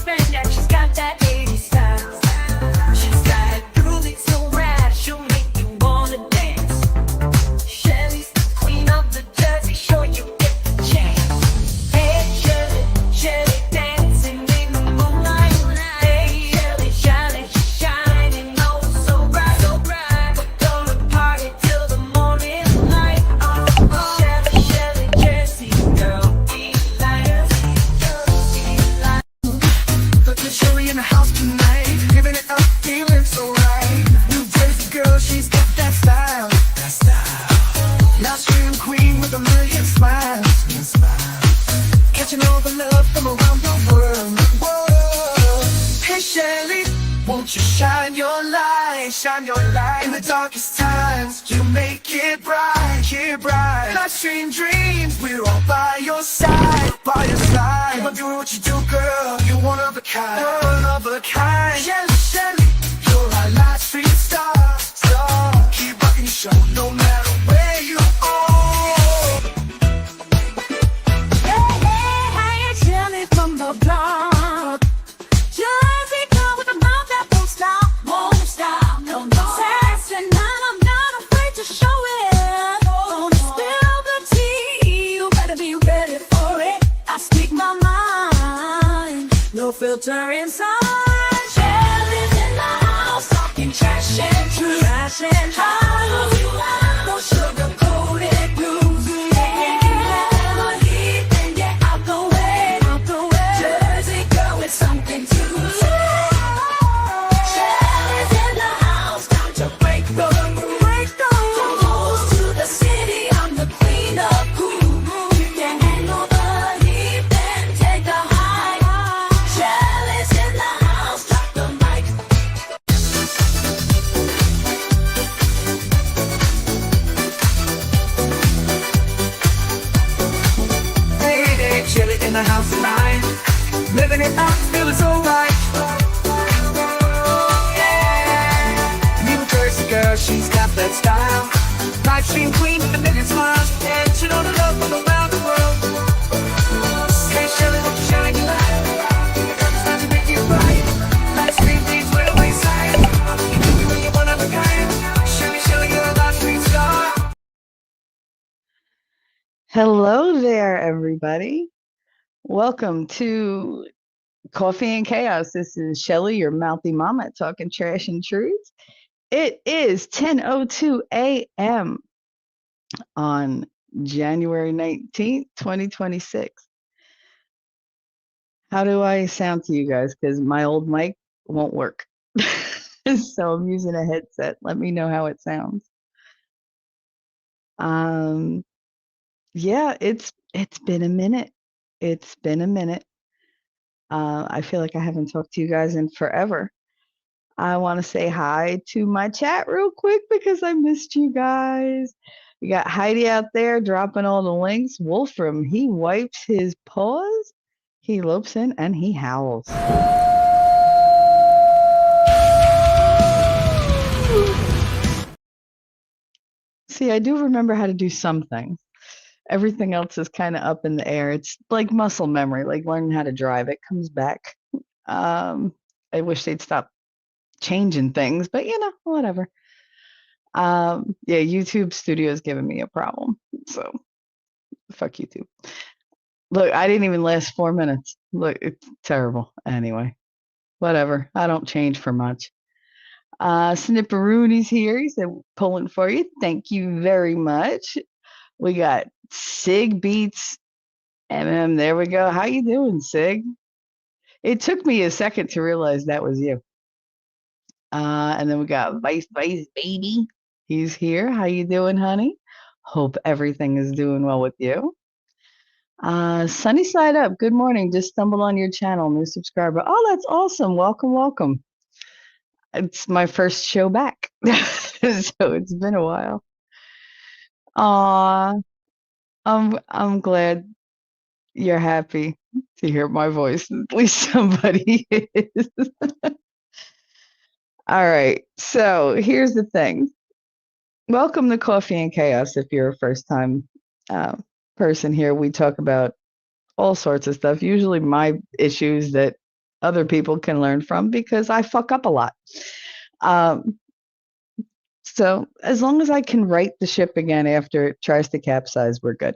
friend and she's got that 80s style. She's got a groove that's so rad, she'll make you wanna dance. Shelly's the queen of the Jersey Shore, you get the chance. Hey Shelly, Shelly dancing in the moonlight. Hey Shelly, Shelly, shining oh so bright, so bright. We're gonna party till the morning light. Oh, Shelly, Shelly, Jersey girl, delight. Got the Shelly in the house tonight, giving it up, feeling so right. New Jersey girl, she's got that style, that style. Now scream queen with a million smiles, catching all the love from around the world. Whoa. Hey Shelly, won't you shine your light, shine your light in the darkest times? You make it bright, bright. Life's dreams, we're all by your side, by your side. Keep on doing what you do, girl. You're one of a kind, one of a kind. Shelly, Shelly, you're our last street star, star. Keep rocking your show, no matter where you are. Hey, Shelly from the block. Jersey girl with a mouth that won't stop, no, no. Sassy and I'm not afraid to show it. Gonna spill the tea, you better be ready for it. I speak my mind, no filter inside. Shelly's in the house, talking trash and truth, trash and truth. No sugar-coated blues. Jersey girl with something to say. Shelly's in the house, time to break the rules. From Coast to the city, I'm the queen of cool. You can handle the heat, then take a hike. Shelly's in the house, drop the mic. Hey, Shelly in the house tonight, living it up, feeling so right. Yeah. New Jersey girl, she's got that style. Live stream queen with a million smiles, and she know the love from around the world. Hey Shelly, won't you shine your light? It's time to make it right. Live stream dreams with a wayside. You're one of a kind. Shelly, Shelly, you're a live stream star. Hello there, everybody. Welcome to Coffee and Chaos. This is Shelly, your mouthy mama, talking trash and truth. It is 10:02 a.m. on January 19th, 2026. How do I sound to you guys? Because my old mic won't work. So I'm using a headset. Let me know how it sounds. Yeah, it's been a minute. It's been a minute. I feel like I haven't talked to you guys in forever. I want to say hi to my chat real quick because I missed you guys. We got Heidi out there dropping all the links. Wolfram, he wipes his paws, he lopes in, and he howls. See, I do remember how to do some things. Everything else is kind of up in the air. It's like muscle memory, like learning how to drive. It comes back. I wish they'd stop changing things, but whatever. Yeah, YouTube Studio's giving me a problem. So fuck YouTube. Look, I didn't even last 4 minutes. Look, it's terrible. Anyway, whatever. I don't change for much. Snipperooni's here. He said, pulling for you. Thank you very much. We got Sig Beats MM. There we go. How you doing, Sig? It took me a second to realize that was you. And then we got Vice Baby. He's here. How you doing, honey? Hope everything is doing well with you. Sunny Side Up. Good morning. Just stumbled on your channel. New subscriber. Oh, that's awesome. Welcome, welcome. It's my first show back. So it's been a while. I'm glad you're happy to hear my voice. At least somebody is. All right. So here's the thing. Welcome to Coffee and Chaos. If you're a first time person here, we talk about all sorts of stuff. Usually my issues that other people can learn from because I fuck up a lot. Um, so as long as I can right the ship again after it tries to capsize, we're good.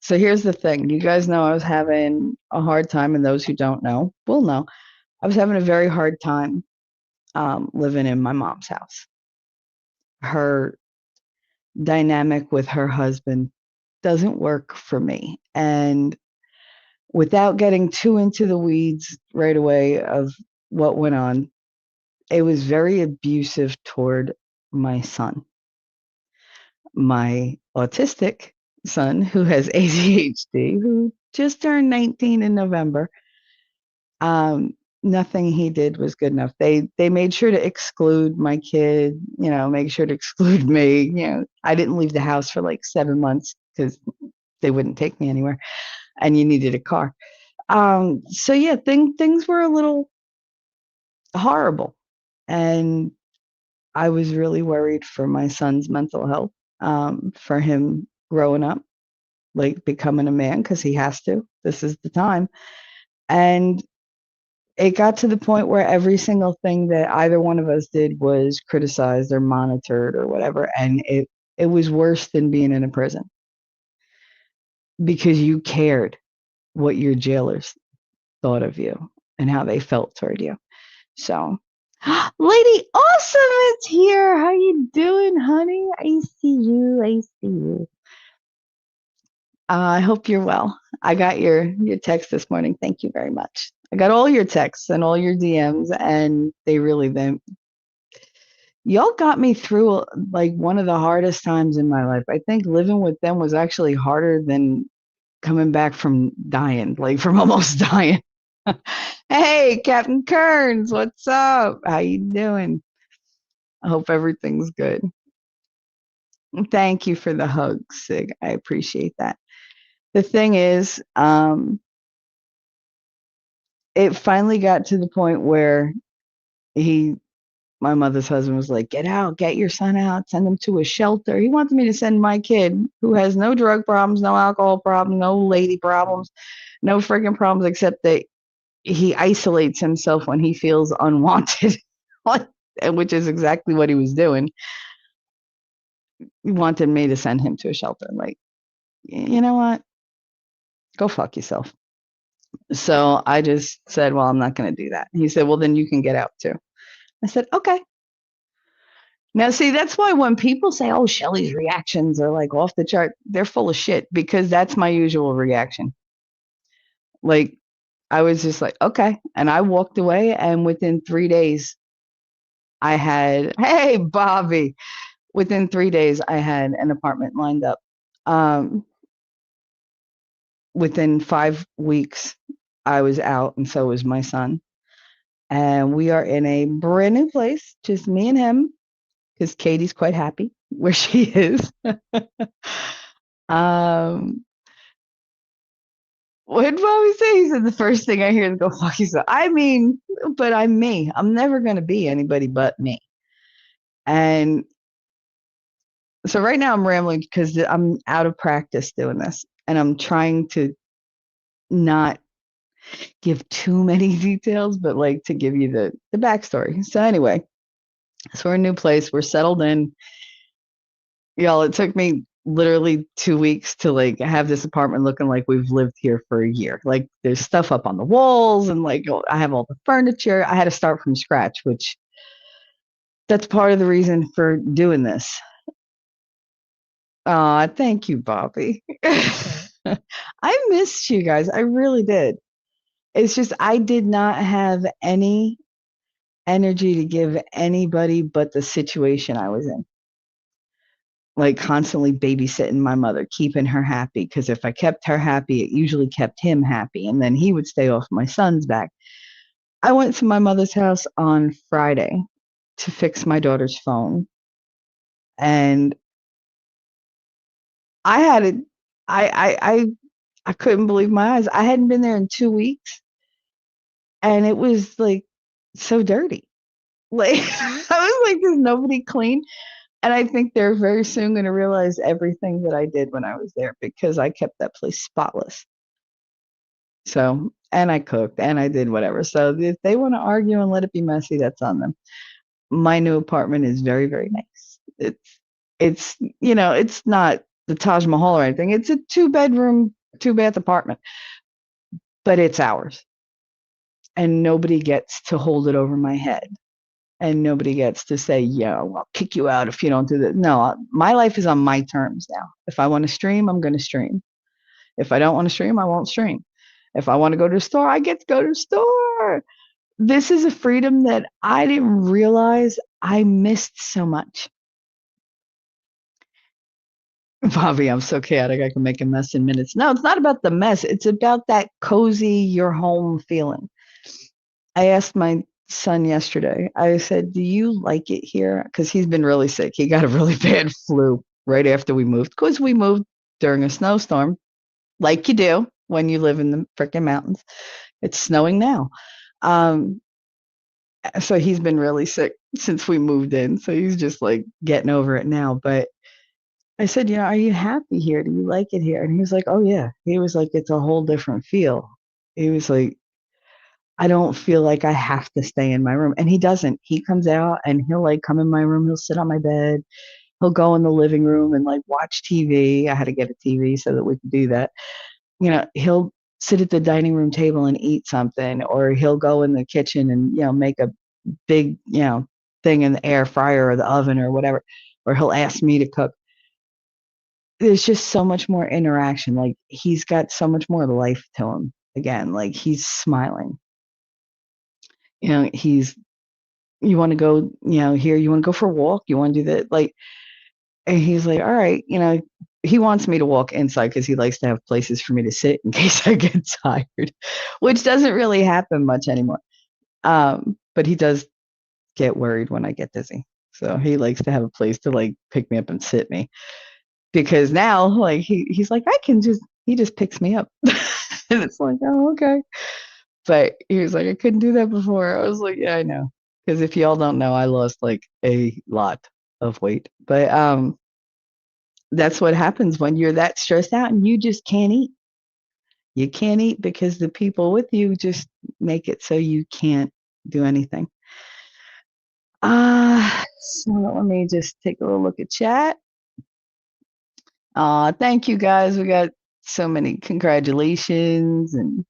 So here's the thing. You guys know I was having a hard time, and those who don't know will know. I was having a very hard time living in my mom's house. Her dynamic with her husband doesn't work for me. And without getting too into the weeds right away of what went on, it was very abusive toward my son, my autistic son who has ADHD, who just turned 19 in November. Nothing he did was good enough. They made sure to exclude my kid, make sure to exclude me. I didn't leave the house for like 7 months because they wouldn't take me anywhere, and you needed a car. So yeah, things were a little horrible, and I was really worried for my son's mental health, for him growing up, like becoming a man, because he has to. This is the time. And it got to the point where every single thing that either one of us did was criticized or monitored or whatever. And it was worse than being in a prison because you cared what your jailers thought of you and how they felt toward you. So, Lady Awesome is here. How you doing, honey? I see you. I see you. I hope you're well. I got your text this morning. Thank you very much. I got all your texts and all your DMs, and y'all got me through like one of the hardest times in my life. I think living with them was actually harder than coming back from dying, like from almost dying. Hey, Captain Kearns, what's up? How you doing? I hope everything's good. Thank you for the hug, Sig. I appreciate that. The thing is, it finally got to the point where my mother's husband was like, get out, get your son out, send him to a shelter. He wants me to send my kid who has no drug problems, no alcohol problems, no lady problems, no freaking problems, except that he isolates himself when he feels unwanted, which is exactly what he was doing. He wanted me to send him to a shelter. I'm like, you know what? Go fuck yourself. So I just said, well, I'm not going to do that. He said, well, then you can get out too. I said, okay. Now, see, that's why when people say, oh, Shelly's reactions are like off the chart, they're full of shit because that's my usual reaction. Like, I was just like, okay. And I walked away, and within 3 days, hey, Bobby, within 3 days, I had an apartment lined up. Within 5 weeks, I was out, and so was my son. And we are in a brand new place, just me and him, because Katie's quite happy where she is. What did Bobby say? He said the first thing I hear is go fuck yourself. I mean, but I'm me. I'm never going to be anybody but me. And so right now I'm rambling because I'm out of practice doing this. And I'm trying to not give too many details, but like to give you the backstory. So anyway, so we're in a new place. We're settled in. Y'all, it took me literally 2 weeks to like have this apartment looking like we've lived here for a year. Like there's stuff up on the walls, and like I have all the furniture. I had to start from scratch, which that's part of the reason for doing this. Thank you, Bobby. I missed you guys. I really did. It's just I did not have any energy to give anybody but the situation I was in. Like constantly babysitting my mother, keeping her happy. Because if I kept her happy, it usually kept him happy. And then he would stay off my son's back. I went to my mother's house on Friday to fix my daughter's phone. And I had it. I couldn't believe my eyes. I hadn't been there in 2 weeks. And it was like so dirty. Like I was like, there's nobody clean. And I think they're very soon going to realize everything that I did when I was there because I kept that place spotless. So and I cooked and I did whatever. So if they want to argue and let it be messy, that's on them. My new apartment is very, very nice. It's it's not the Taj Mahal or anything. It's a 2 bedroom, 2 bath apartment, but it's ours. And nobody gets to hold it over my head. And nobody gets to say, yeah, well, I'll kick you out if you don't do that. No, my life is on my terms now. If I want to stream, I'm going to stream. If I don't want to stream, I won't stream. If I want to go to the store, I get to go to the store. This is a freedom that I didn't realize I missed so much. Bobby, I'm so chaotic. I can make a mess in minutes. No, it's not about the mess. It's about that cozy, your home feeling. I asked my son yesterday, I said, do you like it here? Because he's been really sick. He got a really bad flu right after we moved, because we moved during a snowstorm, like you do when you live in the freaking mountains. It's snowing now. Um, so he's been really sick since we moved in. So he's just like getting over it now. But I said, are you happy here? Do you like it here? And he was like, oh, yeah. He was like, it's a whole different feel. He was like, I don't feel like I have to stay in my room. And he doesn't. He comes out and he'll like come in my room. He'll sit on my bed. He'll go in the living room and like watch TV. I had to get a TV so that we could do that. He'll sit at the dining room table and eat something, or he'll go in the kitchen and, make a big, thing in the air fryer or the oven or whatever, or he'll ask me to cook. There's just so much more interaction. Like he's got so much more life to him again. Like he's smiling. You want to go, here, you want to go for a walk? You want to do that? Like, and he's like, all right, he wants me to walk inside because he likes to have places for me to sit in case I get tired, which doesn't really happen much anymore. But he does get worried when I get dizzy. So he likes to have a place to like pick me up and sit me, because now like he's like, he just picks me up. And it's like, oh, okay. But he was like, I couldn't do that before. I was like, yeah, I know. Because if y'all don't know, I lost like a lot of weight. But that's what happens when you're that stressed out and you just can't eat. You can't eat because the people with you just make it so you can't do anything. So let me just take a little look at chat. Thank you guys. We got so many congratulations, and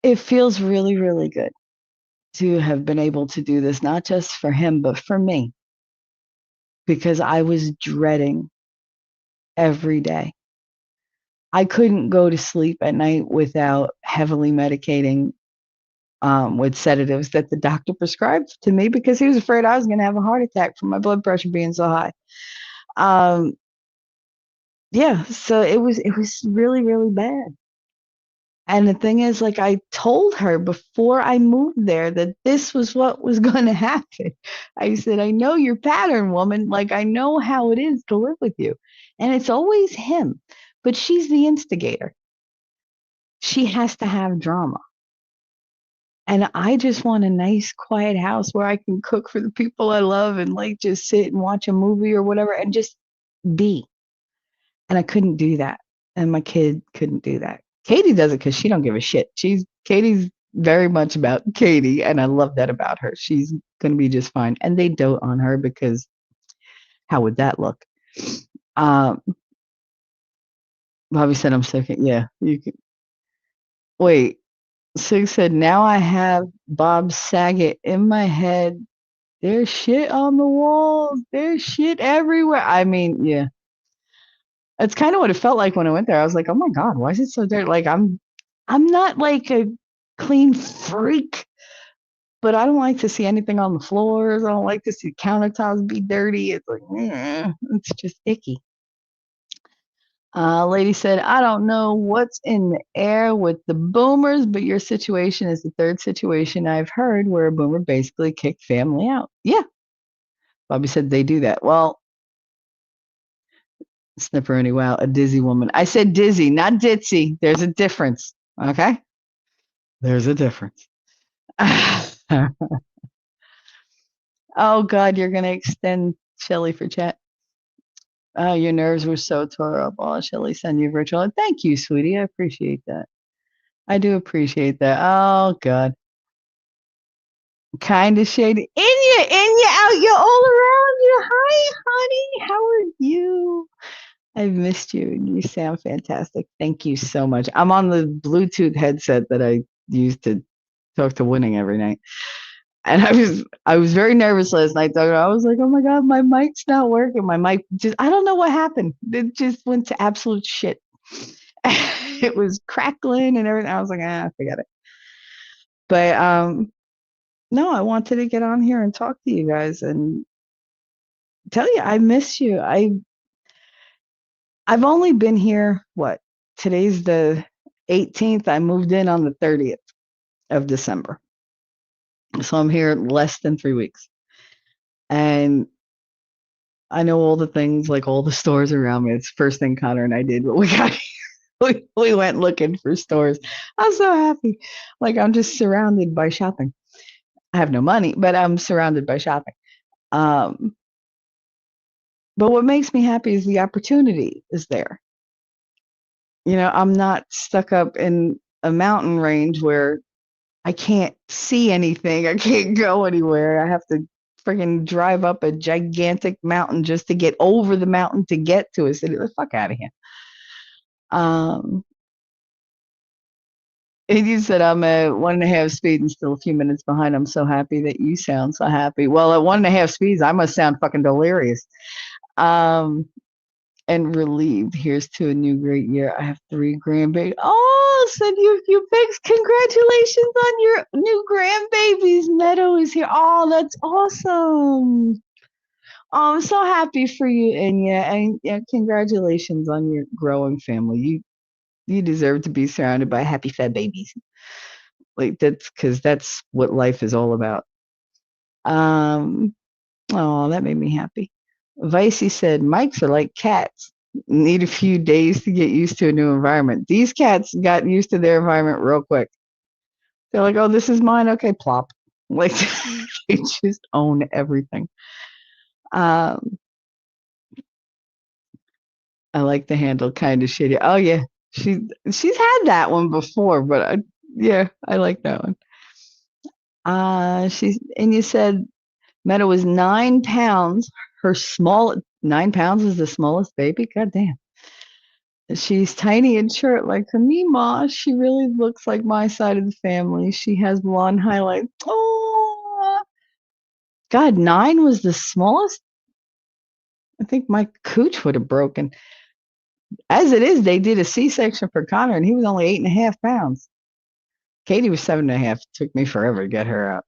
it feels really, really good to have been able to do this, not just for him, but for me, because I was dreading every day. I couldn't go to sleep at night without heavily medicating with sedatives that the doctor prescribed to me, because he was afraid I was going to have a heart attack from my blood pressure being so high. Yeah, so it was really, really bad. And the thing is, like, I told her before I moved there that this was what was going to happen. I said, I know your pattern, woman. Like, I know how it is to live with you. And it's always him, but she's the instigator. She has to have drama. And I just want a nice, quiet house where I can cook for the people I love and like just sit and watch a movie or whatever and just be. And I couldn't do that. And my kid couldn't do that. Katie does it because she don't give a shit. Katie's very much about Katie, and I love that about her. She's gonna be just fine. And they dote on her because how would that look? Bobby said I'm sick. Yeah, you can wait. Sig said, now I have Bob Saget in my head. There's shit on the walls. There's shit everywhere. I mean, yeah. That's kind of what it felt like when I went there. I was like, oh my God, why is it so dirty? Like I'm not like a clean freak, but I don't like to see anything on the floors. I don't like to see countertops be dirty. It's like, it's just icky. Lady said, I don't know what's in the air with the boomers, but your situation is the third situation I've heard where a boomer basically kicked family out. Yeah. Bobby said they do that. Well, Snipperoni, wow, a dizzy woman. I said dizzy, not ditzy. There's a difference. Okay? There's a difference. Oh God, you're gonna extend Shelly for chat. Your nerves were so tore up. Oh, Shelly, send you virtual. Thank you, sweetie. I appreciate that. I do appreciate that. Oh God, kind of shady. In you, out you, all around you. Hi, honey. How are you? I've missed you, and you sound fantastic. Thank you so much. I'm on the Bluetooth headset that I use to talk to Winning every night. And I was very nervous last night, though. I was like, oh my God, my mic's not working. My mic just I don't know what happened. It just went to absolute shit. It was crackling and everything. I was like, forget it. But no, I wanted to get on here and talk to you guys and tell you I miss you. I've only been here, what? Today's the 18th. I moved in on the 30th of December. So I'm here less than 3 weeks. And I know all the things, like all the stores around me. It's the first thing Connor and I did, but we got we went looking for stores. I'm so happy. Like I'm just surrounded by shopping. I have no money, but I'm surrounded by shopping. Um, but what makes me happy is the opportunity is there. I'm not stuck up in a mountain range where I can't see anything. I can't go anywhere. I have to freaking drive up a gigantic mountain just to get over the mountain to get to a city. The fuck out of here. Um, and you said I'm at 1.5 speed and still a few minutes behind. I'm so happy that you sound so happy. Well, at 1.5 speeds, I must sound fucking delirious. Um, and relieved. Here's to a new great year. I have 3 grandbabies. Oh, said you pigs. Congratulations on your new grandbabies. Meadow is here. Oh, that's awesome. Oh, I'm so happy for you, Inya. And yeah, congratulations on your growing family. You deserve to be surrounded by happy fat babies. Like that's because that's what life is all about. Um, oh, that made me happy. Vicey said, mics are like cats. Need a few days to get used to a new environment. These cats got used to their environment real quick. They're like, oh, this is mine. Okay, plop. Like they just own everything. Um, I like the handle kind of shitty. Oh yeah, she's had that one before, but yeah, I like that one. She's and you said Meta was 9 pounds. Her small 9 pounds is the smallest baby. God damn. She's tiny and short like her Mima. She really looks like my side of the family. She has blonde highlights. Oh, God, 9 was the smallest. I think my cooch would have broken. As it is, they did a C-section for Connor, and he was only 8.5 pounds. Katie was 7.5. It took me forever to get her out,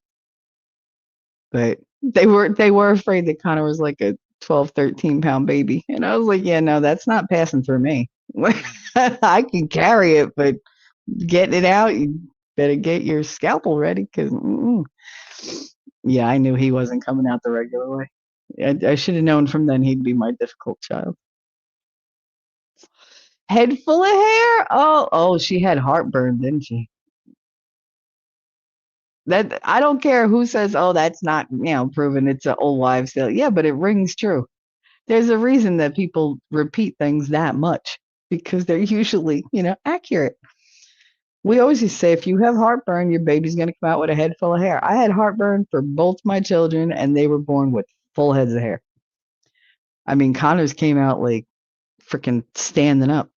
but they were afraid that Connor was like a 12, 13 pound baby, and I was like, yeah, no, that's not passing through me. I can carry it, but getting it out, you better get your scalpel ready because, yeah, I knew he wasn't coming out the regular way. I should have known from then he'd be my difficult child. Head full of hair? Oh, she had heartburn, didn't she? That I don't care who says, oh, that's not, proven it's an old wives' tale. Yeah, but it rings true. There's a reason that people repeat things that much because they're usually, accurate. We always used to say if you have heartburn, your baby's going to come out with a head full of hair. I had heartburn for both my children, and they were born with full heads of hair. I mean, Connor's came out like freaking standing up.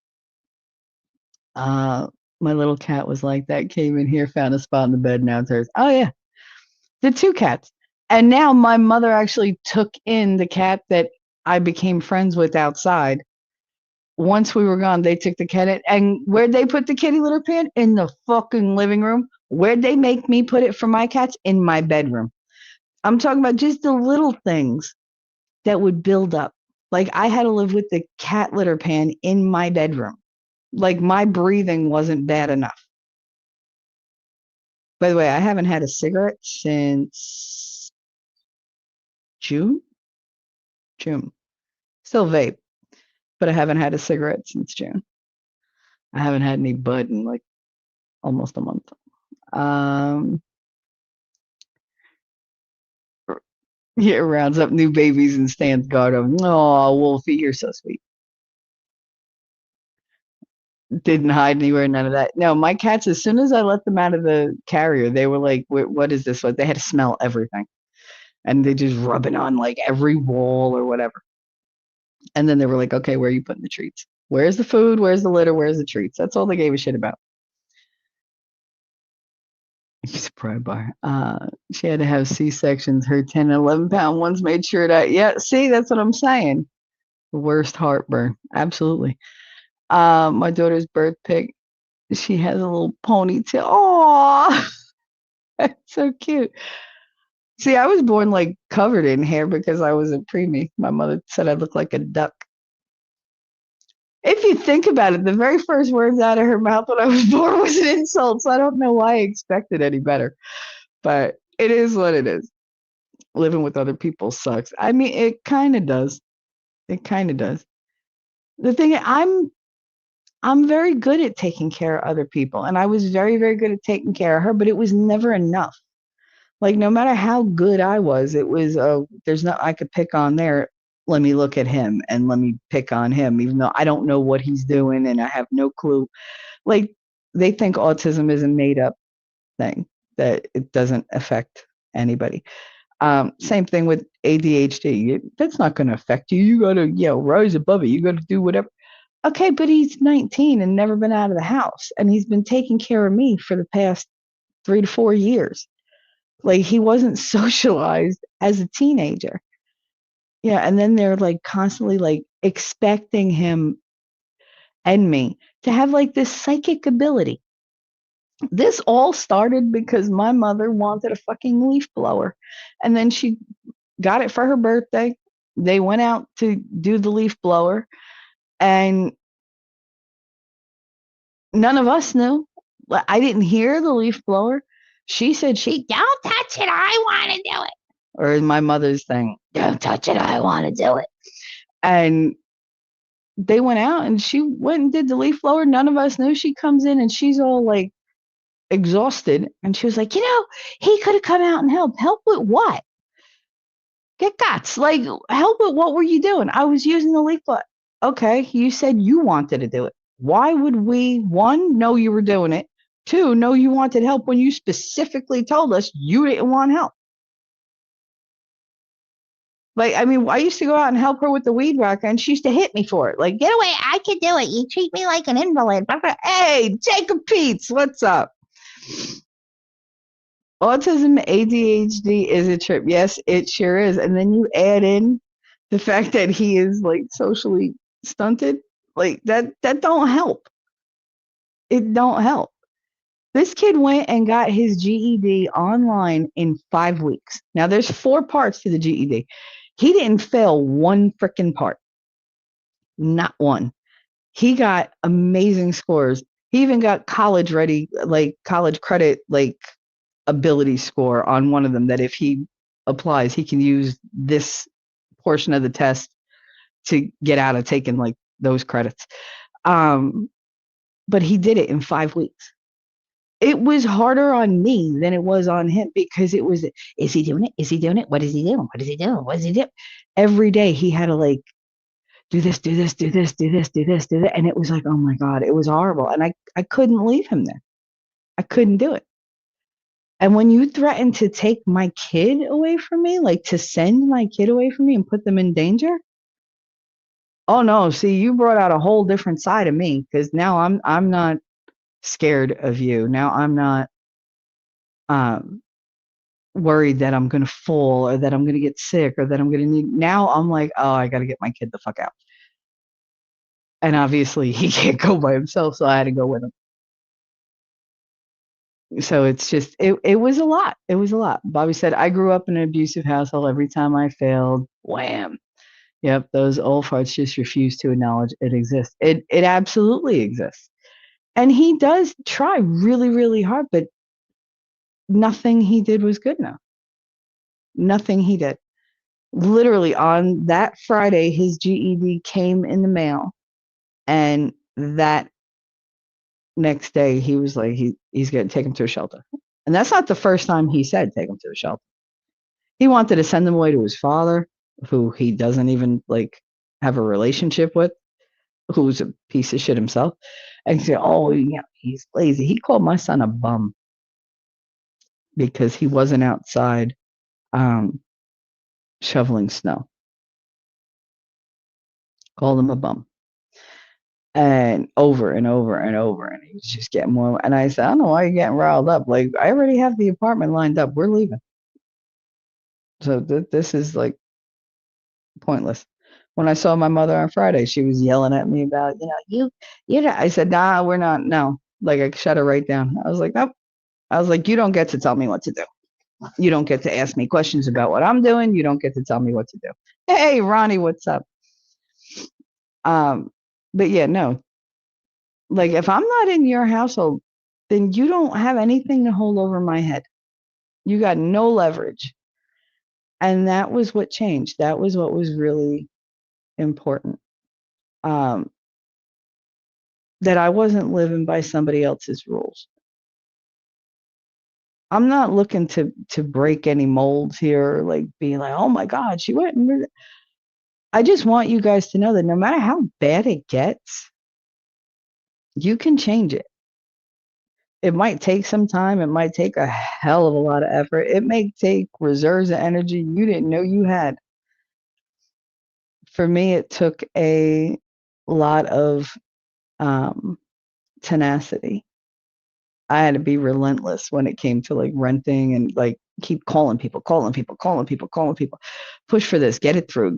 Uh, my little cat was like that, came in here, found a spot in the bed, now it's hers. Oh, yeah. The 2 cats. And now my mother actually took in the cat that I became friends with outside. Once we were gone, they took the cat in. And where'd they put the kitty litter pan? In the fucking living room. Where'd they make me put it for my cats? In my bedroom. I'm talking about just the little things that would build up. Like I had to live with the cat litter pan in my bedroom. Like my breathing wasn't bad enough. By the way, I haven't had a cigarette since June. June. Still vape, but I haven't had a cigarette since June. I haven't had any bud in like almost a month. Um, yeah, rounds up new babies and stands guard over. Oh, Wolfie, you're so sweet. Didn't hide anywhere, none of that. No, my cats, as soon as I let them out of the carrier, they were like, What is this? Like, they had to smell everything. And they just rub it on like every wall or whatever. And then they were like, Okay, where are you putting the treats? Where's the food? Where's the litter? Where's the treats? That's all they gave a shit about. She's a pry bar. She had to have C-sections. Her 10 and 11 pound ones made sure that, yeah, see, that's what I'm saying. The worst heartburn. Absolutely. My daughter's birth pic, she has a little ponytail. Oh, that's so cute. See, I was born like covered in hair because I was a preemie. My mother said I looked like a duck. If you think about it, the very first words out of her mouth when I was born was an insult. So I don't know why I expected any better. But it is what it is. Living with other people sucks. I mean, it kind of does. It kind of does. The thing I'm very good at taking care of other people, and I was very, very good at taking care of her, but it was never enough. Like no matter how good I was, it was there's no I could pick on there. Let me look at him and let me pick on him, even though I don't know what he's doing and I have no clue. Like they think autism is a made up thing that it doesn't affect anybody. Same thing with ADHD. That's not going to affect you. You got to, rise above it. You got to do whatever. Okay, but he's 19 and never been out of the house, and he's been taking care of me for the past 3 to 4 years. Like he wasn't socialized as a teenager. Yeah, and then they're like constantly like expecting him and me to have like this psychic ability. This all started because my mother wanted a fucking leaf blower. And then she got it for her birthday. They went out to do the leaf blower, and none of us knew. I didn't hear the leaf blower. She said, she don't touch it. I want to do it. Or my mother's thing, don't touch it. I want to do it. And they went out and she went and did the leaf blower. None of us knew. She comes in and she's all like exhausted. And she was like, he could have come out and helped. Help with what? Get guts. Like, help with what were you doing? I was using the leaf blower. Okay, you said you wanted to do it. Why would we, one, know you were doing it? Two, know you wanted help when you specifically told us you didn't want help? Like, I mean, I used to go out and help her with the weed whacker, and she used to hit me for it. Like, get away, I can do it. You treat me like an invalid. Hey, Jacob Peets, what's up? Autism, ADHD is a trip. Yes, it sure is. And then you add in the fact that he is like socially stunted. Like that don't help. It don't help. This kid went and got his GED online in 5 weeks. Now there's 4 parts to the GED. He didn't fail one freaking part. Not one. He got amazing scores. He even got college ready, like college credit, like ability score on one of them, that if he applies, he can use this portion of the test to get out of taking like those credits. But he did it in 5 weeks. It was harder on me than it was on him because it was, is he doing it? Is he doing it? What is he doing? What is he doing? What is he doing? Every day he had to like do this, do this, do this, do this, do this, do that. And it was like, oh my God, it was horrible. And I couldn't leave him there. I couldn't do it. And when you threaten to take my kid away from me, like to send my kid away from me and put them in danger, oh no, see, you brought out a whole different side of me because now I'm not scared of you. Now I'm not worried that I'm going to fall or that I'm going to get sick or that I'm going to need. Now I'm like, oh, I got to get my kid the fuck out. And obviously he can't go by himself, so I had to go with him. So it's just, it was a lot. It was a lot. Bobby said, I grew up in an abusive household. Every time I failed, wham. Yep, those old farts just refuse to acknowledge it exists. It absolutely exists. And he does try really, really hard, but nothing he did was good enough. Nothing he did. Literally on that Friday, his GED came in the mail. And that next day, he was like, he's going to take him to a shelter. And that's not the first time he said, take him to a shelter. He wanted to send him away to his father, who he doesn't even like have a relationship with. who's a piece of shit himself, and say, "Oh, yeah, he's lazy." He called my son a bum because he wasn't outside um, shoveling snow. Called him a bum, and over and over and over, and he was just getting more. And I said, "I don't know why you're getting riled up. Like, I already have the apartment lined up. We're leaving. So this is like pointless." When I saw my mother on Friday, she was yelling at me about, you know. I said, "Nah, we're not. No." Like, I shut her right down. I was like, "Nope." I was like, "You don't get to tell me what to do. You don't get to ask me questions about what I'm doing. You don't get to tell me what to do." Hey, Ronnie, what's up? Um, but yeah, no. Like, if I'm not in your household, then you don't have anything to hold over my head. You got no leverage. And that was what changed. That was what was really important. Um, that I wasn't living by somebody else's rules. I'm not looking to break any molds here, like being like, "Oh my God, she went." I just want you guys to know that no matter how bad it gets, you can change it. It might take some time. It might take a hell of a lot of effort. It may take reserves of energy you didn't know you had. For me, it took a lot of um, tenacity. I had to be relentless when it came to like renting and like keep calling people, calling people, calling people, calling people. Push for this, get it through,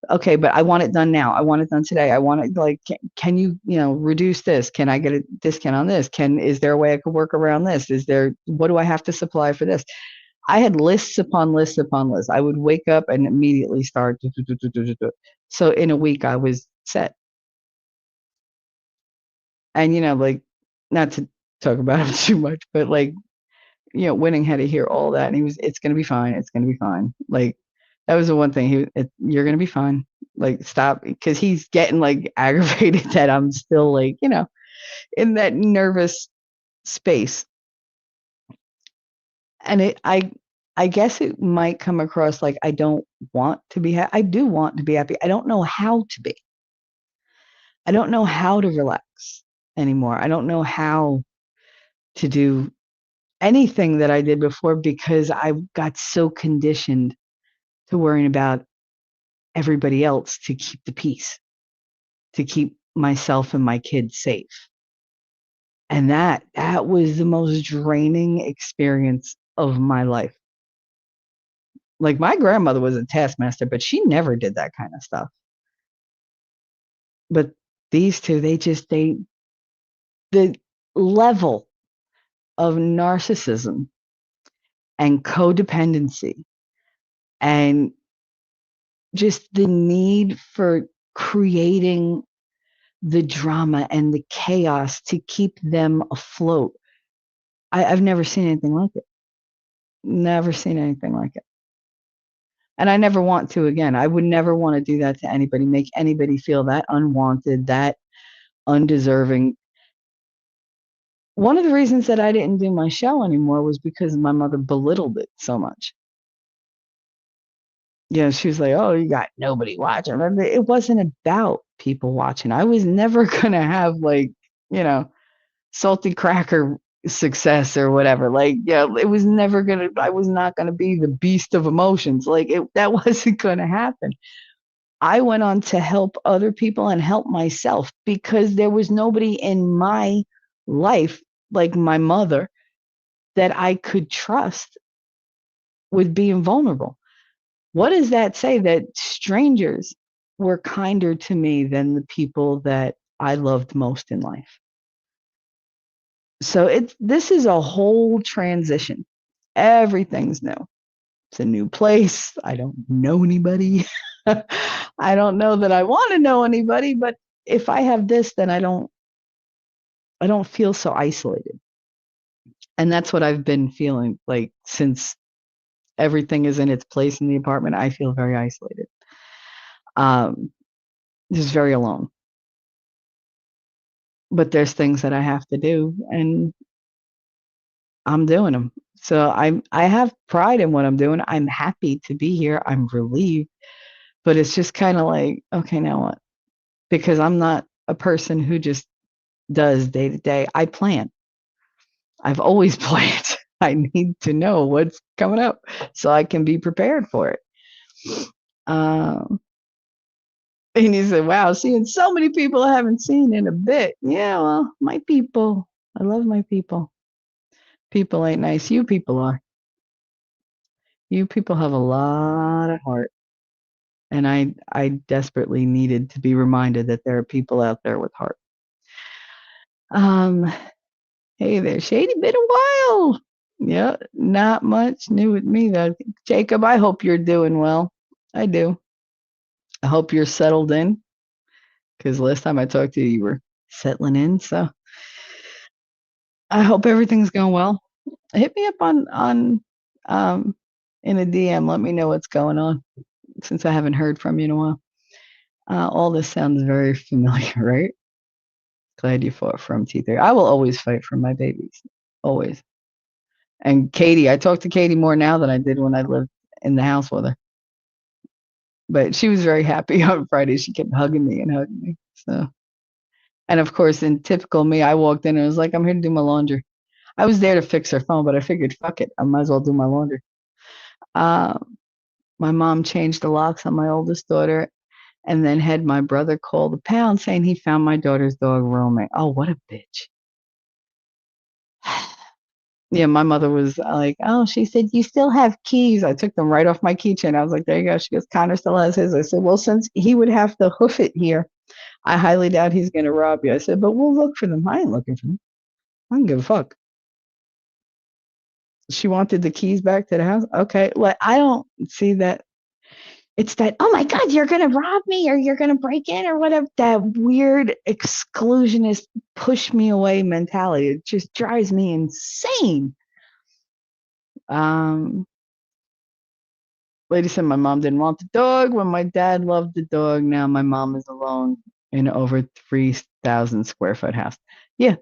okay, but I want it done now. I want it done today. I want it like, can you, reduce this? Can I get a discount on this? Is there a way I could work around this? What do I have to supply for this? I had lists upon lists upon lists. I would wake up and immediately start. So in a week, I was set. And, like, not to talk about him too much, but like, Winning had to hear all that. And it's going to be fine. It's going to be fine. Like, that was the one thing you're going to be fine. Like, stop. Because he's getting like aggravated that I'm still like, in that nervous space. And I guess it might come across like I don't want to be happy. I do want to be happy. I don't know how to be. I don't know how to relax anymore. I don't know how to do anything that I did before because I got so conditioned to worrying about everybody else to keep the peace, to keep myself and my kids safe. And that was the most draining experience of my life. Like, my grandmother was a taskmaster, but she never did that kind of stuff. But these two, the level of narcissism and codependency and just the need for creating the drama and the chaos to keep them afloat. I've never seen anything like it. Never seen anything like it. And I never want to again. I would never want to do that to anybody, make anybody feel that unwanted, that undeserving. One of the reasons that I didn't do my show anymore was because my mother belittled it so much. She was like, "Oh, you got nobody watching." It wasn't about people watching. I was never going to have like, salty cracker success or whatever. Like, it was never going to, I was not going to be the beast of emotions. Like, that wasn't going to happen. I went on to help other people and help myself because there was nobody in my life, like my mother, that I could trust with being vulnerable. What does that say? That strangers were kinder to me than the people that I loved most in life. So this is a whole transition. Everything's new. It's a new place. I don't know anybody. I don't know that I want to know anybody, but if I have this, then I don't feel so isolated. And that's what I've been feeling like since everything is in its place in the apartment. I feel very isolated. Just very alone. But there's things that I have to do, and I'm doing them. So I have pride in what I'm doing. I'm happy to be here. I'm relieved, but it's just kind of like, okay, now what? Because I'm not a person who just does day to day. I plan. I've always planned. I need to know what's coming up so I can be prepared for it. Um, and he said, wow, seeing so many people I haven't seen in a bit. Yeah, well, my people. I love my people. People ain't nice. You people are. You people have a lot of heart. And I desperately needed to be reminded that there are people out there with heart. Um, hey there, Shady, been a while. Yeah, not much new with me though. Jacob, I hope you're doing well. I do. I hope you're settled in because last time I talked to you, you were settling in. So I hope everything's going well. Hit me up on um in a DM. Let me know what's going on since I haven't heard from you in a while. All this sounds very familiar, right? Glad you fought for him, T3. I will always fight for my babies. Always. And Katie, I talk to Katie more now than I did when I lived in the house with her. But she was very happy on Friday. She kept hugging me and hugging me. So, and of course, in typical me, I walked in and was like, I'm here to do my laundry. I was there to fix her phone, but I figured, fuck it, I might as well do my laundry. My mom changed the locks on my oldest daughter and then had my brother call the pound saying he found my daughter's dog roaming. Oh, what a bitch. Yeah, my mother was like, oh, she said, you still have keys. I took them right off my keychain. I was like, there you go. She goes, Connor still has his. I said, well, since he would have to hoof it here, I highly doubt he's going to rob you. I said, but we'll look for them. I ain't looking for them. I don't give a fuck. She wanted the keys back to the house. Okay. Well, I don't see that. It's that, oh my God, you're going to rob me or you're going to break in or whatever. That weird exclusionist push me away mentality. It just drives me insane. Lady said my mom didn't want the dog when my dad loved the dog. Now my mom is alone in over 3,000 square foot house. Yeah.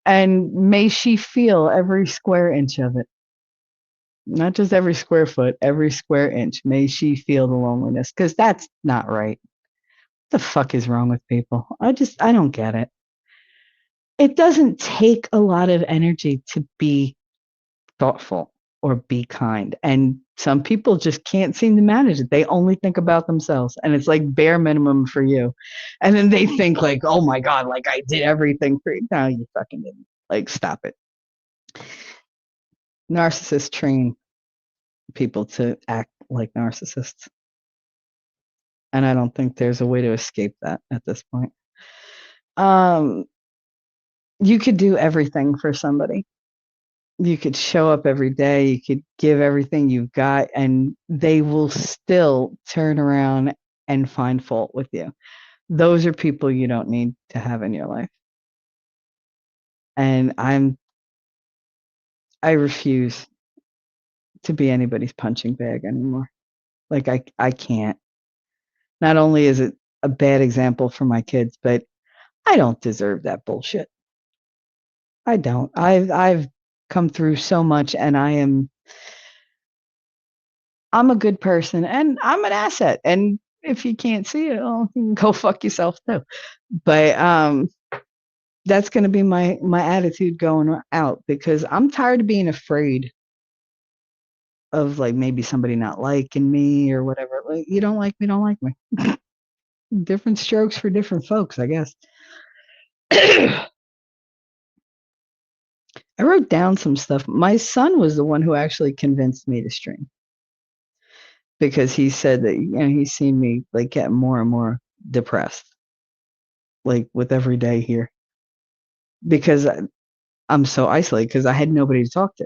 And may she feel every square inch of it. Not just every square foot, every square inch. May she feel the loneliness because that's not right. What the fuck is wrong with people? I don't get it. It doesn't take a lot of energy to be thoughtful or be kind. And some people just can't seem to manage it. They only think about themselves. And it's like bare minimum for you. And then they think like, oh my God, like I did everything for you. No, you fucking didn't. Like, stop it. Narcissists train people to act like narcissists. And I don't think there's a way to escape that at this point. You could do everything for somebody. You could show up every day, you could give everything you've got, and they will still turn around and find fault with you. Those are people you don't need to have in your life. And I refuse to be anybody's punching bag anymore. Like I can't. Not only is it a bad example for my kids, but I don't deserve that bullshit. I don't. I've come through so much and I'm a good person and I'm an asset. And if you can't see it, oh, you can go fuck yourself too. But that's going to be my attitude going out because I'm tired of being afraid of like maybe somebody not liking me or whatever. Like, you don't like me, don't like me. Different strokes for different folks, I guess. I wrote down some stuff. My son was the one who actually convinced me to stream because he said that he's seen me like get more and more depressed, like with every day here, because I'm so isolated because I had nobody to talk to.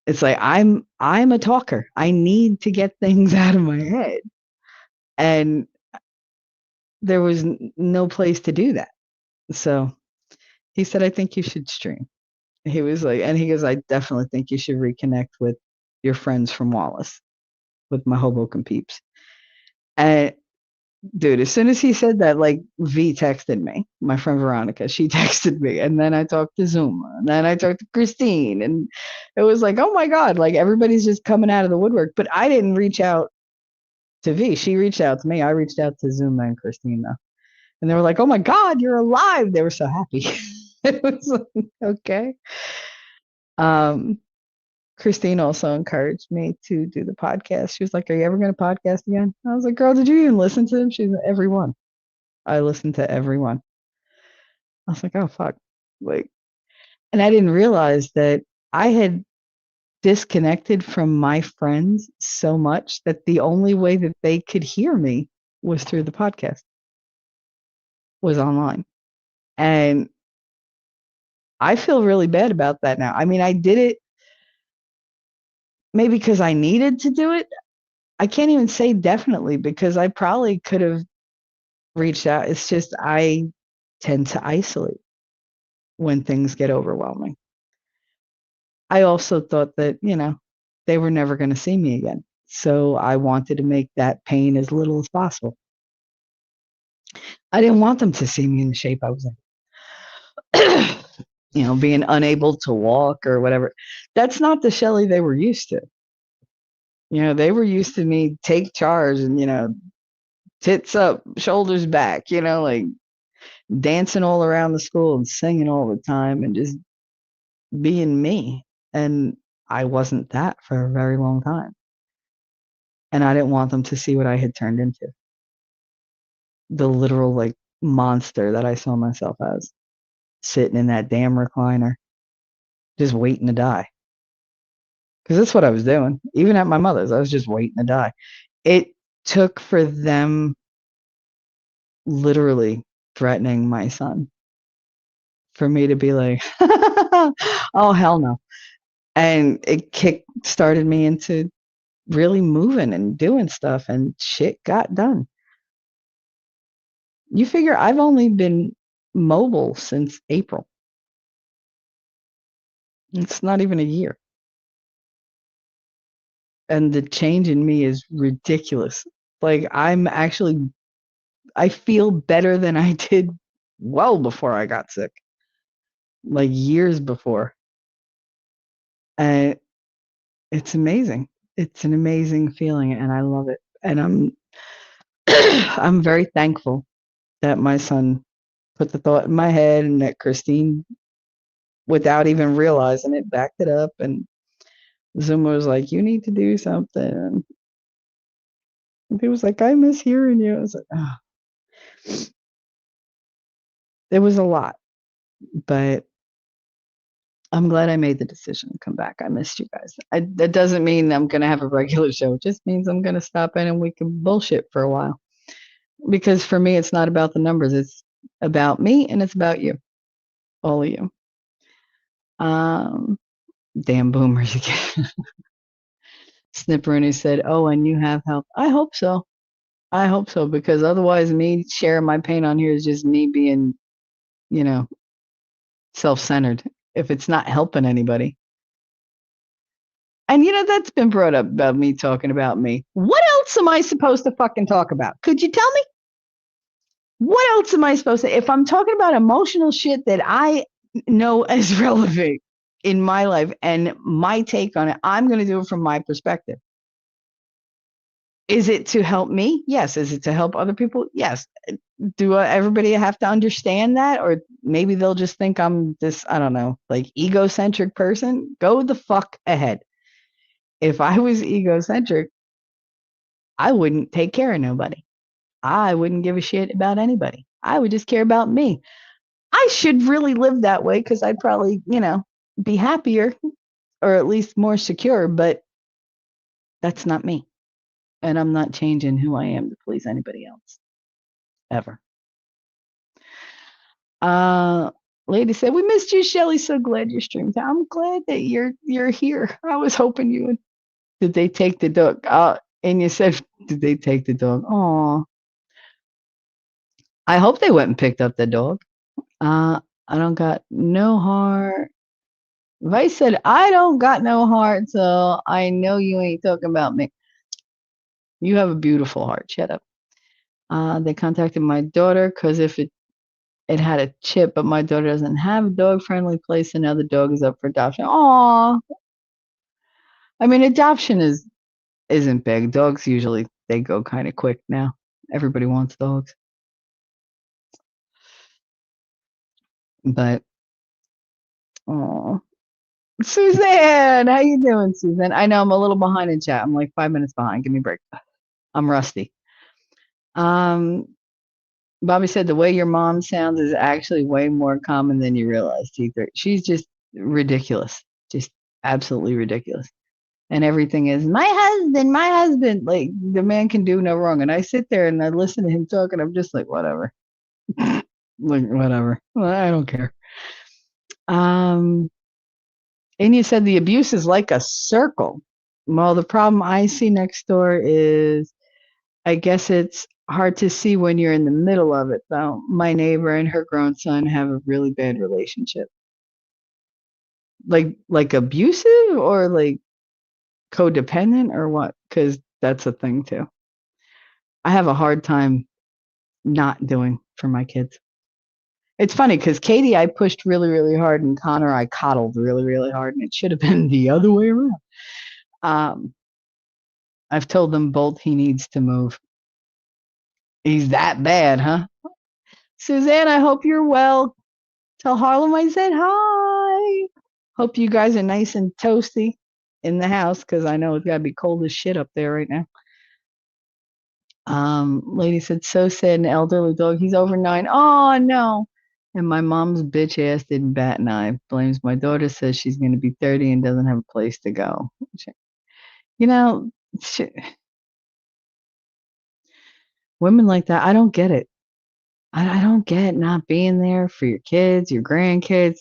It's like I'm a talker. I need to get things out of my head, and there was no place to do that. So he said, "I think you should stream." He was like, and he goes, I definitely think you should reconnect with your friends from Wallace, with my Hoboken peeps. And dude, as soon as he said that, like V texted me, my friend Veronica, she texted me, and then I talked to Zuma, and then I talked to Christine, and it was like, oh my God, like everybody's just coming out of the woodwork. But I didn't reach out to V. She reached out to me. I reached out to Zuma and Christine though. And they were like, "Oh my God, you're alive!" They were so happy. It was like, okay. Um, Christine also encouraged me to do the podcast. She was like, "Are you ever going to podcast again?" I was like, "Girl, did you even listen to them?" She's like, "Everyone." I listened to everyone. I was like, "Oh fuck!" Like, and I didn't realize that I had disconnected from my friends so much that the only way that they could hear me was through the podcast, was online. And I feel really bad about that now. I mean, I did it maybe because I needed to do it. I can't even say definitely because I probably could have reached out. It's just I tend to isolate when things get overwhelming. I also thought that, they were never going to see me again. So I wanted to make that pain as little as possible. I didn't want them to see me in the shape I was in. Being unable to walk or whatever. That's not the Shelly they were used to. They were used to me take charge and, tits up, shoulders back, like dancing all around the school and singing all the time and just being me. And I wasn't that for a very long time. And I didn't want them to see what I had turned into. The literal like monster that I saw myself as, sitting in that damn recliner, just waiting to die. Because that's what I was doing. Even at my mother's, I was just waiting to die. It took for them literally threatening my son for me to be like, oh, hell no. And it started me into really moving and doing stuff, and shit got done. You figure I've only been mobile since April. It's not even a year. And the change in me is ridiculous. Like, I feel better than I did well before I got sick, like years before. And it's amazing. It's an amazing feeling, and I love it. And I'm very thankful that my son put the thought in my head and that Christine, without even realizing it, backed it up. And Zuma was like, "You need to do something." And he was like, "I miss hearing you." I was like, oh. It was a lot, but I'm glad I made the decision to come back. I missed you guys. That doesn't mean I'm going to have a regular show. It just means I'm going to stop in and we can bullshit for a while. Because for me, it's not about the numbers. It's about me and it's about you. All of you. Damn boomers again. Snipperoni said, "Oh, and you have help." I hope so. I hope so, because otherwise me sharing my pain on here is just me being, you know, self-centered if it's not helping anybody. And that's been brought up about me talking about me. What else am I supposed to fucking talk about? Could you tell me? What else am I supposed to? If I'm talking about emotional shit that I know as relevant in my life and my take on it, I'm going to do it from my perspective. Is it to help me? Yes. Is it to help other people? Yes. Do everybody have to understand that? Or maybe they'll just think I'm this, I don't know, like egocentric person? Go the fuck ahead. If I was egocentric, I wouldn't take care of nobody. I wouldn't give a shit about anybody. I would just care about me. I should really live that way because I'd probably, be happier or at least more secure, but that's not me. And I'm not changing who I am to please anybody else. Ever. Lady said, "We missed you, Shelly. So glad you streamed. I'm glad that you're here. I was hoping you would." Did they take the dog? And you said, "Did they take the dog?" Oh, I hope they went and picked up the dog. I don't got no heart. Vice said, "I don't got no heart, so I know you ain't talking about me." You have a beautiful heart. Shut up. They contacted my daughter because if it had a chip, but my daughter doesn't have a dog-friendly place, and now the dog is up for adoption. Aw. I mean, adoption isn't big. Dogs usually they go kind of quick now. Everybody wants dogs. But oh, Suzanne, how you doing, Suzanne? I know I'm a little behind in chat. I'm like 5 minutes behind. Give me a break. I'm rusty. Um, Bobby said the way your mom sounds is actually way more common than you realize, T3. She's just ridiculous. Just absolutely ridiculous. And everything is my husband, my husband. Like the man can do no wrong. And I sit there and I listen to him talk and I'm just like, whatever. Like whatever. Well, I don't care. And you said the abuse is like a circle. Well, the problem I see next door is I guess it's hard to see when you're in the middle of it, though. My neighbor and her grown son have a really bad relationship. Like abusive or like codependent or what? Because that's a thing too. I have a hard time not doing for my kids. It's funny because Katie, I pushed really, really hard, and Connor, I coddled really, really hard, and it should have been the other way around. I've told them both he needs to move. He's that bad, huh? Suzanne, I hope you're well. Tell Harlem I said hi. Hope you guys are nice and toasty in the house because I know it's got to be cold as shit up there right now. Lady said, so sad, an elderly dog. He's over 9. Oh, no. And my mom's bitch ass didn't bat an eye. Blames my daughter, says she's going to be 30 and doesn't have a place to go. You know, women like that, I don't get it. I don't get not being there for your kids, your grandkids.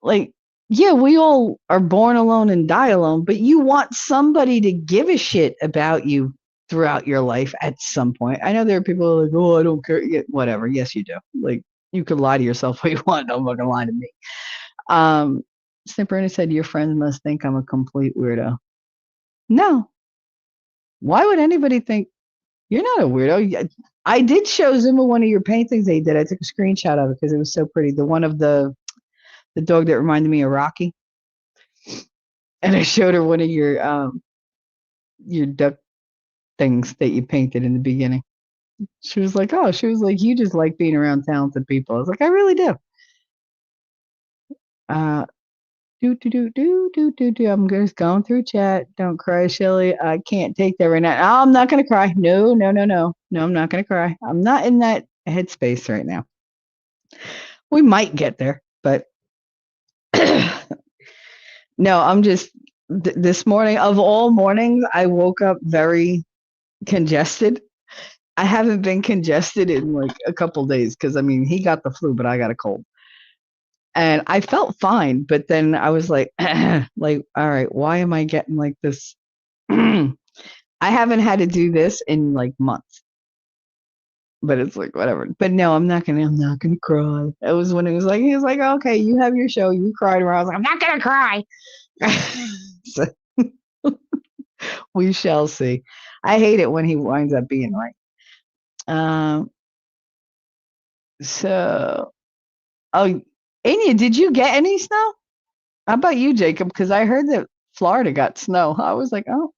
Like, yeah, we all are born alone and die alone, but you want somebody to give a shit about you throughout your life at some point. I know there are people who are like, oh, I don't care. Yeah, whatever. Yes, you do. Like, you could lie to yourself what you want. Don't fucking lie to me. Snipperina said, your friends must think I'm a complete weirdo. No. Why would anybody think you're not a weirdo? I did show Zuma one of your paintings they did. I took a screenshot of it because it was so pretty. The one of the dog that reminded me of Rocky. And I showed her one of your duck things that you painted in the beginning. She was like, oh, you just like being around talented people. I was like, I really do. I'm just going through chat. Don't cry, Shelly. I can't take that right now. Oh, I'm not gonna cry. No. No, I'm not gonna cry. I'm not in that headspace right now. We might get there, but no, I'm just this morning of all mornings, I woke up very congested. I haven't been congested in like a couple days because I mean he got the flu, but I got a cold. And I felt fine, but then I was like, like, all right, why am I getting like this? I haven't had to do this in like months. But it's like whatever. But no, I'm not gonna cry. It was when he was like, okay, you have your show, you cried, where I was like, I'm not gonna cry. So, we shall see. I hate it when he winds up being right. So, oh, Anya, did you get any snow? How about you, Jacob? Because I heard that Florida got snow. I was like, oh.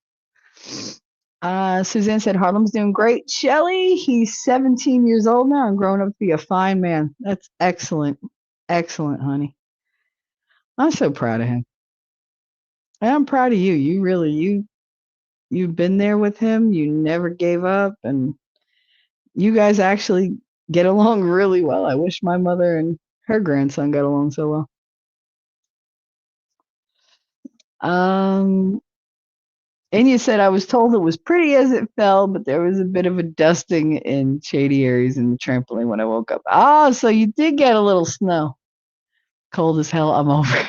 Suzanne said Harlem's doing great. Shelly, he's 17 years old now and grown up to be a fine man. That's excellent. Excellent, honey. I'm so proud of him. And I'm proud of you. You really, you've been there with him. You never gave up. And you guys actually get along really well. I wish my mother and her grandson got along so well. And you said I was told it was pretty as it fell, but there was a bit of a dusting in shady areas in the trampoline when I woke up. Oh, so you did get a little snow. Cold as hell. I'm over.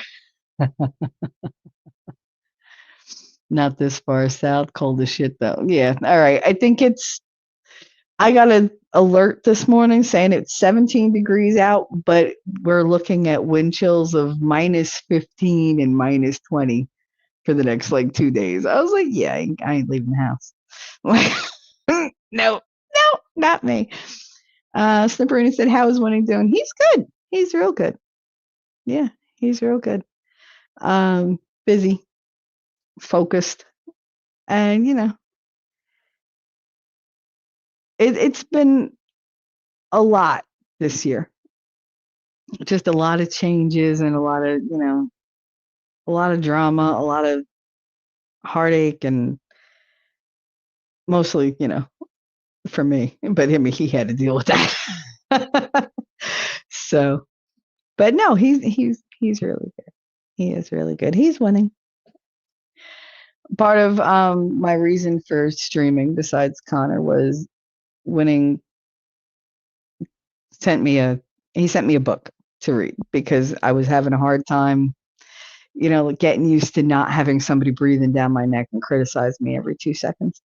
Not this far south. Cold as shit though. Yeah. All right. I got an alert this morning saying it's 17 degrees out, but we're looking at wind chills of minus 15 and minus 20 for the next like 2 days. I was like, yeah, I ain't leaving the house. No, not me. Snipperina said, how is Winnie doing? He's good. He's real good. Yeah, he's real good. Busy, focused, and you know, it's been a lot this year. just a lot of changes and a lot of, a lot of drama, a lot of heartache, and mostly, for me. But I mean, he had to deal with that. So, but no, he's really good. He is really good. He's winning. Part of my reason for streaming, besides Connor, was winning. Sent me a He sent me a book to read because I was having a hard time, getting used to not having somebody breathing down my neck and criticize me every 2 seconds.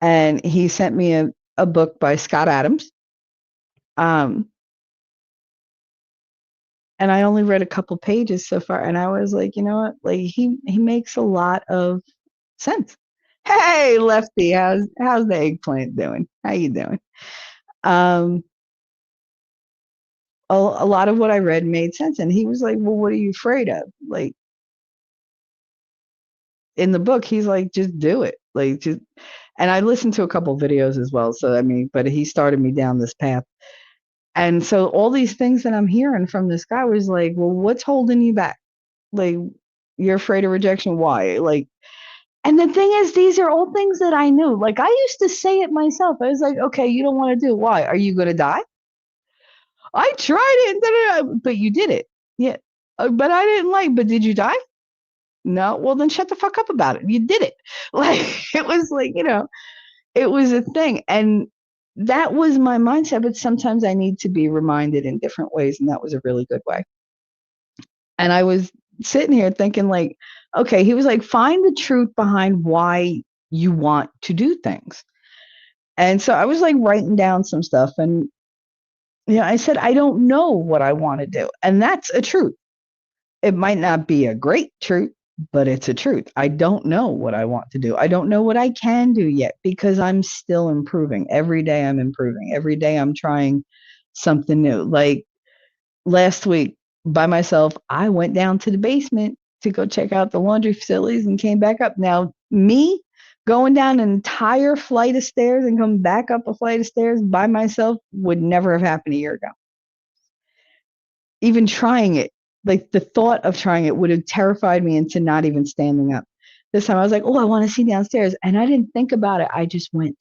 And he sent me a book by Scott Adams. Um, and I only read a couple pages so far, and I was like, you know what? Like he makes a lot of sense. Hey, Lefty, how's the eggplant doing? How you doing? Um, a lot of what I read made sense, and he was like, well, what are you afraid of? Like in the book, he's like, just do it. Like just, and I listened to a couple videos as well. So I mean, but he started me down this path. And so all these things that I'm hearing from this guy was like, well, what's holding you back? Like, you're afraid of rejection. Why? Like, and the thing is, these are all things that I knew. Like, I used to say it myself. I was like, okay, you don't want to do it. Why? Are you going to die? I tried it, but you did it. Yeah. But I didn't like, but did you die? No. Well, then shut the fuck up about it. You did it. Like, it was like, it was a thing. And that was my mindset. But sometimes I need to be reminded in different ways. And that was a really good way. And I was sitting here thinking, like, okay, he was like, find the truth behind why you want to do things. And so I was like writing down some stuff. And, I said, I don't know what I want to do. And that's a truth. It might not be a great truth, but it's a truth. I don't know what I want to do. I don't know what I can do yet because I'm still improving. Every day I'm improving. Every day I'm trying something new. Like last week by myself, I went down to the basement to go check out the laundry facilities and came back up. Now, me going down an entire flight of stairs and come back up a flight of stairs by myself would never have happened a year ago. Even trying it, like the thought of trying it would have terrified me into not even standing up. This time I was like, oh, I want to see downstairs. And I didn't think about it. I just went.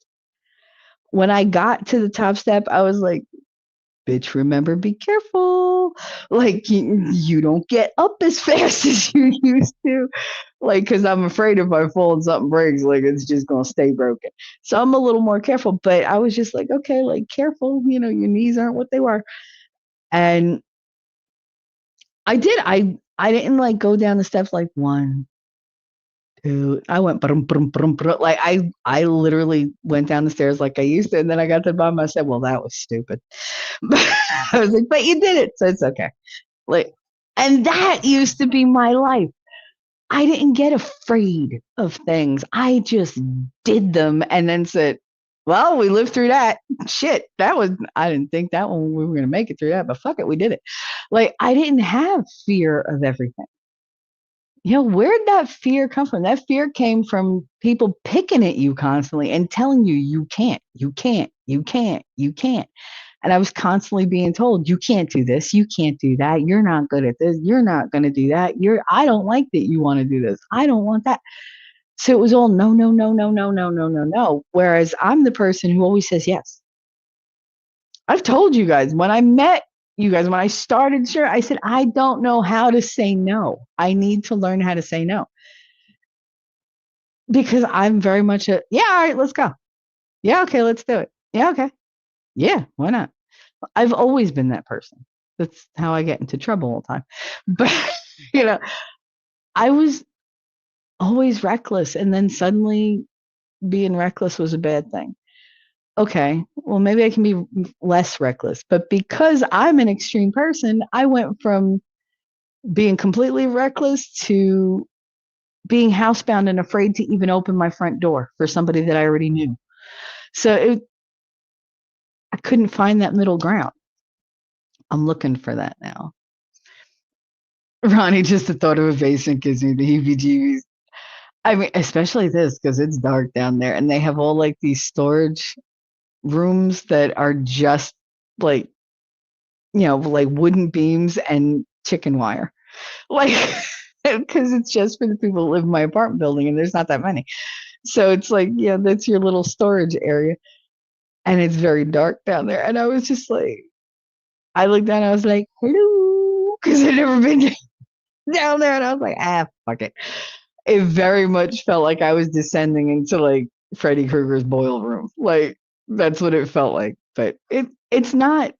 When I got to the top step, I was like, bitch, remember, be careful. Like, you don't get up as fast as you used to. Like, because I'm afraid if I fall and something breaks, like, it's just going to stay broken. So I'm a little more careful. But I was just like, okay, like, careful. Your knees aren't what they were. And I did. I didn't like go down the steps like 1, 2. I went brum, brum, brum, brum. Like I literally went down the stairs like I used to, and then I got to the bottom. I said, "Well, that was stupid." But I was like, "But you did it, so it's okay." Like, and that used to be my life. I didn't get afraid of things. I just did them, and then said, "Well, we lived through that. Shit, that was. I didn't think that one we were gonna make it through that, but fuck it, we did it." Like I didn't have fear of everything. Where'd that fear come from? That fear came from people picking at you constantly and telling you, you can't, you can't, you can't, you can't. And I was constantly being told, you can't do this, you can't do that, you're not good at this, you're not going to do that. I don't like that you want to do this. I don't want that. So it was all no, no, no, no, no, no, no, no, no. Whereas I'm the person who always says yes. I've told you guys when I met you guys, when I started, sure, I said, I don't know how to say no. I need to learn how to say no. Because I'm very much yeah, all right, let's go. Yeah, okay, let's do it. Yeah, okay. Yeah, why not? I've always been that person. That's how I get into trouble all the time. But, I was always reckless. And then suddenly being reckless was a bad thing. Okay, well, maybe I can be less reckless. But because I'm an extreme person, I went from being completely reckless to being housebound and afraid to even open my front door for somebody that I already knew. So I couldn't find that middle ground. I'm looking for that now. Ronnie, just the thought of a basement gives me the heebie-jeebies. I mean, especially this because it's dark down there, and they have all like these storage rooms that are just like like wooden beams and chicken wire. Like, because it's just for the people who live in my apartment building and there's not that many. So it's like, yeah, that's your little storage area. And it's very dark down there. And I was just like, I looked down, I was like, hello, because I'd never been down there. And I was like, fuck it. It very much felt like I was descending into like Freddy Krueger's boil room. Like, that's what it felt like. But it's not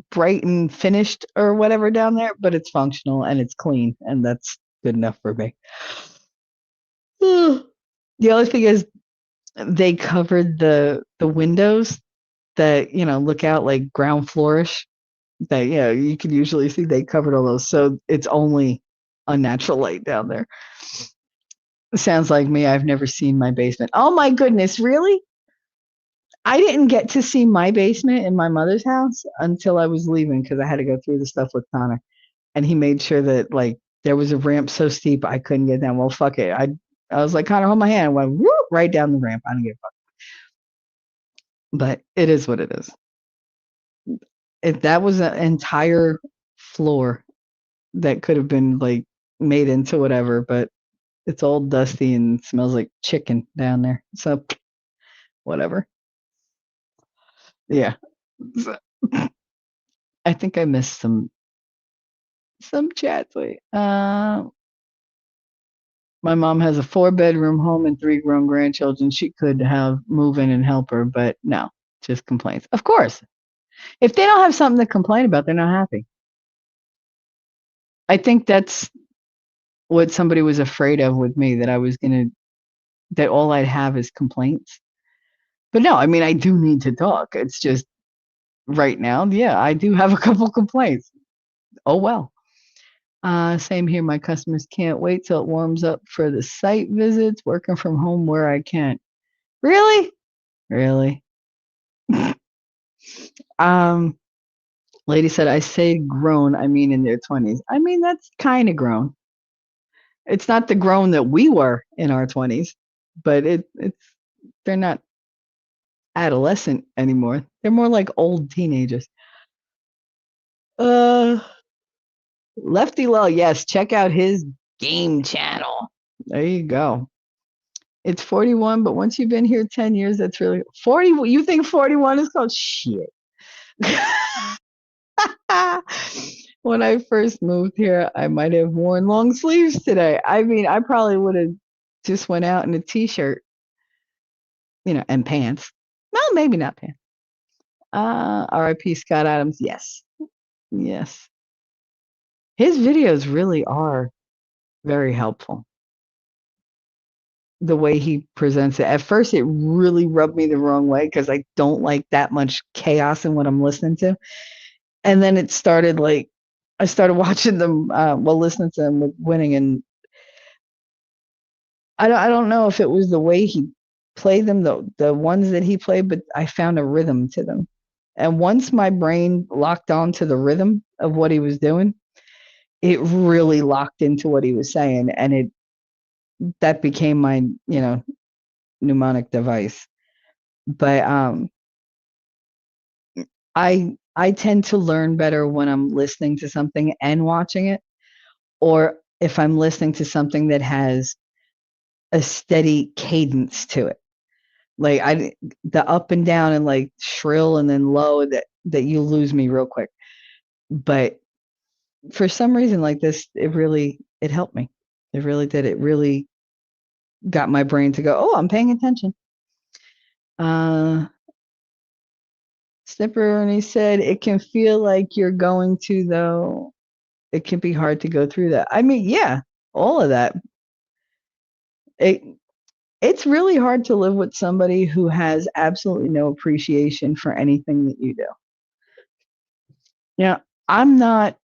bright and finished or whatever down there, but it's functional and it's clean, and that's good enough for me. The other thing is they covered the windows that look out like ground floorish. That you can usually see. They covered all those, so it's only unnatural light down there. Sounds like me. I've never seen my basement. Oh my goodness, really? I didn't get to see my basement in my mother's house until I was leaving because I had to go through the stuff with Connor, and he made sure that like there was a ramp so steep I couldn't get down. Well, fuck it. I was like, Connor, hold my hand. I went whoop, right down the ramp. I don't give a fuck. But it is what it is. If that was an entire floor that could have been like made into whatever, but it's all dusty and smells like chicken down there. So whatever. Yeah. So, I think I missed some chats. Wait. My mom has a 4-bedroom home and 3 grown grandchildren. She could have move in and help her, but no, just complaints. Of course. If they don't have something to complain about, they're not happy. I think that's what somebody was afraid of with me, that all I'd have is complaints. But no, I mean, I do need to talk. It's just right now, yeah, I do have a couple complaints. Oh, well. Same here. My customers can't wait till it warms up for the site visits, working from home where I can't. Really? Really? Lady said, I say grown, I mean in their 20s. I mean, that's kind of grown. It's not the grown that we were in our 20s, but they're not adolescent anymore. They're more like old teenagers. Lefty Low, yes, check out his game channel. There you go. It's 41, but once you've been here 10 years, that's really 40. You think 41 is called shit? When I first moved here, I might have worn long sleeves today. I mean, I probably would have just went out in a t-shirt, and pants. Well, maybe not pants. R.I.P. Scott Adams. Yes. Yes. His videos really are very helpful. The way he presents it. At first, it really rubbed me the wrong way because I don't like that much chaos in what I'm listening to. And then it started like, I started watching them, listening to them with Winning, and I don't know if it was the way he played them, the ones that he played, but I found a rhythm to them. And once my brain locked on to the rhythm of what he was doing, it really locked into what he was saying, and that became my, mnemonic device. But I tend to learn better when I'm listening to something and watching it, or if I'm listening to something that has a steady cadence to it. Like the up and down and like shrill and then low, that you lose me real quick. But for some reason like this, it helped me. It really did. It really got my brain to go, oh, I'm paying attention. Snipper, and he said, it can feel like you're going to, though. It can be hard to go through that. I mean, yeah, all of that. It's really hard to live with somebody who has absolutely no appreciation for anything that you do. I'm not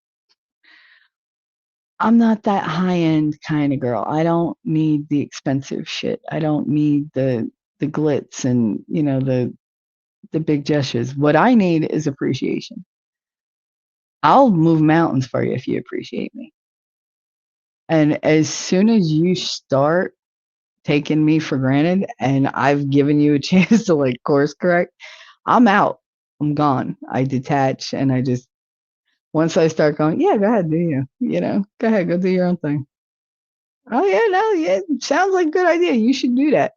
that high-end kind of girl. I don't need the expensive shit. I don't need the glitz and, the big gestures. What I need is appreciation. I'll move mountains for you if you appreciate me. And as soon as you start taking me for granted and I've given you a chance to like course correct, I'm out. I'm gone. I detach and I just once I start going, yeah, go ahead, do you? Go ahead, go do your own thing. Oh yeah, no, yeah, sounds like a good idea. You should do that.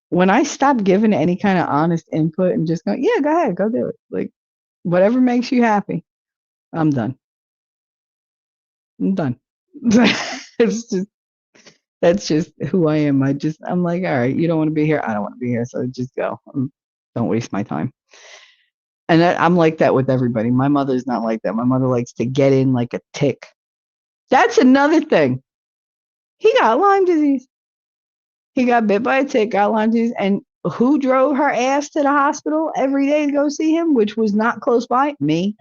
When I stop giving any kind of honest input and just go, yeah, go ahead, go do it. Like whatever makes you happy, I'm done. I'm done. it's just that's just who I am. I'm like, all right, you don't want to be here. I don't want to be here. So just go. Don't waste my time. And I'm like that with everybody. My mother's not like that. My mother likes to get in like a tick. That's another thing. He got Lyme disease. He got bit by a tick, got Lyme disease. And who drove her ass to the hospital every day to go see him, which was not close by? Me.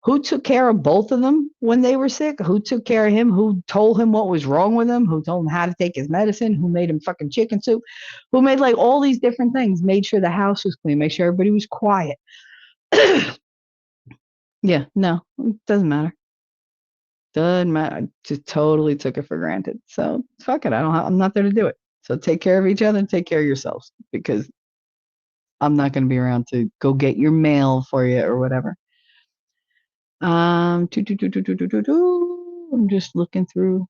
Who took care of both of them when they were sick? Who took care of him? Who told him what was wrong with him? Who told him how to take his medicine? Who made him fucking chicken soup? Who made like all these different things? Made sure the house was clean, make sure everybody was quiet. Yeah, no, it doesn't matter. Doesn't matter. I just totally took it for granted. So fuck it. I'm not there to do it. So take care of each other and take care of yourselves because I'm not going to be around to go get your mail for you or whatever. I'm just looking through.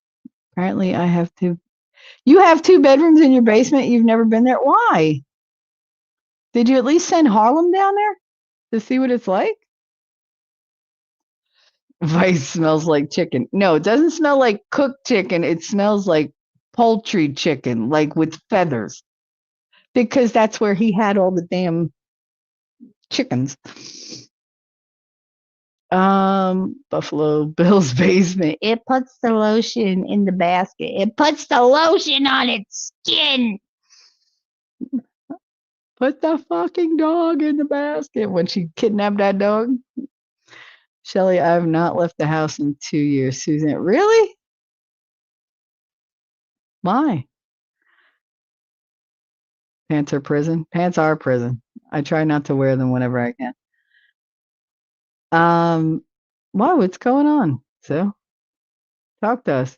Apparently, I have two. You have 2 bedrooms in your basement. You've never been there. Why? Did you at least send Harlem down there to see what it's like? Vice smells like chicken. No, it doesn't smell like cooked chicken. It smells like poultry chicken, like with feathers, because that's where he had all the damn chickens. Buffalo Bill's basement. It puts the lotion in the basket. It puts the lotion on its skin. Put the fucking dog in the basket when she kidnapped that dog. Shelly, I have not left the house in 2 years. Susan, really? Why? Pants are prison. Pants are prison. I try not to wear them whenever I can. Why? What's going on? So, talk to us.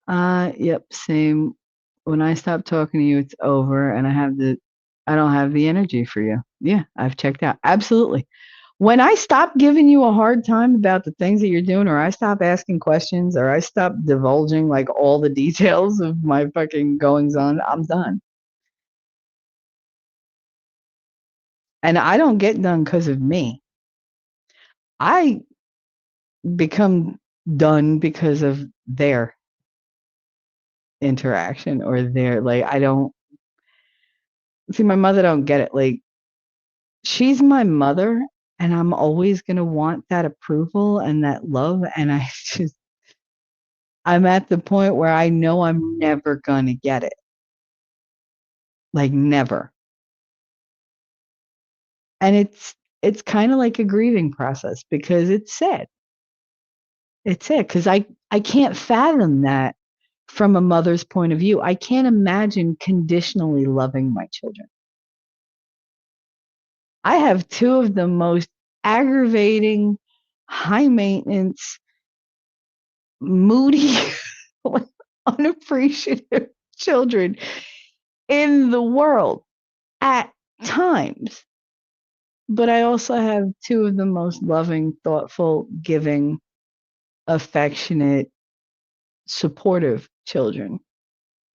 Yep, same. When I stop talking to you, it's over, and I don't have the energy for you. Yeah, I've checked out. Absolutely. When I stop giving you a hard time about the things that you're doing, or I stop asking questions, or I stop divulging like all the details of my fucking goings on, I'm done. And I don't get done because of me. I become done because of their interaction or their like I don't see my mother don't get it. Like she's my mother and I'm always gonna want that approval and that love. And I'm at the point where I know I'm never gonna get it. Like never. And it's kind of like a grieving process because it's sad. It's sad because I can't fathom that from a mother's point of view. I can't imagine conditionally loving my children. I have 2 of the most aggravating, high maintenance, moody, unappreciative children in the world at times. But I also have 2 of the most loving, thoughtful, giving, affectionate, supportive children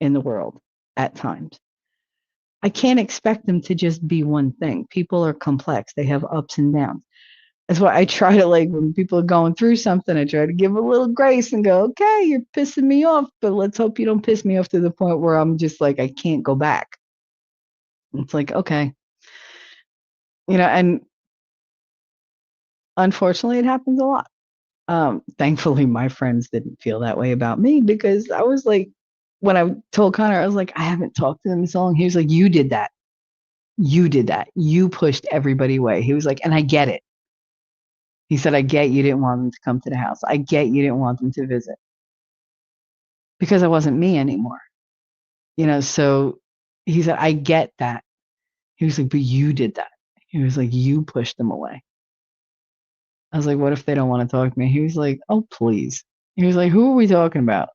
in the world at times. I can't expect them to just be one thing. People are complex. They have ups and downs. That's why I try to like when people are going through something, I try to give a little grace and go, okay, you're pissing me off, but let's hope you don't piss me off to the point where I'm just like, I can't go back. It's like, okay. And unfortunately it happens a lot. Thankfully my friends didn't feel that way about me because I was like, when I told Connor, I was like, I haven't talked to them in so long. He was like, you did that. You did that. You pushed everybody away. He was like, and I get it. He said, I get you didn't want them to come to the house. I get you didn't want them to visit because I wasn't me anymore. So he said, I get that. He was like, but you did that. He was like, you pushed them away. I was like, what if they don't want to talk to me? He was like, oh, please. He was like, who are we talking about?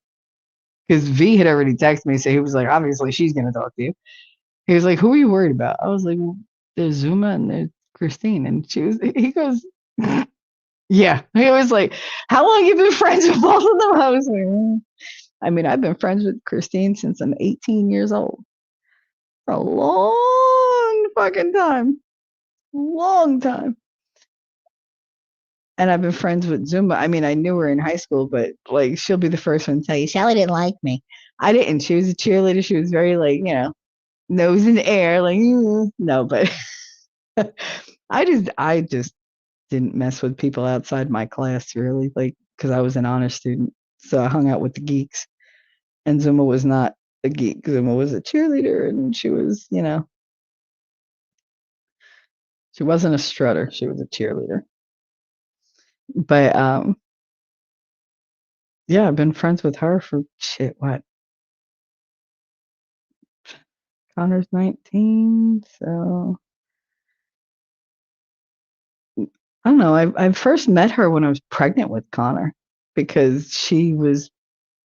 Because V had already texted me. So he was like, obviously she's going to talk to you. He was like, who are you worried about? I was like, well, there's Zuma and there's Christine. And he goes, yeah. He was like, how long you been friends with both of them? I was like, I mean, I've been friends with Christine since I'm 18 years old. For a long fucking time. Long time. And I've been friends with Zuma. I mean, I knew her in high school, but like she'll be the first one to tell you, Shelly didn't like me. I didn't. She was a cheerleader. She was very like, nose in the air, like no, but I just didn't mess with people outside my class really, like because I was an honor student. So I hung out with the geeks. And Zuma was not a geek. Zuma was a cheerleader and she was, she wasn't a strutter. She was a cheerleader. But yeah, I've been friends with her for shit, what? Connor's 19, so I don't know. I first met her when I was pregnant with Connor because she was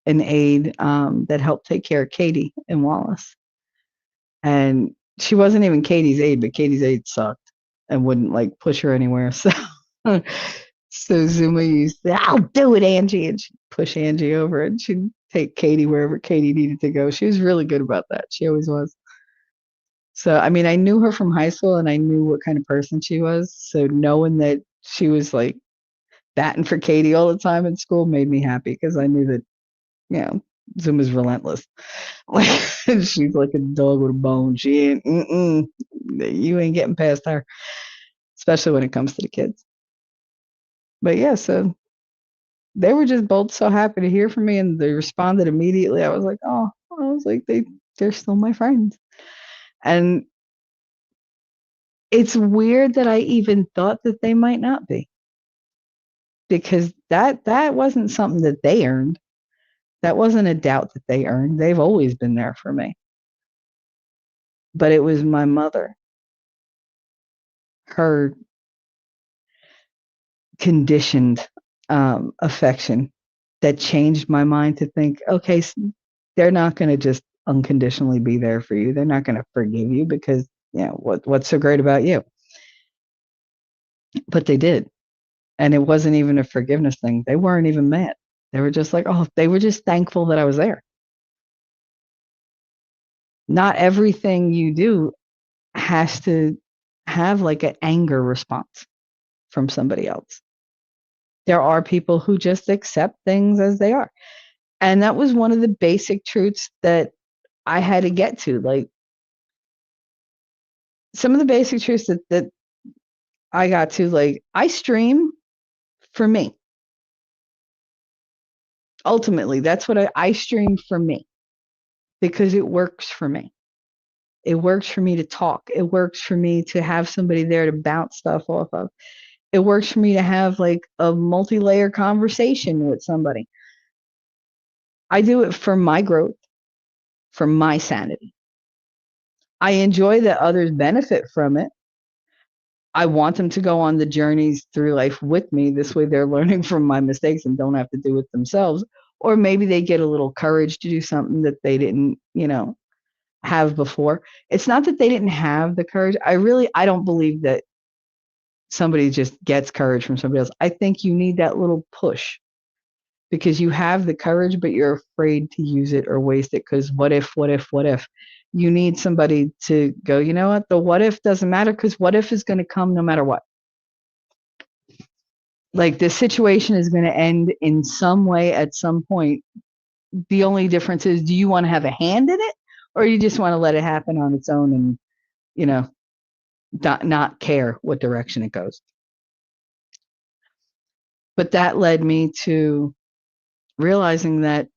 an aide that helped take care of Katie and Wallace. And she wasn't even Katie's aide, but Katie's aide sucked and wouldn't like push her anywhere. So Zuma used to, I'll do it, Angie. And she'd push Angie over and she'd take Katie wherever Katie needed to go. She was really good about that. She always was. So, I mean, I knew her from high school and I knew what kind of person she was. So knowing that she was like batting for Katie all the time in school made me happy because I knew that, Zuma's relentless. She's like a dog with a bone. She ain't, you ain't getting past her, especially when it comes to the kids. But yeah, so they were just both so happy to hear from me and they responded immediately. I was like, oh, I was like, they're still my friends. And it's weird that I even thought that they might not be. Because that wasn't something that they earned. That wasn't a doubt that they earned. They've always been there for me. But it was my mother, her conditioned affection that changed my mind to think, okay, they're not going to just unconditionally be there for you. They're not going to forgive you because, what's so great about you? But they did. And it wasn't even a forgiveness thing. They weren't even mad. They were just like, oh, they were just thankful that I was there. Not everything you do has to have like an anger response from somebody else. There are people who just accept things as they are. And that was one of the basic truths that I had to get to. Like some of the basic truths that I got to, like, I stream for me. Ultimately, that's what I stream for me because it works for me. It works for me to talk. It works for me to have somebody there to bounce stuff off of. It works for me to have like a multi-layer conversation with somebody. I do it for my growth, for my sanity. I enjoy that others benefit from it. I want them to go on the journeys through life with me. This way they're learning from my mistakes and don't have to do it themselves. Or maybe they get a little courage to do something that they didn't, have before. It's not that they didn't have the courage. I don't believe that somebody just gets courage from somebody else. I think you need that little push because you have the courage, but you're afraid to use it or waste it because what if? You need somebody to go, you know what? The what if doesn't matter because what if is going to come no matter what. Like this situation is going to end in some way at some point. The only difference is, do you want to have a hand in it or you just want to let it happen on its own and, not care what direction it goes? But that led me to realizing that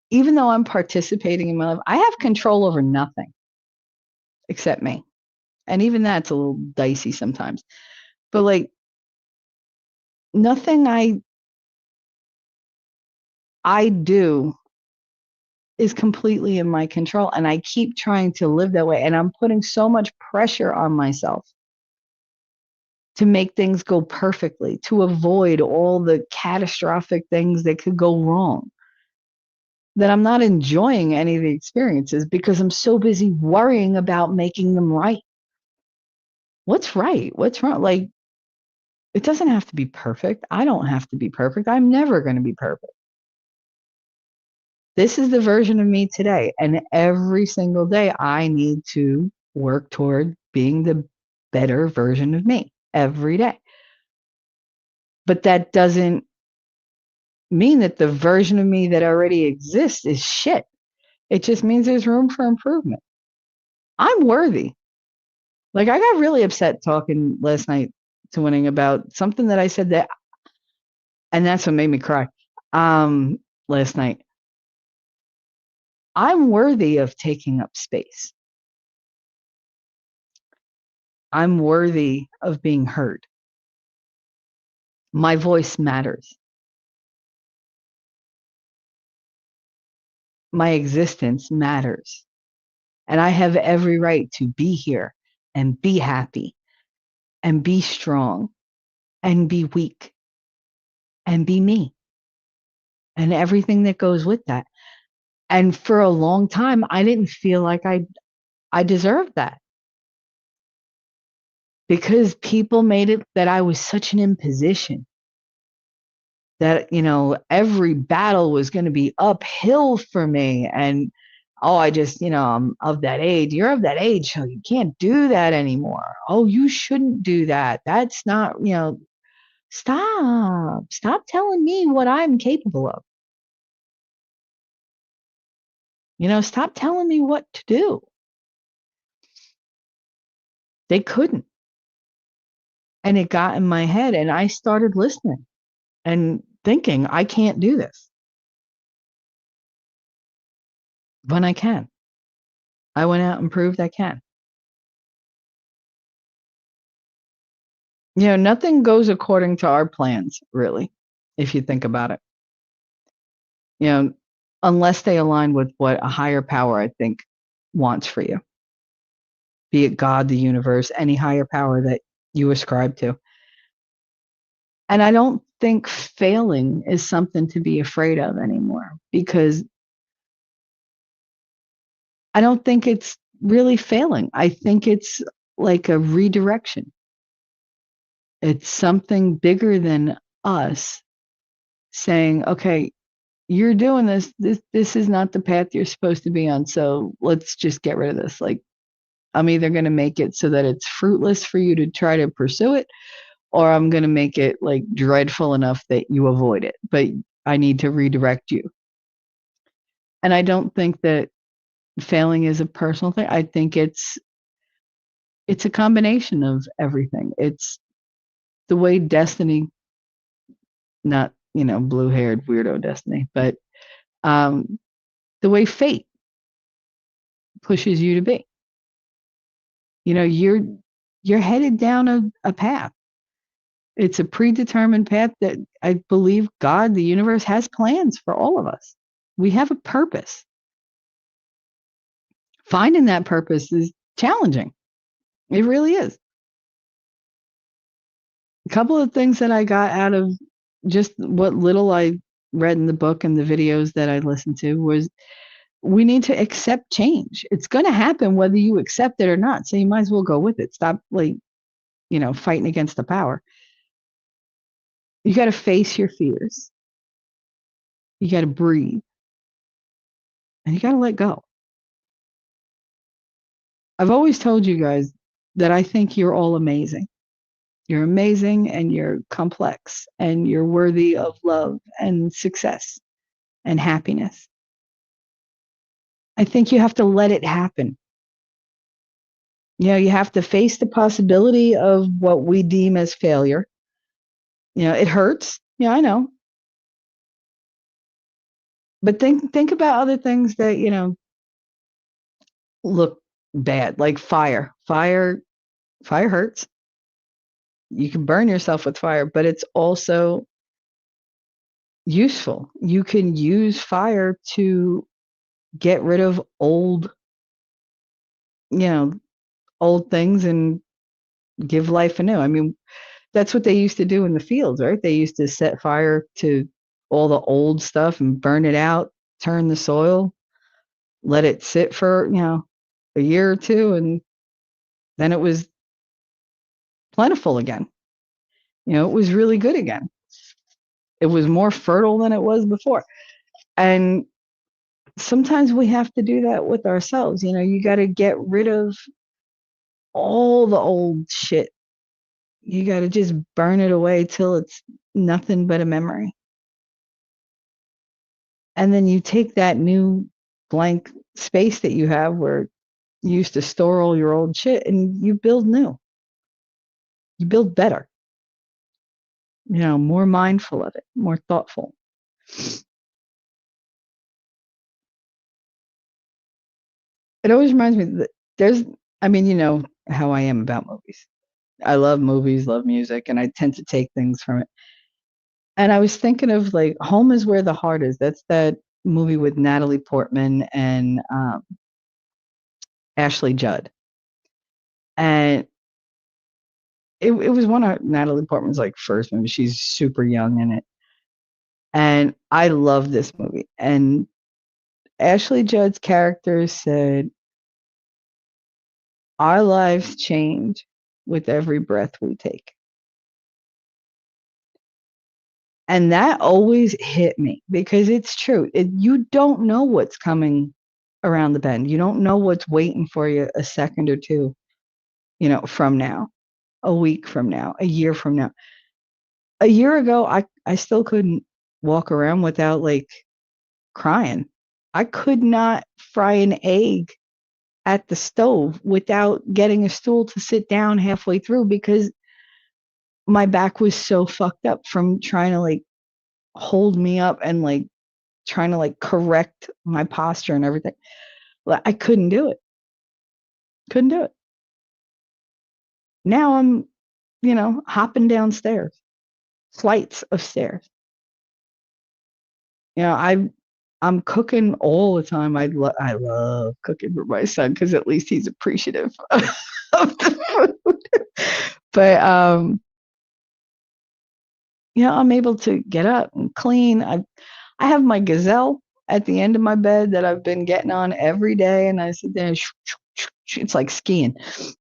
even though I'm participating in my life, I have control over nothing except me. And even that's a little dicey sometimes. But like nothing I do is completely in my control. And I keep trying to live that way. And I'm putting so much pressure on myself to make things go perfectly, to avoid all the catastrophic things that could go wrong, that I'm not enjoying any of the experiences because I'm so busy worrying about making them right. what's right? What's wrong? Like, it doesn't have to be perfect. I don't have to be perfect. I'm never going to be perfect. This is the version of me today. And every single day, I need to work toward being the better version of me every day. But that doesn't mean that the version of me that already exists is shit. It just means there's room for improvement. I'm worthy. Like, I got really upset talking last night to Winning about something that I said that, and that's what made me cry last night. I'm worthy of taking up space. I'm worthy of being heard. My voice matters. My existence matters. And I have every right to be here and be happy and be strong and be weak and be me and everything that goes with that. And for a long time, I didn't feel like I deserved that, because people made it that I was such an imposition, that, every battle was going to be uphill for me. And, oh, I just, I'm of that age. You're of that age, so you can't do that anymore. Oh, you shouldn't do that. That's not, stop telling me what I'm capable of. Stop telling me what to do. They couldn't. And it got in my head, and I started listening and thinking, I can't do this. When I can. I went out and proved I can. Nothing goes according to our plans, really, if you think about it. Unless they align with what a higher power, I think, wants for you. Be it God, the universe, any higher power that you ascribe to. And I don't think failing is something to be afraid of anymore, because I don't think it's really failing. I think it's like a redirection. It's something bigger than us saying, okay, you're doing this. This is not the path you're supposed to be on. So let's just get rid of this. Like, I'm either going to make it so that it's fruitless for you to try to pursue it, or I'm going to make it like dreadful enough that you avoid it. But I need to redirect you. And I don't think that failing is a personal thing. I think it's a combination of everything. It's the way destiny, not, blue-haired weirdo destiny, but the way fate pushes you to be. You're headed down a path. It's a predetermined path that I believe God, the universe, has plans for all of us. We have a purpose. Finding that purpose is challenging. It really is. A couple of things that I got out of just what little I read in the book and the videos that I listened to was, we need to accept change. It's going to happen whether you accept it or not. So you might as well go with it. Stop, fighting against the power. You got to face your fears. You got to breathe. And you got to let go. I've always told you guys that I think you're all amazing. You're amazing, and you're complex, and you're worthy of love and success and happiness. I think you have to let it happen. You have to face the possibility of what we deem as failure. It hurts. Yeah, I know. But think about other things that, look bad, like fire. Fire hurts. You can burn yourself with fire, but it's also useful. You can use fire to get rid of old things and give life anew. I mean, that's what they used to do in the fields, right? They used to set fire to all the old stuff and burn it out, turn the soil, let it sit for, a year or two, and then it was plentiful again. It was really good again. It was more fertile than it was before. And sometimes we have to do that with ourselves. You got to get rid of all the old shit. You got to just burn it away till it's nothing but a memory. And then you take that new blank space that you have where you used to store all your old shit and you build new. You build better. More mindful of it, more thoughtful. It always reminds me that you know how I am about movies. I love movies, love music, and I tend to take things from it. And I was thinking of like Home is Where the Heart Is. That's that movie with Natalie Portman and Ashley Judd. And it was one of Natalie Portman's like first movies. She's super young in it. And I love this movie. And Ashley Judd's character said, "Our lives change with every breath we take." And that always hit me because it's true. You don't know what's coming around the bend. You don't know what's waiting for you a second or two, from now, a week from now, a year from now. A year ago, I still couldn't walk around without like crying. I could not fry an egg at the stove without getting a stool to sit down halfway through because my back was so fucked up from trying to like hold me up and like trying to like correct my posture and everything. I couldn't do it. Couldn't do it. Now I'm, hopping downstairs, flights of stairs. I'm cooking all the time. I love cooking for my son because at least he's appreciative of the food. But I'm able to get up and clean. I have my Gazelle at the end of my bed that I've been getting on every day, and I sit there. It's like skiing,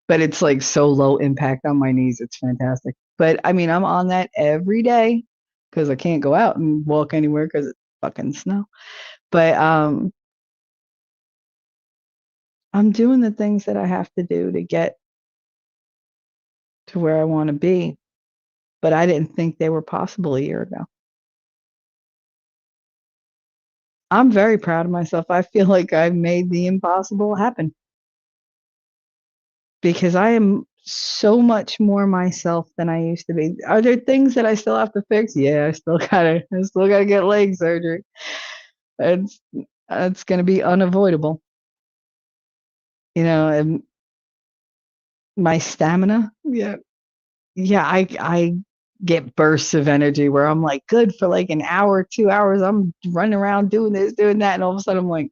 but it's like so low impact on my knees. It's fantastic. But I mean, I'm on that every day because I can't go out and walk anywhere because it's fucking snow. But I'm doing the things that I have to do to get to where I want to be. But I didn't think they were possible a year ago. I'm very proud of myself. I feel like I've made the impossible happen because I am so much more myself than I used to be. Are there things that I still have to fix? Yeah, I still gotta get leg surgery. It's gonna be unavoidable. And my stamina. Yeah. Yeah, I get bursts of energy where I'm like good for like an hour, 2 hours. I'm running around doing this, doing that, and all of a sudden I'm like,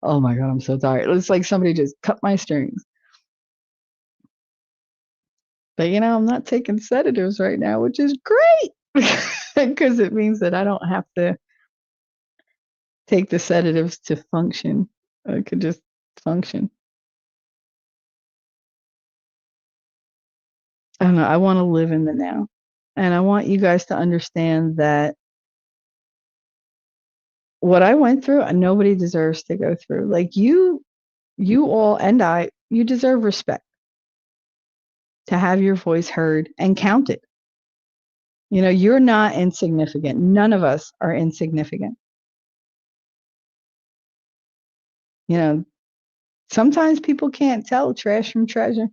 oh my God, I'm so tired. It's like somebody just cut my strings. But I'm not taking sedatives right now, which is great because it means that I don't have to take the sedatives to function. I could just function. I don't know. I want to live in the now. And I want you guys to understand that what I went through, nobody deserves to go through. Like you all and you deserve respect, to have your voice heard and counted. You're not insignificant. None of us are insignificant. Sometimes people can't tell trash from treasure.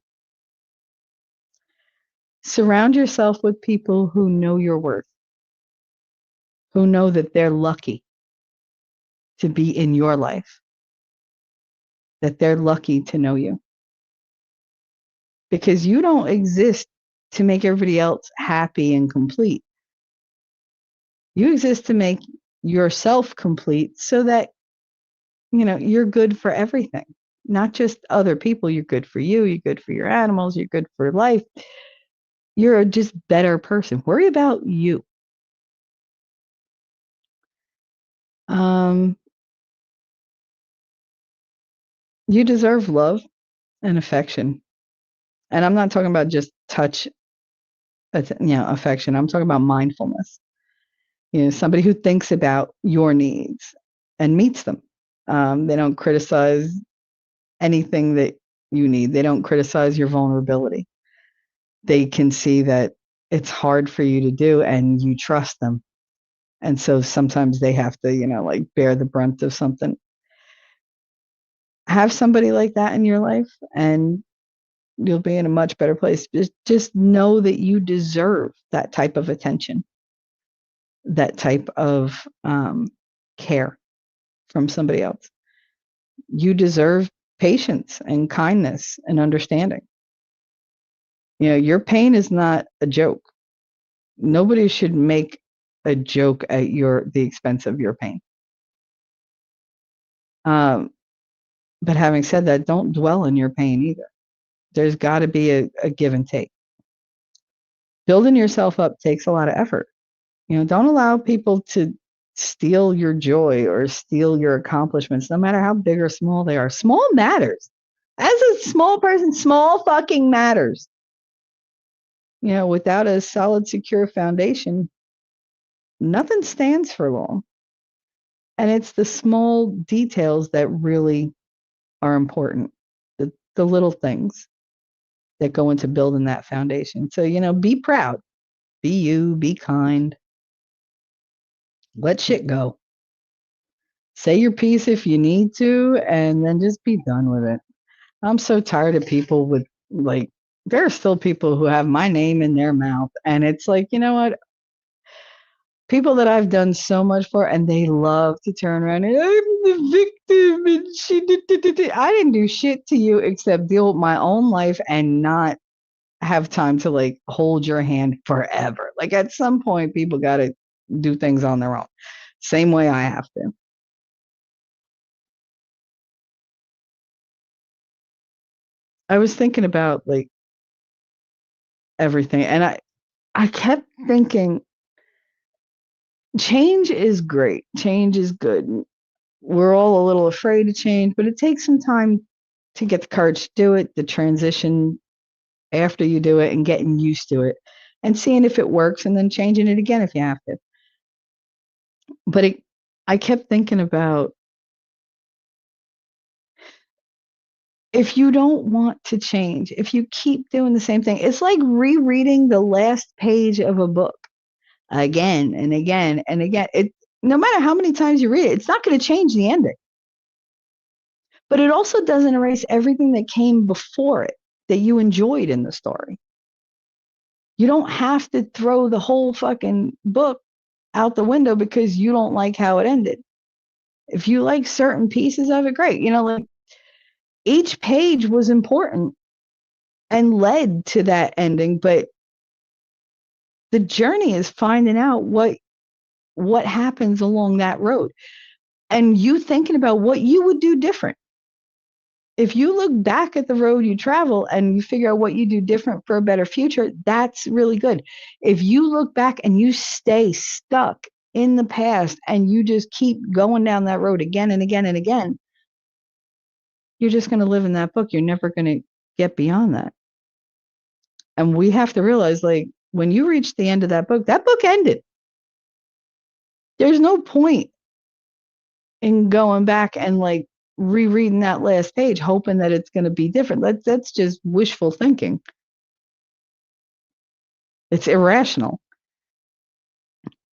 Surround yourself with people who know your worth, who know that they're lucky to be in your life, that they're lucky to know you. Because you don't exist to make everybody else happy and complete. You exist to make yourself complete so that, you're good for everything, not just other people. You're good for you. You're good for your animals. You're good for life. You're a just better person. Worry about you. You deserve love and affection. And I'm not talking about just touch affection. I'm talking about mindfulness. Somebody who thinks about your needs and meets them. They don't criticize anything that you need. They don't criticize your vulnerability. They can see that it's hard for you to do and you trust them. And so sometimes they have to, like bear the brunt of something. Have somebody like that in your life and you'll be in a much better place. Just know that you deserve that type of attention, that type of care from somebody else. You deserve patience and kindness and understanding. Your pain is not a joke. Nobody should make a joke at the expense of your pain. But having said that, don't dwell in your pain either. There's got to be a give and take. Building yourself up takes a lot of effort. Don't allow people to steal your joy or steal your accomplishments, no matter how big or small they are. Small matters. As a small person, small fucking matters. Without a solid, secure foundation, nothing stands for long. And it's the small details that really are important, the little things that go into building that foundation. So, be proud, be you, be kind, let shit go. Say your piece if you need to, and then just be done with it. I'm so tired of people with, there are still people who have my name in their mouth. And it's like, you know what? People that I've done so much for, and they love to turn around and I'm the victim and she did. I didn't do shit to you except deal with my own life and not have time to hold your hand forever. At some point, people got to do things on their own. Same way I have to. I was thinking about everything, and I kept thinking change is great. Change is good. We're all a little afraid of change, but it takes some time to get the courage to do it, the transition after you do it and getting used to it and seeing if it works and then changing it again if you have to. But I kept thinking about if you don't want to change, if you keep doing the same thing, it's like rereading the last page of a book again and again and again. No matter how many times you read it, it's not going to change the ending. But it also doesn't erase everything that came before it that you enjoyed in the story. You don't have to throw the whole fucking book out the window because you don't like how it ended. If you like certain pieces of it, great. Each page was important and led to that ending, but the journey is finding out what happens along that road and you thinking about what you would do different. If you look back at the road you travel and you figure out what you do different for a better future, that's really good. If you look back and you stay stuck in the past and you just keep going down that road again and again and again, you're just going to live in that book. You're never going to get beyond that. And we have to realize, when you reach the end of that book ended. There's no point in going back and rereading that last page, hoping that it's going to be different. That's just wishful thinking. It's irrational.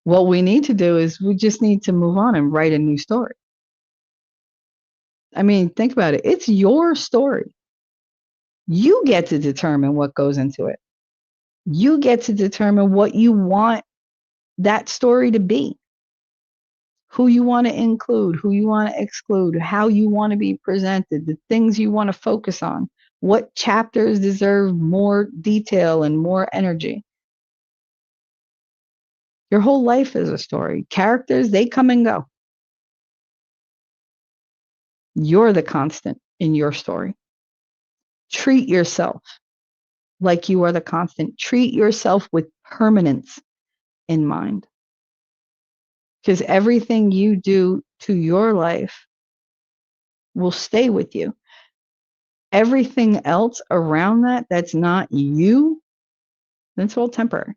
What we need to do is we just need to move on and write a new story. I mean, think about it. It's your story. You get to determine what goes into it. You get to determine what you want that story to be. Who you want to include, who you want to exclude, how you want to be presented, the things you want to focus on, what chapters deserve more detail and more energy. Your whole life is a story. Characters, they come and go. You're the constant in your story. Treat yourself like you are the constant. Treat yourself with permanence in mind. Because everything you do to your life will stay with you. Everything else around that's not you, That's all temporary.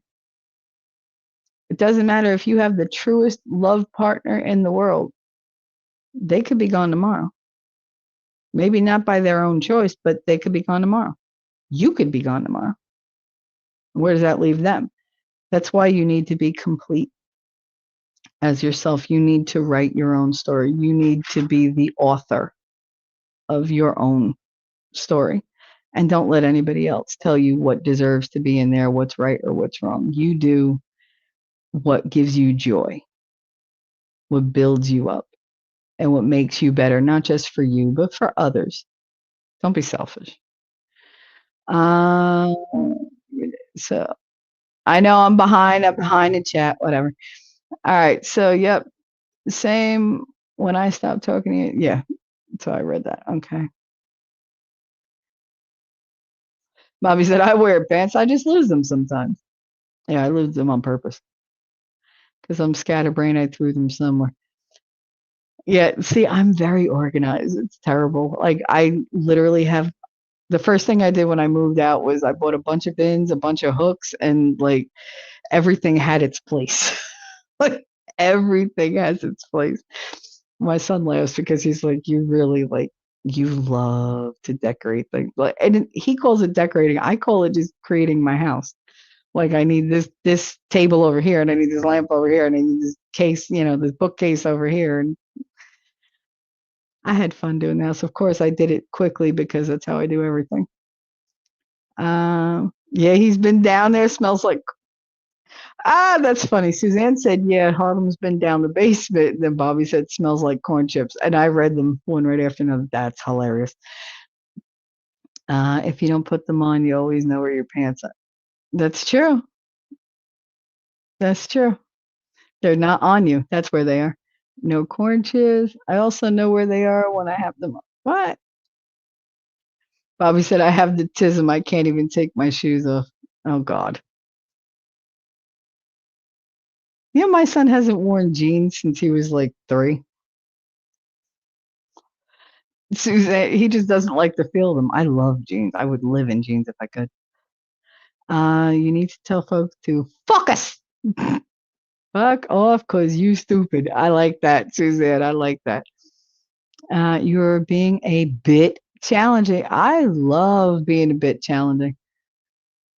It doesn't matter if you have the truest love partner in the world. They could be gone tomorrow. Maybe not by their own choice, but they could be gone tomorrow. You could be gone tomorrow. Where does that leave them? That's why you need to be complete as yourself. You need to write your own story. You need to be the author of your own story. And don't let anybody else tell you what deserves to be in there, what's right or what's wrong. You do what gives you joy, what builds you up, and what makes you better, not just for you, but for others. Don't be selfish. So I know I'm behind in chat, whatever. All right. So, yep. Same when I stopped talking to you. Yeah. So I read that. Okay. Bobby said, I wear pants. I just lose them sometimes. Yeah, I lose them on purpose because I'm scatterbrained. I threw them somewhere. Yeah. See, I'm very organized. It's terrible. Like, I literally have the first thing I did when I moved out was I bought a bunch of bins, a bunch of hooks, and like everything had its place. Like, everything has its place. My son laughs because he's like, you really like, you love to decorate things. Like, and he calls it decorating. I call it just creating my house. Like, I need this table over here, and I need this lamp over here, and I need this case, this bookcase over here. And I had fun doing that. So of course I did it quickly because that's how I do everything. Yeah, he's been down there. Smells like that's funny. Suzanne said, yeah, Harlem's been down the basement. And then Bobby said, smells like corn chips. And I read them one right after another. That's hilarious. If you don't put them on, you always know where your pants are. That's true. That's true. They're not on you. That's where they are. No corn chips. I also know where they are when I have them on. What? Bobby said, I have the tism. I can't even take my shoes off. Oh, God. My son hasn't worn jeans since he was like 3. Suzanne, he just doesn't like the feel of them. I love jeans. I would live in jeans if I could. You need to tell folks to focus. Fuck off, cause you stupid. I like that, Suzanne. I like that. You're being a bit challenging. I love being a bit challenging.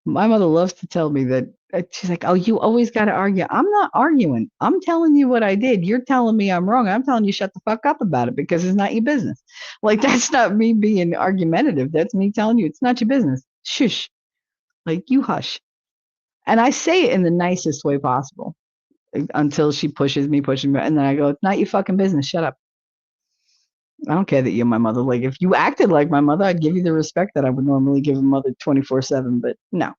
My mother loves to tell me that. She's like, oh, you always got to argue. I'm not arguing. I'm telling you what I did. You're telling me I'm wrong. I'm telling you shut the fuck up about it because it's not your business. Like, that's not me being argumentative. That's me telling you it's not your business. Shush. Like, you hush. And I say it in the nicest way possible until she pushes me. And then I go, it's not your fucking business. Shut up. I don't care that you're my mother. Like, if you acted like my mother, I'd give you the respect that I would normally give a mother 24/7. But no.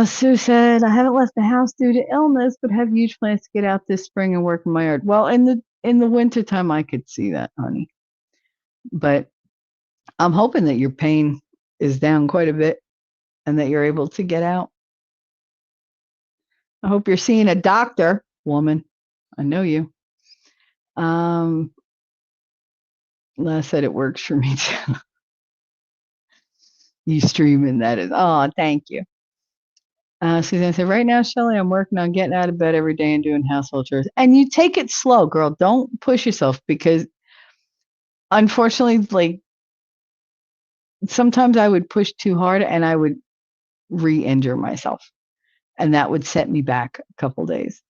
Sue said, I haven't left the house due to illness, but have huge plans to get out this spring and work in my yard. Well, in the wintertime, I could see that, honey. But I'm hoping that your pain is down quite a bit and that you're able to get out. I hope you're seeing a doctor, woman. I know you. Les said it works for me too. You streaming, that is. Oh, thank you. Suzanne said, right now, Shelly, I'm working on getting out of bed every day and doing household chores. And you take it slow, girl. Don't push yourself because unfortunately, like, sometimes I would push too hard and I would re-injure myself. And that would set me back a couple days.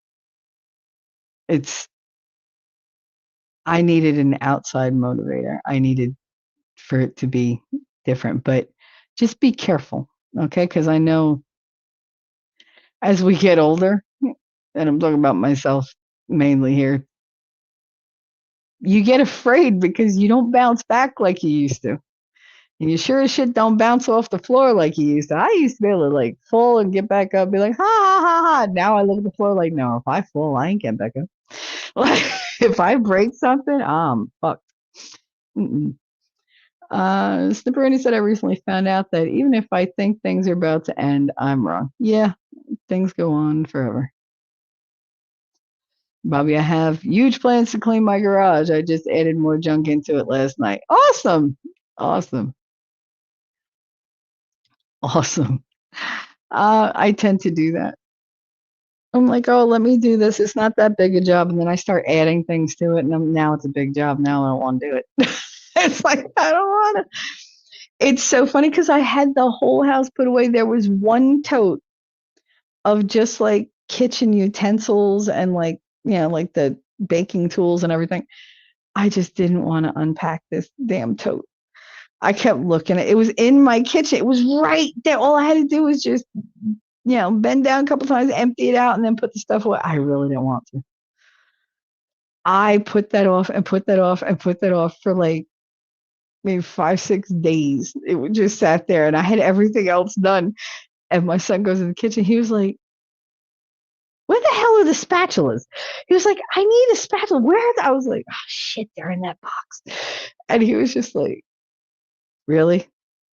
I needed an outside motivator. I needed for it to be different, but just be careful, okay? Because I know as we get older, and I'm talking about myself mainly here, you get afraid because you don't bounce back like you used to. And you sure as shit don't bounce off the floor like you used to. I used to be able to like fall and get back up, be like, ha ha ha ha. Now I look at the floor like, no, if I fall, I ain't getting back up. Like, if I break something, I'm fucked. Snipperoni said, I recently found out that even if I think things are about to end, I'm wrong. Yeah, things go on forever. Bobby, I have huge plans to clean my garage. I just added more junk into it last night. Awesome. Awesome. Awesome. I tend to do that. I'm like, "Oh, let me do this. It's not that big a job," and then I start adding things to it, and now it's a big job. Now I don't wanna do it. It's like, I don't wanna. It's so funny because I had the whole house put away. There was one tote of just, like, kitchen utensils and, like, like the baking tools and everything. I just didn't wanna unpack this damn tote. I kept looking. It was in my kitchen. It was right there. All I had to do was just, bend down a couple times, empty it out, and then put the stuff away. I really didn't want to. I put that off and put that off and put that off for like maybe 5, 6 days. It just sat there and I had everything else done. And my son goes in the kitchen. He was like, "Where the hell are the spatulas?" He was like, "I need a spatula. Where are they?" I was like, "Oh shit, they're in that box." And he was just like, "Really?"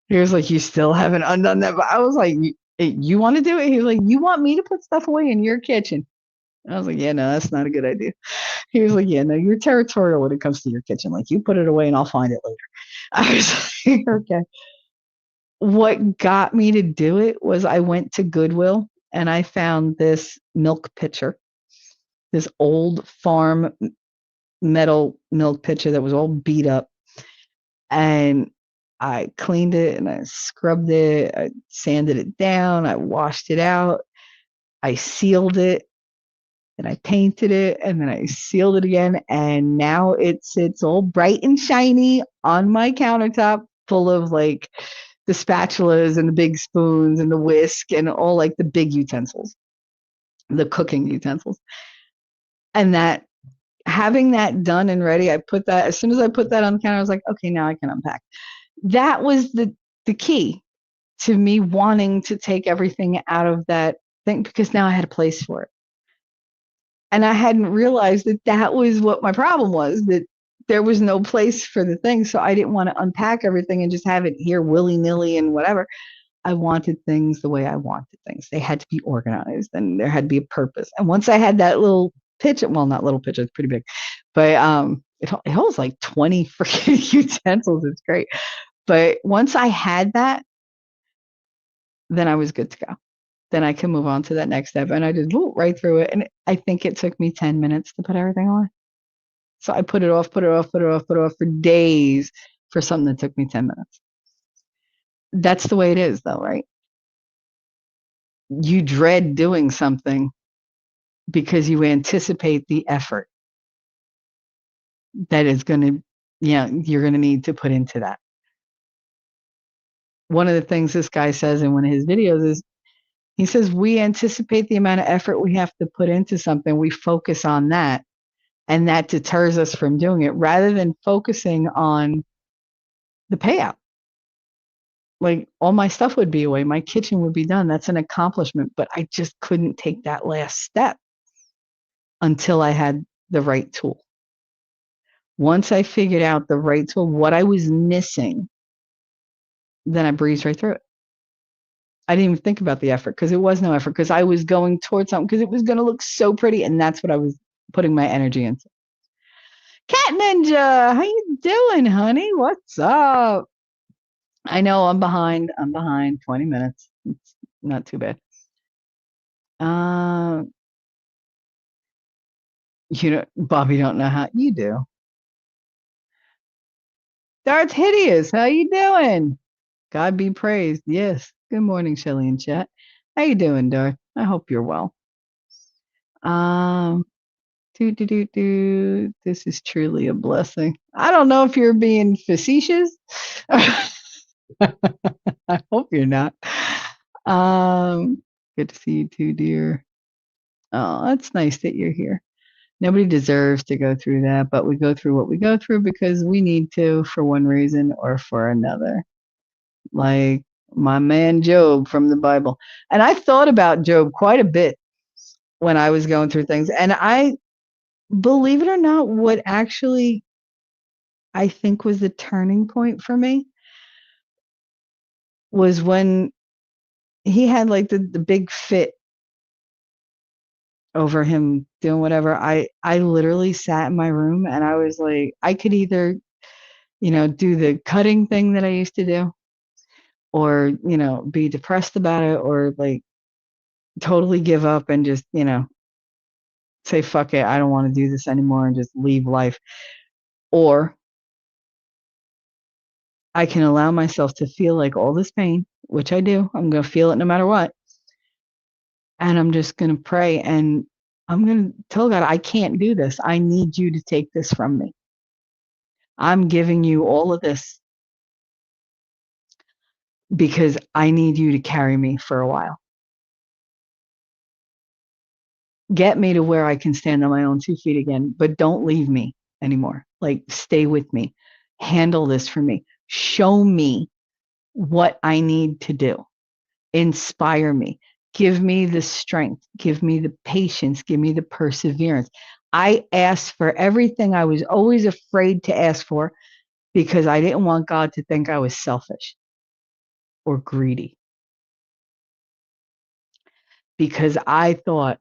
He was like, "You still haven't undone that?" But I was like, "You want to do it?" He was like, "You want me to put stuff away in your kitchen?" And I was like, "Yeah, no, that's not a good idea." He was like, "Yeah, no, you're territorial when it comes to your kitchen. Like, you put it away and I'll find it later." I was like, "Okay." What got me to do it was I went to Goodwill and I found this milk pitcher, this old farm metal milk pitcher that was all beat up. And I cleaned it and I scrubbed it, I sanded it down, I washed it out, I sealed it, and I painted it, and then I sealed it again, and now it sits all bright and shiny on my countertop full of, like, the spatulas and the big spoons and the whisk and all, like, the big utensils, the cooking utensils. And that having that done and ready, I put that as soon as I put that on the counter, I was like, "Okay, now I can unpack." That was the key to me wanting to take everything out of that thing because now I had a place for it. And I hadn't realized that that was what my problem was, that there was no place for the thing, so I didn't wanna unpack everything and just have it here willy-nilly and whatever. I wanted things the way I wanted things. They had to be organized, and there had to be a purpose, and once I had that little pitch well, not little pitcher, it's pretty big, but, it holds, like, 20 freaking utensils, it's great. But once I had that, then I was good to go. Then I can move on to that next step, and I just right through it, and I think it took me 10 minutes to put everything away. So I put it off, put it off, put it off, put it off for days for something that took me 10 minutes. That's the way it is though, right? You dread doing something because you anticipate the effort that is gonna you're gonna need to put into that. One of the things this guy says in one of his videos is he says, "We anticipate the amount of effort we have to put into something, we focus on that, and that deters us from doing it rather than focusing on the payout." Like, all my stuff would be away, my kitchen would be done, that's an accomplishment, but I just couldn't take that last step until I had the right tool. Once I figured out the right tool, what I was missing, then I breezed right through it. I didn't even think about the effort because it was no effort because I was going towards something because it was gonna look so pretty, and that's what I was putting my energy into. Cat Ninja, how you doing, honey? What's up? I know I'm behind 20 minutes. It's not too bad. Um, Bobby don't know how you do. Darth Hideous, how you doing? God be praised. Yes. Good morning, Shelly and chat. How you doing, Darth? I hope you're well. Um, do. This is truly a blessing. I don't know if you're being facetious. I hope you're not. Good to see you too, dear. Oh, that's nice that you're here. Nobody deserves to go through that, but we go through what we go through because we need to for one reason or for another. Like my man Job from the Bible. And I thought about Job quite a bit when I was going through things. And I believe it or not, what actually I think was the turning point for me was when he had like the big fit over him doing whatever. I literally sat in my room and I was like, I could either, do the cutting thing that I used to do, or, be depressed about it, or like totally give up and just, say, fuck it, I don't want to do this anymore and just leave life. Or I can allow myself to feel like all this pain, which I do. I'm going to feel it no matter what. And I'm just going to pray and I'm going to tell God, I can't do this. I need you to take this from me. I'm giving you all of this because I need you to carry me for a while. Get me to where I can stand on my own 2 feet again, but don't leave me anymore. Like, stay with me. Handle this for me. Show me what I need to do. Inspire me. Give me the strength. Give me the patience. Give me the perseverance. I asked for everything I was always afraid to ask for because I didn't want God to think I was selfish or greedy. Because I thought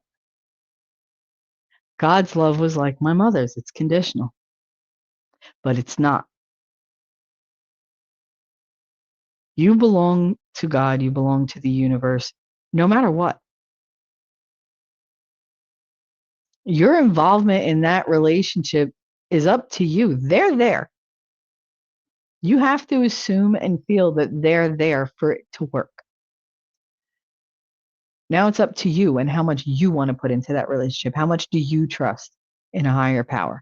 God's love was like my mother's. It's conditional, but it's not. You belong to God. You belong to the universe, no matter what. Your involvement in that relationship is up to you. They're there. You have to assume and feel that they're there for it to work. Now it's up to you and how much you want to put into that relationship. How much do you trust in a higher power?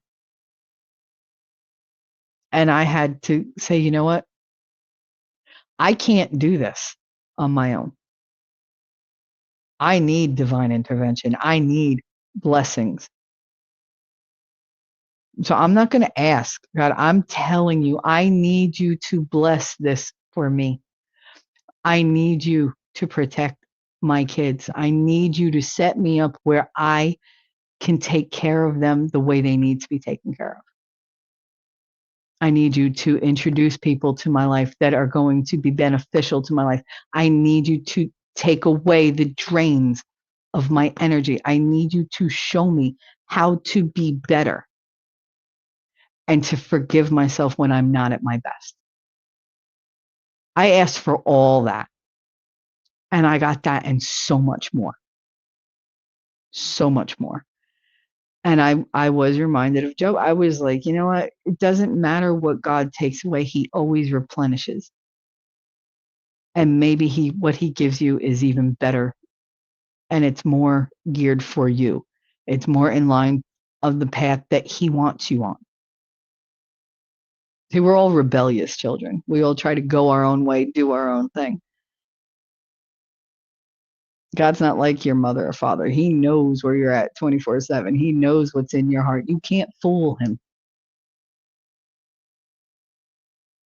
And I had to say, you know what? I can't do this on my own. I need divine intervention. I need blessings. So I'm not going to ask God. I'm telling you, I need you to bless this for me. I need you to protect my kids. I need you to set me up where I can take care of them the way they need to be taken care of. I need you to introduce people to my life that are going to be beneficial to my life. I need you to take away the drains of my energy. I need you to show me how to be better and to forgive myself when I'm not at my best. I asked for all that. And I got that and so much more. So much more. And I was reminded of Job. I was like, you know what? It doesn't matter what God takes away. He always replenishes. And maybe what he gives you is even better. And it's more geared for you. It's more in line of the path that he wants you on. See, we're all rebellious children. We all try to go our own way, do our own thing. God's not like your mother or father. He knows where you're at 24/7. He knows what's in your heart. You can't fool him.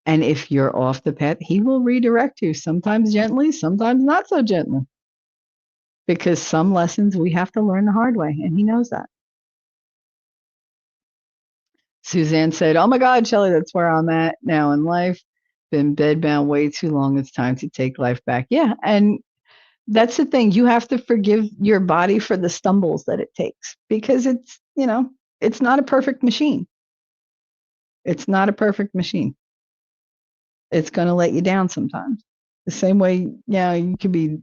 And if you're off the path, he will redirect you, sometimes gently, sometimes not so gently. Because some lessons we have to learn the hard way, and he knows that. Suzanne said, "Oh my God, Shelley, that's where I'm at now in life. Been bedbound way too long. It's time to take life back." Yeah, and that's the thing. You have to forgive your body for the stumbles that it takes because it's not a perfect machine. It's not a perfect machine. It's going to let you down sometimes. The same way, you could be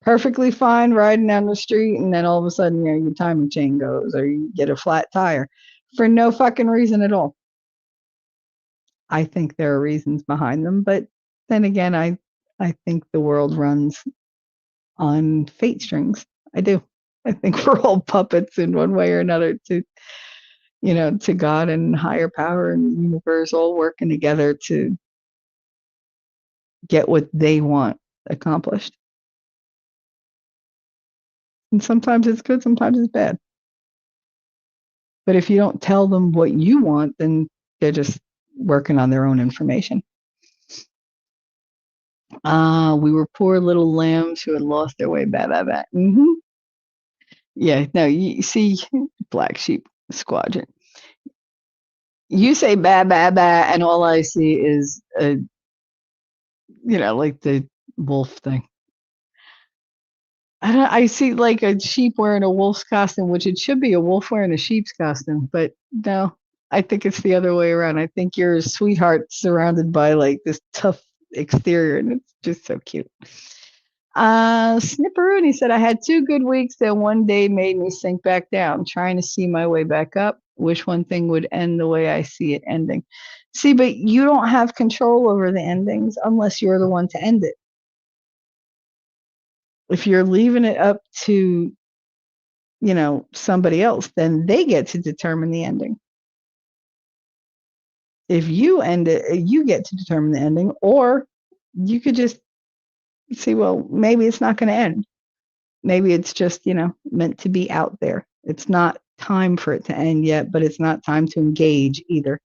perfectly fine riding down the street and then all of a sudden, your timing chain goes or you get a flat tire for no fucking reason at all. I think there are reasons behind them, but then again, I think the world runs on fate strings. I do. I think we're all puppets in one way or another to God and higher power and the universe all working together to get what they want accomplished. And sometimes it's good, sometimes it's bad. But if you don't tell them what you want, then they're just working on their own information. We were poor little lambs who had lost their way. Bad. Mm-hmm. Yeah, no, you see, Black Sheep Squadron. You say ba ba ba, and all I see is like the wolf thing. I see like a sheep wearing a wolf's costume, which it should be a wolf wearing a sheep's costume, but no, I think it's the other way around. I think you're a sweetheart surrounded by like this tough exterior, and it's just so cute. Snipperoony said, I had 2 good weeks that one day made me sink back down, trying to see my way back up. Wish one thing would end the way I see it ending. See, but you don't have control over the endings unless you're the one to end it. If you're leaving it up to, somebody else, then they get to determine the ending. If you end it, you get to determine the ending, or you could just see, well, maybe it's not going to end. Maybe it's just, meant to be out there. It's not time for it to end yet, but it's not time to engage either.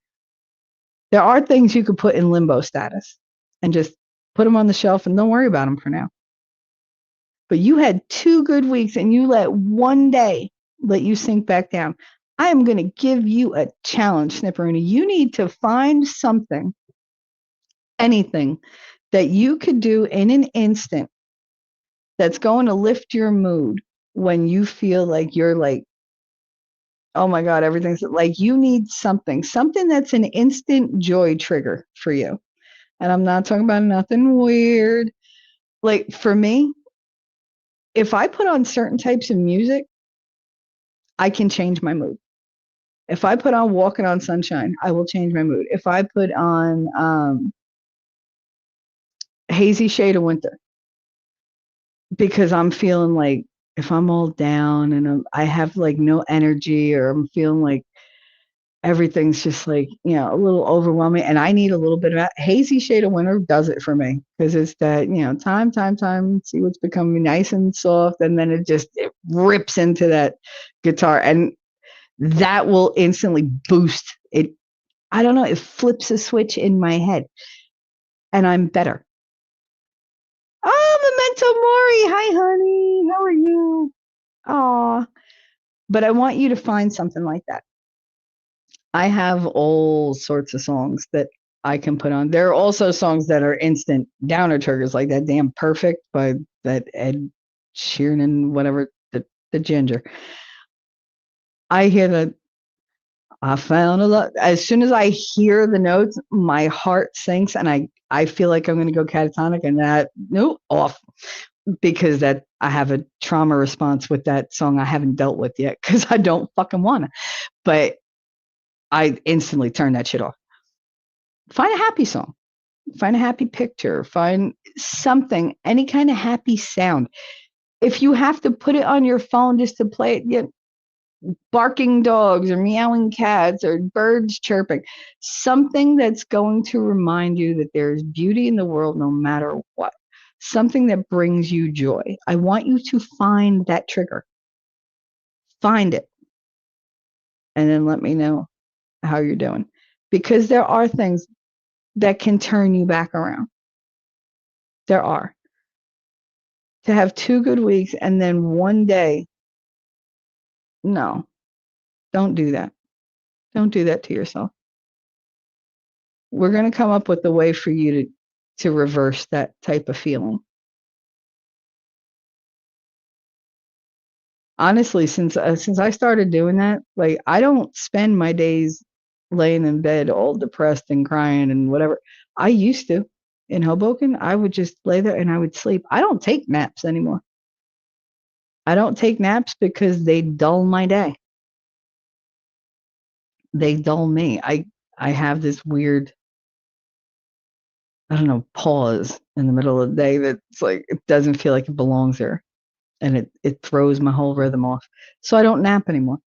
There are things you could put in limbo status and just put them on the shelf and don't worry about them for now. But you had 2 good weeks and you let one day let you sink back down. I am going to give you a challenge, Snipperoony. You need to find something, anything that you could do in an instant that's going to lift your mood when you feel like you're like, oh my God, everything's like, you need something that's an instant joy trigger for you. And I'm not talking about nothing weird. Like for me, if I put on certain types of music, I can change my mood. If I put on Walking on Sunshine, I will change my mood. If I put on Hazy Shade of Winter, because I'm feeling like if I'm all down and I have like no energy, or I'm feeling like everything's just like, a little overwhelming and I need a little bit of that, Hazy Shade of Winter does it for me, because it's that, time, see what's becoming nice and soft. And then it rips into that guitar and that will instantly boost it. I don't know, it flips a switch in my head and I'm better. Oh, Memento Mori. Hi, honey. How are you? Aw. But I want you to find something like that. I have all sorts of songs that I can put on. There are also songs that are instant downer triggers, like that damn Perfect by that Ed Sheeran, whatever, the ginger. I hear that. I found a lot. As soon as I hear the notes, my heart sinks and I feel like I'm going to go catatonic, and that, nope, off, because that I have a trauma response with that song I haven't dealt with yet because I don't fucking want to. But I instantly turn that shit off. Find a happy song. Find a happy picture. Find something, any kind of happy sound. If you have to put it on your phone just to play it, barking dogs or meowing cats or birds chirping, something that's going to remind you that there's beauty in the world no matter what, something that brings you joy. I want you to find that trigger. Find it. And then let me know how you're doing, because there are things that can turn you back around. There are. To have 2 good weeks and then one day, no, don't do that. Don't do that to yourself. We're going to come up with a way for you to reverse that type of feeling. Honestly, since I started doing that, like, I don't spend my days laying in bed all depressed and crying and whatever. I used to. In Hoboken, I would just lay there and I would sleep. I don't take naps anymore. I don't take naps because they dull my day. They dull me. I have this weird, I don't know, pause in the middle of the day that's like, it doesn't feel like it belongs there. And it throws my whole rhythm off. So I don't nap anymore.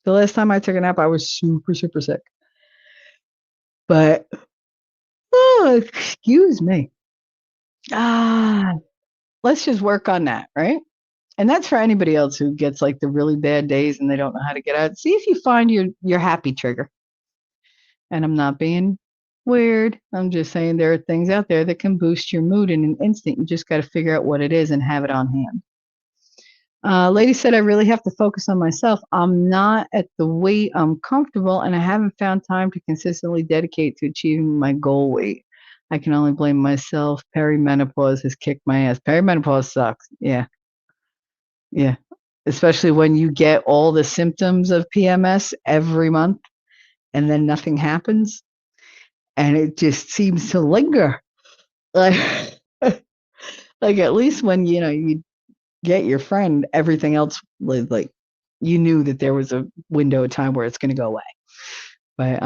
The last time I took a nap, I was super, super sick. But, oh, excuse me. Let's just work on that, right? And that's for anybody else who gets like the really bad days and they don't know how to get out. See if you find your happy trigger. And I'm not being weird. I'm just saying there are things out there that can boost your mood in an instant. You just got to figure out what it is and have it on hand. Lady said, I really have to focus on myself. I'm not at the weight I'm comfortable, and I haven't found time to consistently dedicate to achieving my goal weight. I can only blame myself. Perimenopause has kicked my ass. Perimenopause sucks. Yeah. Yeah. Especially when you get all the symptoms of PMS every month and then nothing happens. and it just seems to linger. Like, like at least when you get your friend, everything else was like you knew that there was a window of time where it's going to go away. But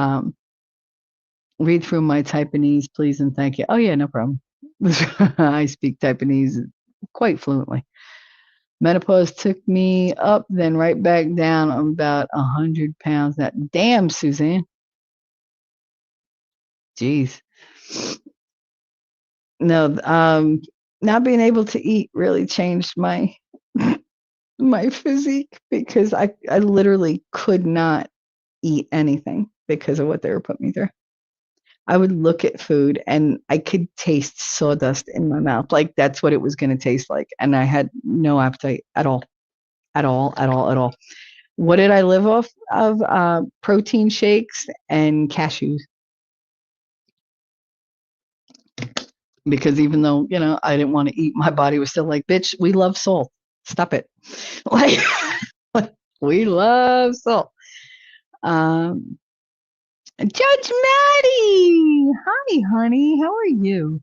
read through my Taiwanese, please and thank you. Oh yeah, no problem. I speak Taiwanese quite fluently. Menopause took me up, then right back down. I'm about 100 pounds. That damn, Suzanne. Jeez. No, not being able to eat really changed my my physique because I literally could not eat anything because of what they were putting me through. I would look at food and I could taste sawdust in my mouth. Like that's what it was going to taste like. And I had no appetite at all, at all, at all, at all. What did I live off of? Protein shakes and cashews. Because even though, I didn't want to eat, my body was still like, bitch, we love salt. Stop it. Like, we love salt. Judge Maddie. Hi, honey. How are you?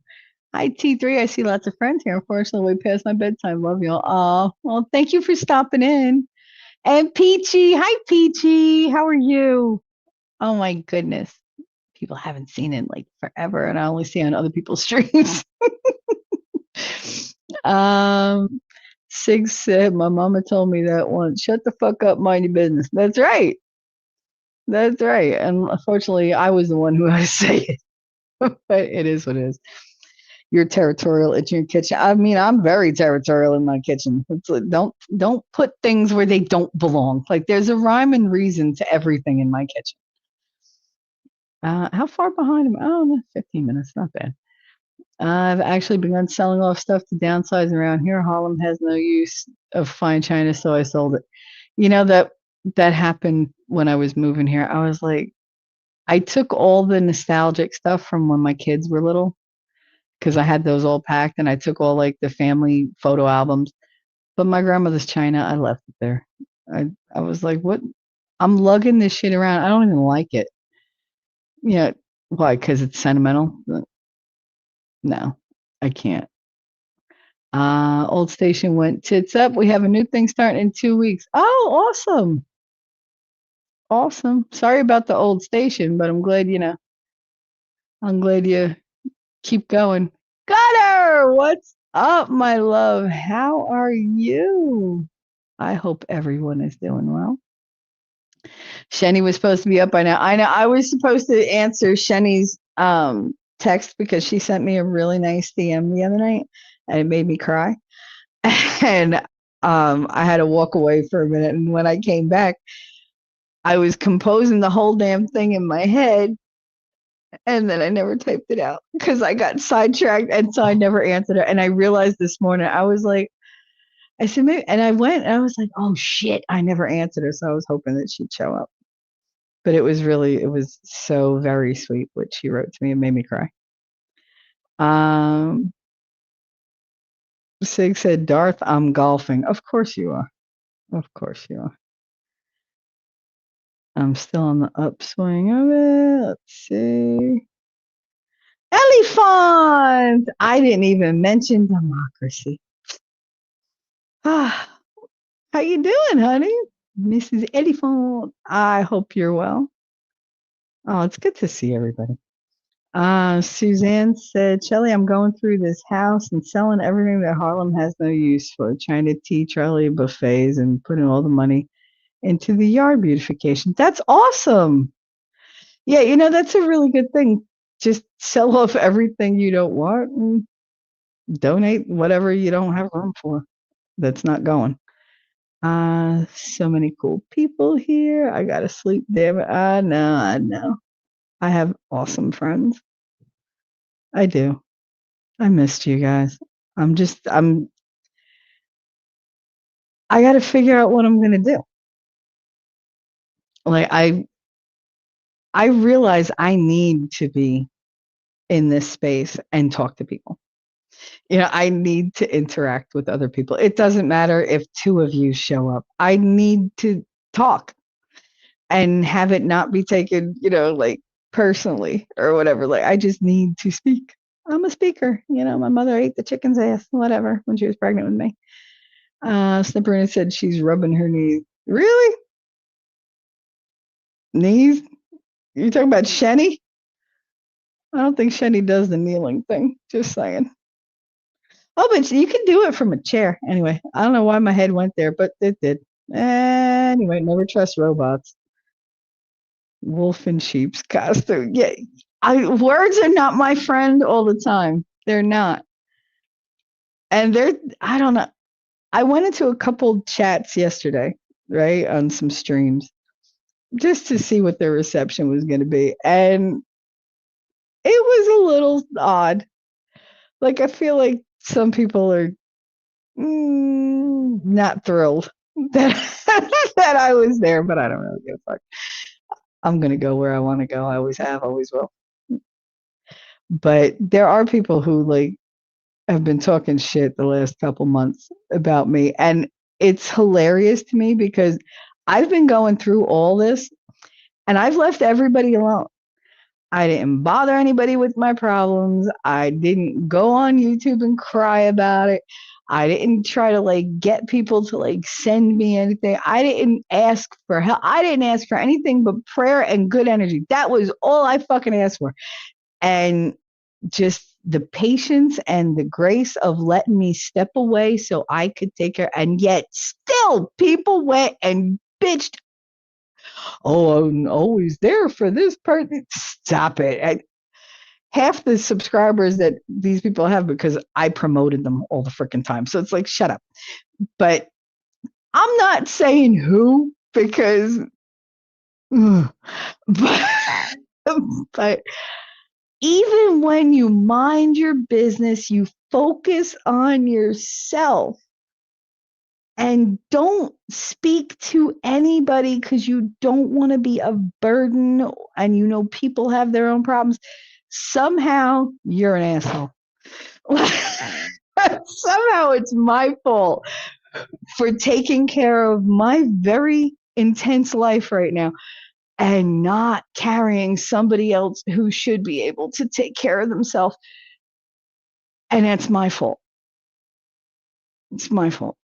Hi, T3. I see lots of friends here. Unfortunately, way past my bedtime. Love y'all. Oh, well, thank you for stopping in. And Peachy. Hi, Peachy. How are you? Oh, my goodness. People haven't seen it like forever, and I only see on other people's streams. Sig said, my mama told me that once. Shut the fuck up, mind your business. That's right. That's right. And unfortunately, I was the one who had to say it. But it is what it is. You're territorial at your kitchen. I mean, I'm very territorial in my kitchen. It's like, don't put things where they don't belong. Like there's a rhyme and reason to everything in my kitchen. How far behind am I? Oh, 15 minutes, not bad. I've actually begun selling off stuff to downsize around here. Harlem has no use of fine china, so I sold it. That happened when I was moving here. I was like, I took all the nostalgic stuff from when my kids were little, because I had those all packed, and I took all like the family photo albums. But my grandmother's china, I left it there. I was like, what? I'm lugging this shit around. I don't even like it. Yeah, why? Because it's sentimental? No, I can't. Old Station went tits up. We have a new thing starting in 2 weeks. Oh, awesome. Awesome. Sorry about the old station, but I'm glad you keep going. Gutter, what's up, my love? How are you? I hope everyone is doing well. Shenny was supposed to be up by now. I know I was supposed to answer Shenny's text because she sent me a really nice DM the other night and it made me cry. And I had to walk away for a minute. And when I came back, I was composing the whole damn thing in my head. And then I never typed it out because I got sidetracked. And so I never answered her. And I realized this morning, I said, maybe, and I went and I was like, oh shit, I never answered her. So I was hoping that she'd show up. But it was so very sweet what she wrote to me. It made me cry. Sig said, Darth, I'm golfing. Of course you are. Of course you are. I'm still on the upswing of it. Let's see. Elephant! I didn't even mention democracy. How you doing, honey? Mrs. Elephant. I hope you're well. Oh, it's good to see everybody. Suzanne said, Shelly, I'm going through this house and selling everything that Harlem has no use for, China tea trolley buffets and putting all the money into the yard beautification. That's awesome. Yeah, that's a really good thing. Just sell off everything you don't want and donate whatever you don't have room for that's not going. So many cool people here. I gotta sleep, damn it. I know. I have awesome friends. I do. I missed you guys. I got to figure out what I'm going to do. Like I realize I need to be in this space and talk to people. I need to interact with other people. It doesn't matter if 2 of you show up. I need to talk and have it not be taken, like personally or whatever. Like, I just need to speak. I'm a speaker. You know, my mother ate the chicken's ass, whatever, when she was pregnant with me. Snipperina said she's rubbing her knees. Really? Knees? You talking about Shenny? I don't think Shenny does the kneeling thing. Just saying. Oh, but you can do it from a chair. Anyway, I don't know why my head went there, but it did. Anyway, never trust robots. Wolf in sheep's costume. Yeah, words are not my friend all the time. They're not. And I don't know. I went into a couple chats yesterday, right, on some streams, just to see what their reception was going to be. And it was a little odd. Like, I feel like some people are not thrilled that that I was there, but I don't really give a fuck. I'm going to go where I want to go. I always have, always will. But there are people who like have been talking shit the last couple months about me, and it's hilarious to me because I've been going through all this and I've left everybody alone. I didn't bother anybody with my problems. I didn't go on YouTube and cry about it. I didn't try to like get people to like send me anything. I didn't ask for help. I didn't ask for anything but prayer and good energy. That was all I fucking asked for. And just the patience and the grace of letting me step away so I could take care. And yet still people went and bitched. Oh, I'm always there for this person. Stop it. Half the subscribers that these people have because I promoted them all the freaking time. So it's like, shut up. But I'm not saying who because, but even when you mind your business, you focus on yourself and don't speak to anybody because you don't want to be a burden and you know people have their own problems. Somehow you're an asshole. Somehow it's my fault for taking care of my very intense life right now and not carrying somebody else who should be able to take care of themselves. And that's my fault. It's my fault.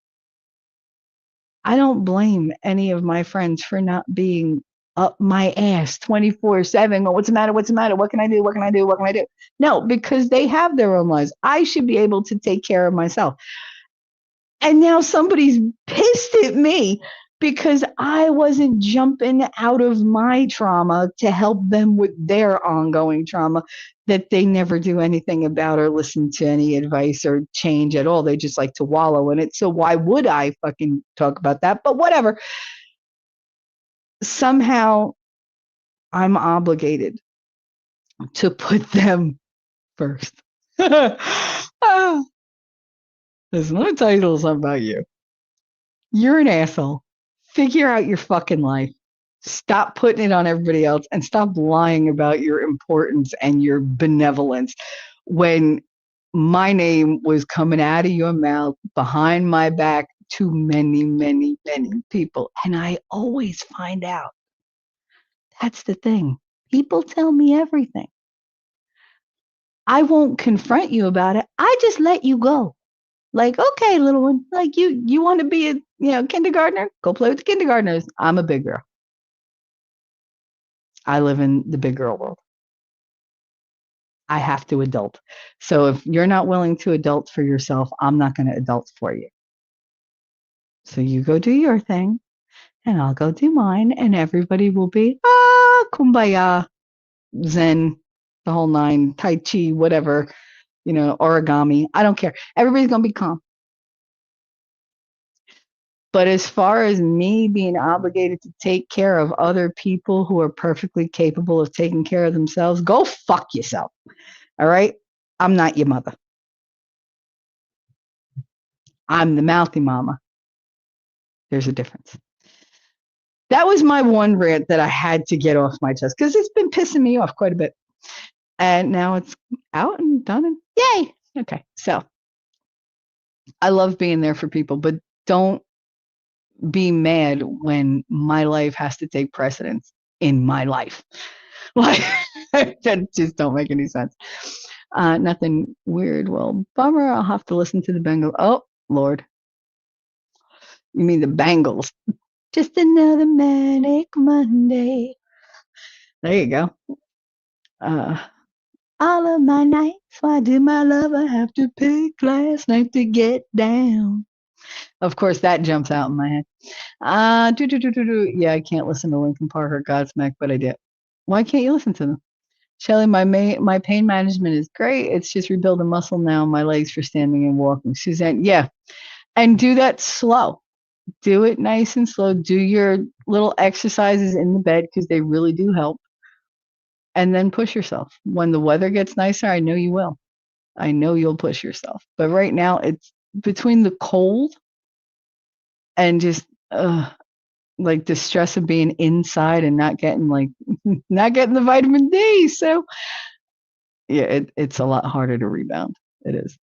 I don't blame any of my friends for not being up my ass 24/7. Well, what's the matter? What's the matter? What can I do? What can I do? What can I do? No, because they have their own lives. I should be able to take care of myself. And now somebody's pissed at me because I wasn't jumping out of my trauma to help them with their ongoing trauma that they never do anything about or listen to any advice or change at all. They just like to wallow in it. So why would I fucking talk about that? But whatever. Somehow I'm obligated to put them first. Listen, let me tell you a little something about you. You're an asshole. Figure out your fucking life. Stop putting it on everybody else and stop lying about your importance and your benevolence when my name was coming out of your mouth behind my back to many, many, many people. And I always find out. That's the thing. People tell me everything. I won't confront you about it. I just let you go. Like, okay, little one, like you want to be a kindergartner? Go play with the kindergartners. I'm a big girl. I live in the big girl world. I have to adult. So if you're not willing to adult for yourself, I'm not going to adult for you. So you go do your thing and I'll go do mine and everybody will be, kumbaya, zen, the whole nine, tai chi, whatever, origami. I don't care. Everybody's going to be calm. But as far as me being obligated to take care of other people who are perfectly capable of taking care of themselves, go fuck yourself. All right? I'm not your mother. I'm the mouthy mama. There's a difference. That was my one rant that I had to get off my chest because it's been pissing me off quite a bit. And now it's out and done and yay. Okay. So I love being there for people, but don't be mad when my life has to take precedence in my life. Like that just don't make any sense. Nothing weird. Well, bummer. I'll have to listen to the Bengals. Oh, Lord. You mean the Bengals. Just another manic Monday. There you go. Uh, all of my nights, why did my lover have to pick last night to get down? Of course, that jumps out in my head. Yeah, I can't listen to Linkin Park or Godsmack, but I did. Why can't you listen to them? Shelly, my pain management is great. It's just rebuilding muscle now in my legs for standing and walking. Suzanne, yeah, and do that slow. Do it nice and slow. Do your little exercises in the bed because they really do help. And then push yourself. When the weather gets nicer, I know you will. I know you'll push yourself. But right now, it's between the cold and just like the stress of being inside and not getting not getting the vitamin D. So yeah, it's a lot harder to rebound. It is.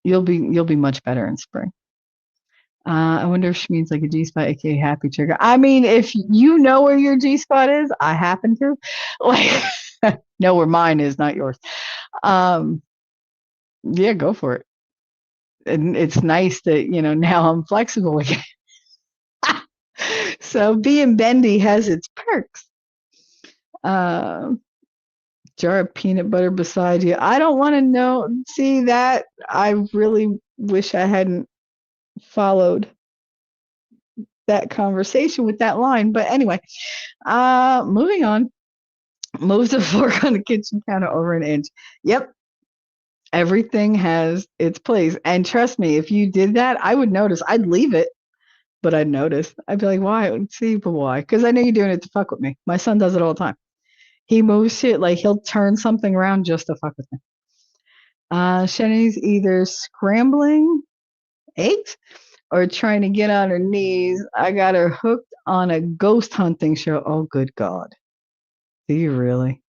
You'll be much better in spring. I wonder if she means like a G spot, aka happy trigger. I mean, if you know where your G spot is, I happen to like know where mine is, not yours. Yeah, go for it. And it's nice that now I'm flexible again. So being bendy has its perks. Jar of peanut butter beside you. I don't want to know. See that? I really wish I hadn't followed that conversation with that line. But anyway, moving on. Move the fork on the kitchen counter over an inch. Yep. Everything has its place. And trust me, if you did that, I would notice. I'd leave it, but I'd notice. I'd be like, why? See, but why? Because I know you're doing it to fuck with me. My son does it all the time. He moves shit like he'll turn something around just to fuck with me. Shani's either scrambling eggs or trying to get on her knees. I got her hooked on a ghost hunting show. Oh, good God. Do you really?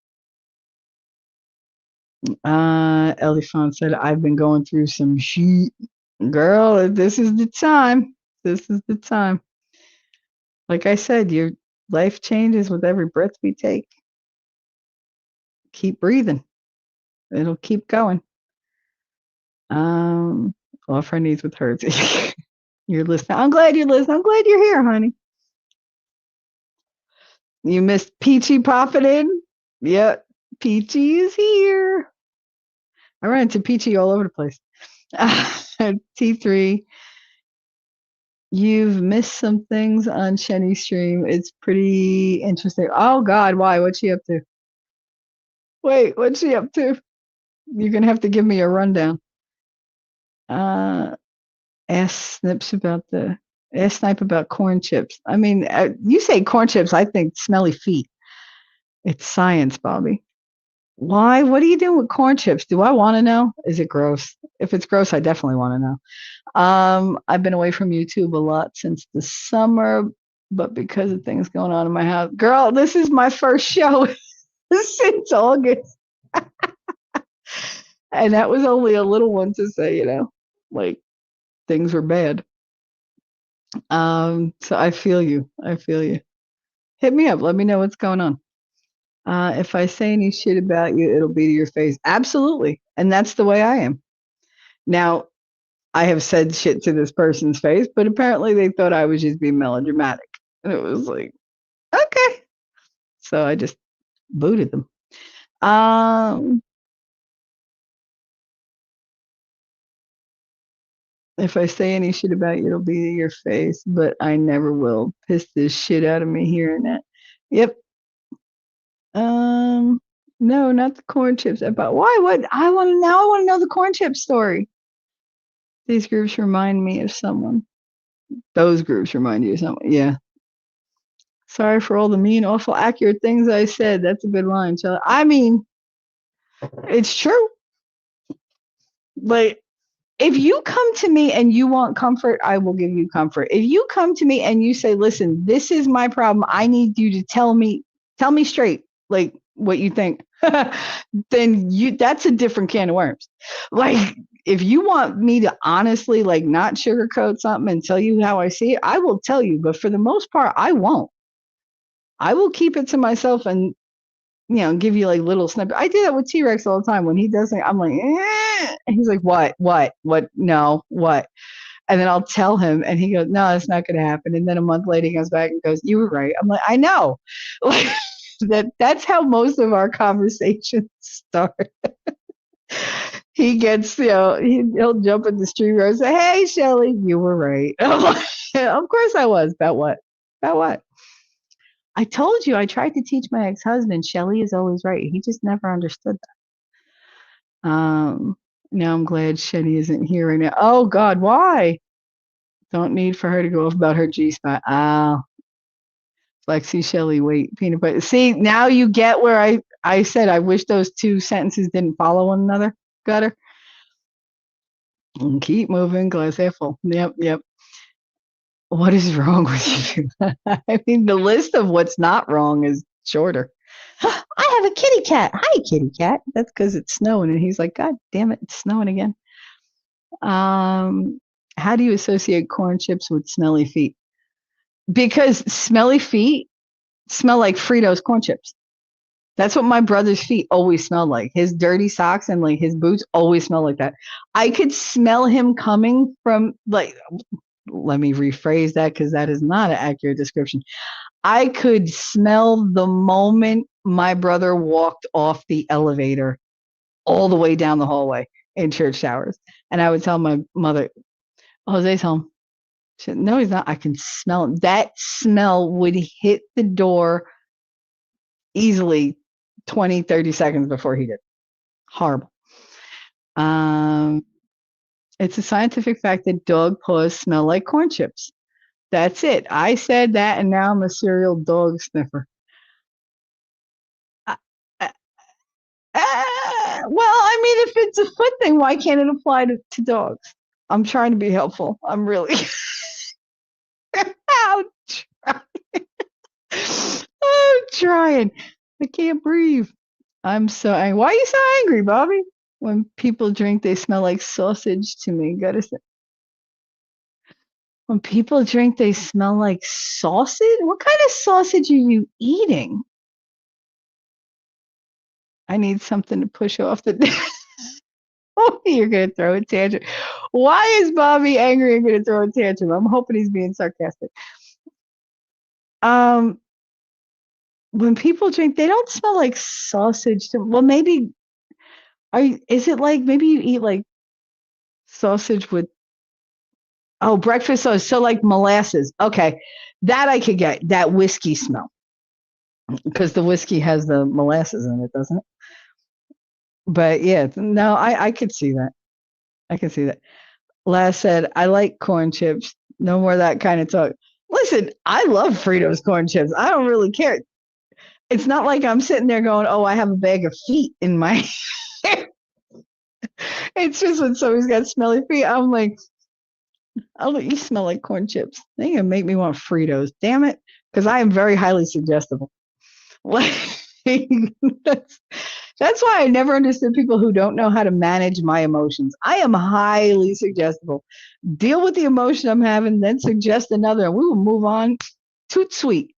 Elifant said, I've been going through some shit. Girl, this is the time. This is the time. Like I said, your life changes with every breath we take. Keep breathing. It'll keep going. Off our knees with hers. You're listening. I'm glad you're listening. I'm glad you're here, honey. You missed Peachy popping in? Yep. Peachy is here. I ran into Peachy all over the place. T3. You've missed some things on Shenny's stream. It's pretty interesting. Oh, God. Why? What's she up to? Wait, what's she up to? You're going to have to give me a rundown. Ask Snipe about corn chips. I mean, you say corn chips, I think smelly feet. It's science, Bobby. Why? What are you doing with corn chips? Do I want to know? Is it gross? If it's gross, I definitely want to know. I've been away from YouTube a lot since the summer, but because of things going on in my house. Girl, this is my first show since August. And that was only a little one to say, like things were bad. So I feel you. Hit me up. Let me know what's going on. If I say any shit about you, it'll be to your face. Absolutely. And that's the way I am. Now, I have said shit to this person's face, but apparently they thought I was just being melodramatic. And it was like, okay. So I just booted them. If I say any shit about you, it'll be to your face, but I never will. Piss this shit out of me hearing that. Yep. No, not the corn chips. About why? What? I want to know the corn chip story. These groups remind me of someone. Those groups remind you of someone. Yeah. Sorry for all the mean, awful, accurate things I said. That's a good line, Charlie. I mean, it's true. Like, if you come to me and you want comfort, I will give you comfort. If you come to me and you say, listen, this is my problem, I need you to tell me straight, like what you think, then that's a different can of worms. Like, if you want me to honestly, like, not sugarcoat something and tell you how I see it, I will tell you. But for the most part, I won't. I will keep it to myself. And give you like little snippets. I do that with T-Rex all the time. When he does it, I'm like, and he's like, what? No, what? And then I'll tell him, and he goes, no, it's not going to happen. And then a month later, he comes back and goes, you were right. I'm like, I know. Like, that's how most of our conversations start. He gets, he'll jump in the street road and say, hey, Shelly, you were right. I'm like, yeah, of course I was. About what? About what? I told you I tried to teach my ex-husband, Shelly is always right. He just never understood that. Now I'm glad Shelly isn't here right now. Oh God, why? Don't need for her to go off about her G-spot. Lexi, Shelly, wait, peanut butter. See, now you get where I said I wish those two sentences didn't follow one another. Got her? And keep moving, glass half full. Yep. What is wrong with you? I mean, the list of what's not wrong is shorter. I have a kitty cat. Hi, kitty cat. That's because it's snowing. And he's like, God damn it, it's snowing again. How do you associate corn chips with smelly feet? Because smelly feet smell like Fritos corn chips. That's what my brother's feet always smell like. His dirty socks and like his boots always smell like that. I could smell him coming from like, let me rephrase that because that is not an accurate description. I could smell the moment my brother walked off the elevator all the way down the hallway in church showers. And I would tell my mother, Jose's home. She said, no, he's not. I can smell him. That smell would hit the door easily 20, 30 seconds before he did. Horrible. It's a scientific fact that dog paws smell like corn chips. That's it. I said that, and now I'm a serial dog sniffer. Well, I mean, if it's a foot thing, why can't it apply to dogs? I'm trying to be helpful. I'm really. I'm trying. I can't breathe. I'm so angry. Why are you so angry, Bobby? When people drink, they smell like sausage to me. Gotta say. When people drink, they smell like sausage? What kind of sausage are you eating? I need something to push off the. Oh, you're going to throw a tantrum. Why is Bobby angry and going to throw a tantrum? I'm hoping he's being sarcastic. When people drink, they don't smell like sausage. Well, maybe, is it like, maybe you eat like sausage with, breakfast sauce. So like molasses. Okay. That I could get, that whiskey smell. Because the whiskey has the molasses in it, doesn't it? But yeah, no, I could see that. I can see that. Last said, I like corn chips. No more of that kind of talk. Listen, I love Fritos corn chips. I don't really care. It's not like I'm sitting there going, oh, I have a bag of feet in my hair. It's just when somebody's got smelly feet, I'm like, I'll let you smell like corn chips. They're going to make me want Fritos. Damn it. Because I am very highly suggestible. That's why I never understood people who don't know how to manage my emotions. I am highly suggestible. Deal with the emotion I'm having, then suggest another, and we will move on. Toot sweet.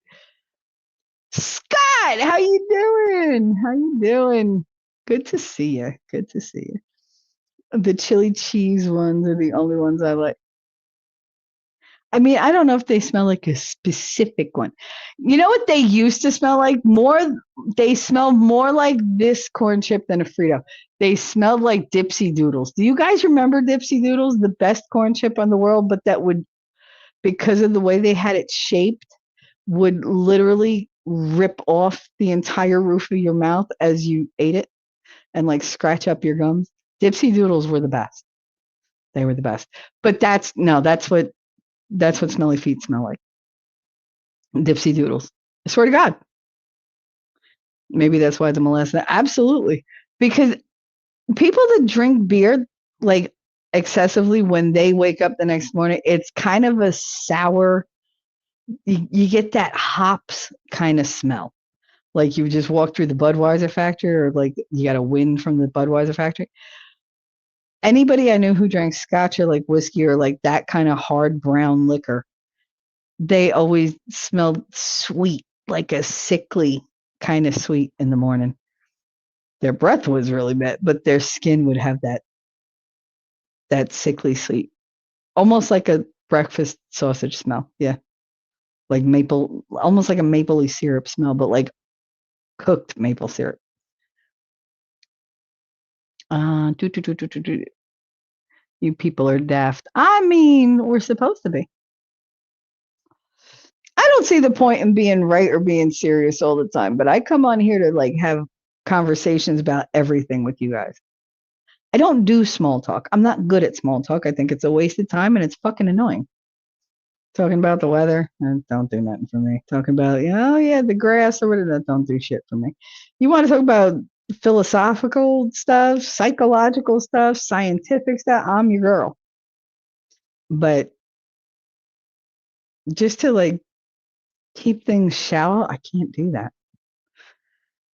Scott, how you doing? How you doing? Good to see you. Good to see you. The chili cheese ones are the only ones I like. I mean, I don't know if they smell like a specific one. You know what they used to smell like? They smelled more like this corn chip than a Frito. They smelled like Dipsy Doodles. Do you guys remember Dipsy Doodles? The best corn chip in the world, but that would, because of the way they had it shaped, would literally rip off the entire roof of your mouth as you ate it and like scratch up your gums. Dipsy Doodles were the best. They were the best. But that's what smelly feet smell like. Dipsy Doodles. I swear to God. Maybe that's why the molasses. Absolutely. Because people that drink beer like excessively when they wake up the next morning, it's kind of a sour, you get that hops kind of smell. Like you just walk through the Budweiser factory or like you got a wind from the Budweiser factory. Anybody I knew who drank scotch or like whiskey or like that kind of hard brown liquor, they always smelled sweet, like a sickly kind of sweet in the morning. Their breath was really bad, but their skin would have that sickly sweet, almost like a breakfast sausage smell. Yeah, like maple, almost like a mapley syrup smell, but like cooked maple syrup. You people are daft. I mean, we're supposed to be. I don't see the point in being right or being serious all the time, but I come on here to like have conversations about everything with you guys. I don't do small talk. I'm not good at small talk. I think it's a waste of time and it's fucking annoying. Talking about the weather, don't do nothing for me. Talking about, oh yeah, the grass or whatever, that don't do shit for me. You want to talk about philosophical stuff, psychological stuff, scientific stuff, I'm your girl. But just to like keep things shallow, I can't do that.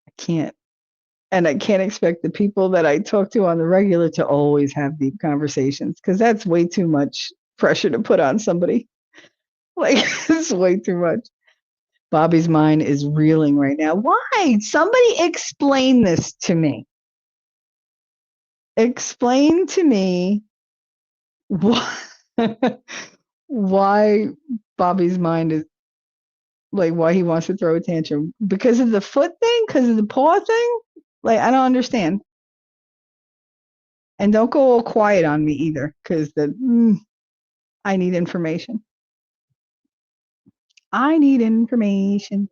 I can't. And I can't expect the people that I talk to on the regular to always have deep conversations because that's way too much pressure to put on somebody. Like, it's way too much. Bobby's mind is reeling right now. Why? Somebody explain this to me. Explain to me why, why Bobby's mind is like, why he wants to throw a tantrum. Because of the foot thing? Because of the paw thing? Like, I don't understand. And don't go all quiet on me either, because I need information. I need information.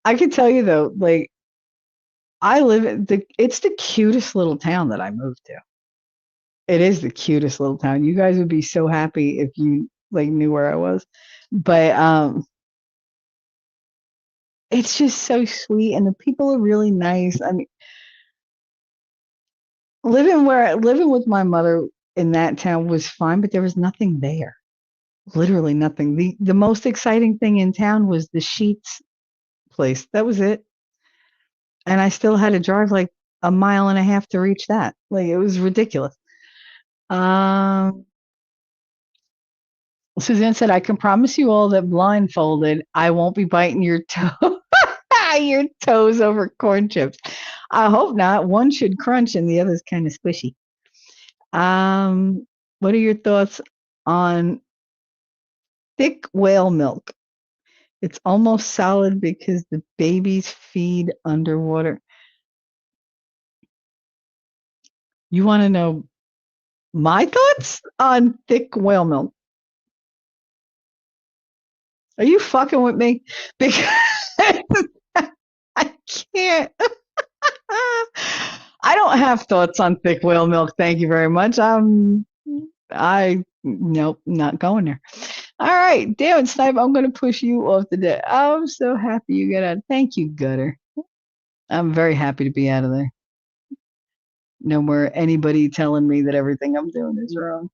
I can tell you though, like I live it's the cutest little town that I moved to. It is the cutest little town. You guys would be so happy if you like knew where I was. But it's just so sweet and the people are really nice. I mean, living with my mother in that town was fine, but there was nothing there. Literally nothing. The most exciting thing in town was the Sheets place. That was it. And I still had to drive like a mile and a half to reach that. Like it was ridiculous. Suzanne said, I can promise you all that blindfolded, I won't be biting your toe your toes over corn chips. I hope not. One should crunch and the other's kind of squishy. What are your thoughts on thick whale milk? It's almost solid because the babies feed underwater. You want to know my thoughts on thick whale milk? Are you fucking with me? Because I can't. I don't have thoughts on thick whale milk. Thank you very much. Nope, not going there. All right, damn it, Snipe. I'm gonna push you off the deck. I'm so happy you got out. Thank you, Gutter. I'm very happy to be out of there. No more anybody telling me that everything I'm doing is wrong.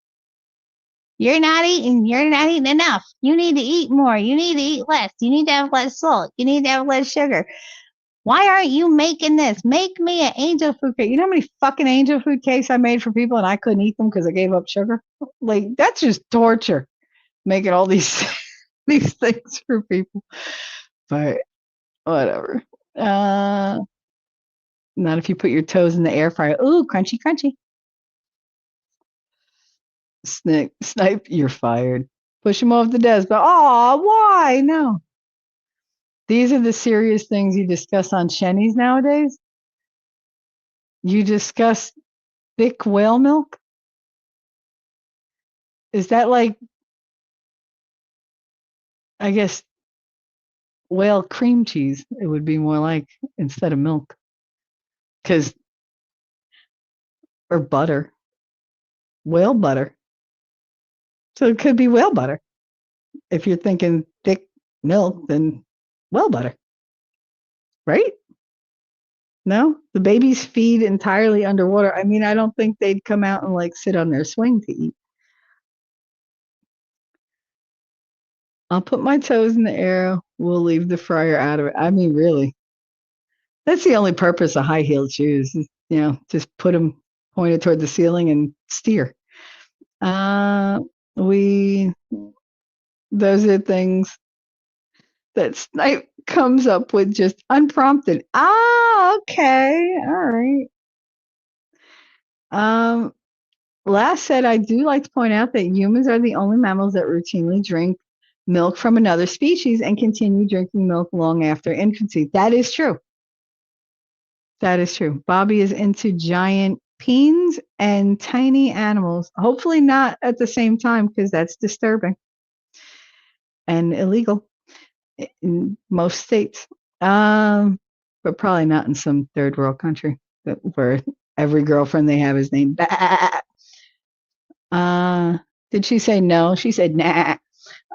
You're not eating enough. You need to eat more. You need to eat less. You need to have less salt. You need to have less sugar. Why aren't you making this? Make me an angel food cake. You know how many fucking angel food cakes I made for people and I couldn't eat them because I gave up sugar? Like, that's just torture, making all these these things for people. But whatever. Not if you put your toes in the air fryer. Ooh, crunchy, crunchy. Snipe, you're fired. Push him off the desk. But why? No. These are the serious things you discuss on Shenny's nowadays. You discuss thick whale milk? Is that like, I guess, whale cream cheese? It would be more like instead of milk. Or butter. Whale butter. So it could be whale butter. If you're thinking thick milk, then whale butter. Right? No? The babies feed entirely underwater. I mean, I don't think they'd come out and like sit on their swing to eat. I'll put my toes in the air. We'll leave the fryer out of it. I mean, really. That's the only purpose of high-heeled shoes. Is, just put them pointed toward the ceiling and steer. Those are things that Snipe comes up with just unprompted. Ah, okay, all right. Um, Last said, I do like to point out that humans are the only mammals that routinely drink milk from another species and continue drinking milk long after infancy. That is true. That is true. Bobby is into giant peens and tiny animals. Hopefully not at the same time because that's disturbing and illegal in most states. But probably not in some third world country where every girlfriend they have is named Bah. Uh, did she say no? She said nah.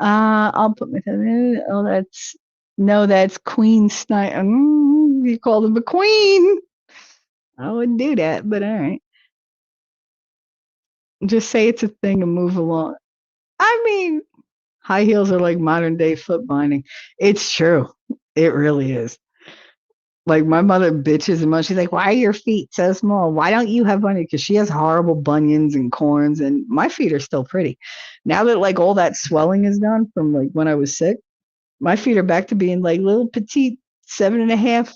I'll put my oh that's Queen Snipe. You called him a queen. I wouldn't do that, but all right. Just say it's a thing and move along. I mean, high heels are like modern day foot binding. It's true. It really is. Like my mother bitches and she's like, "Why are your feet so small? Why don't you have bunions?" Because she has horrible bunions and corns, and my feet are still pretty. Now that like all that swelling is gone from like when I was sick, my feet are back to being like little petite 7.5,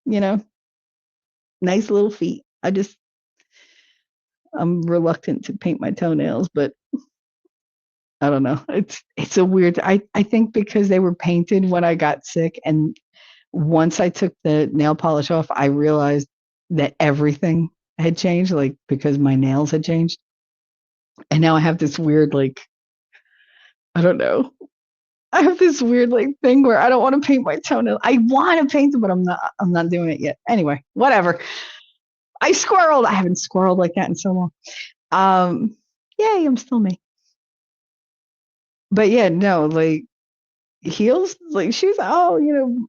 you know, nice little feet. I'm reluctant to paint my toenails, but I don't know. It's a weird. I think because they were painted when I got sick, and once I took the nail polish off, I realized that everything had changed, like because my nails had changed, and now I have this weird like I don't know. I have this weird like thing where I don't want to paint my toenails. I want to paint them, but I'm not. I'm not doing it yet. Anyway, whatever. I squirreled. I haven't squirreled like that in so long. Um, Yay, I'm still me. But yeah, no, like heels, like shoes. Oh,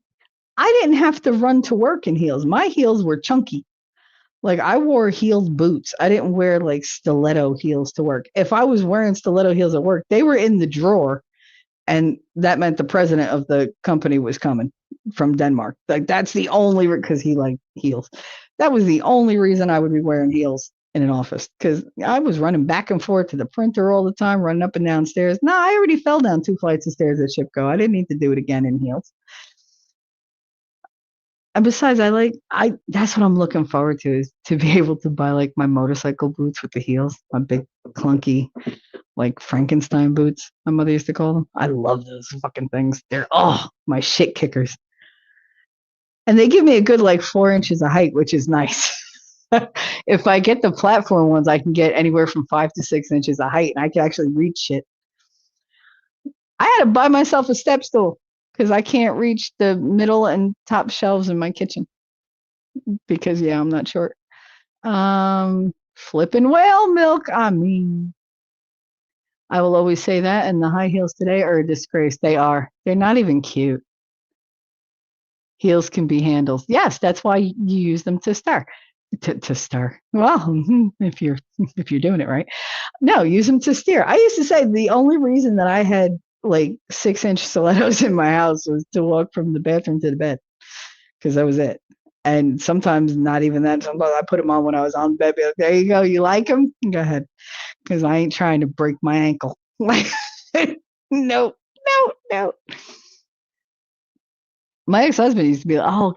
I didn't have to run to work in heels. My heels were chunky. Like I wore heeled boots. I didn't wear like stiletto heels to work. If I was wearing stiletto heels at work, they were in the drawer, and that meant the president of the company was coming from Denmark. Like that's the only because he liked heels. That was the only reason I would be wearing heels in an office because I was running back and forth to the printer all the time, running up and down stairs. No, I already fell down 2 flights of stairs at Shipco. I didn't need to do it again in heels. And besides, that's what I'm looking forward to is to be able to buy like my motorcycle boots with the heels, my big clunky like Frankenstein boots, my mother used to call them. I love those fucking things. They're my shit kickers. And they give me a good like 4 inches of height, which is nice. If I get the platform ones, I can get anywhere from 5 to 6 inches of height and I can actually reach shit. I had to buy myself a step stool because I can't reach the middle and top shelves in my kitchen because I'm not short. Flipping whale milk. I mean, I will always say that. And the high heels today are a disgrace. They are. They're not even cute. Heels can be handles. Yes, that's why you use them to star. To star. Well, if you're doing it right. No, use them to steer. I used to say the only reason that I had like 6-inch stilettos in my house was to walk from the bathroom to the bed because that was it. And sometimes not even that. Sometimes I put them on when I was on the bed. Be like, there you go. You like them? Go ahead. Because I ain't trying to break my ankle. Like, no. My ex-husband used to be like, oh,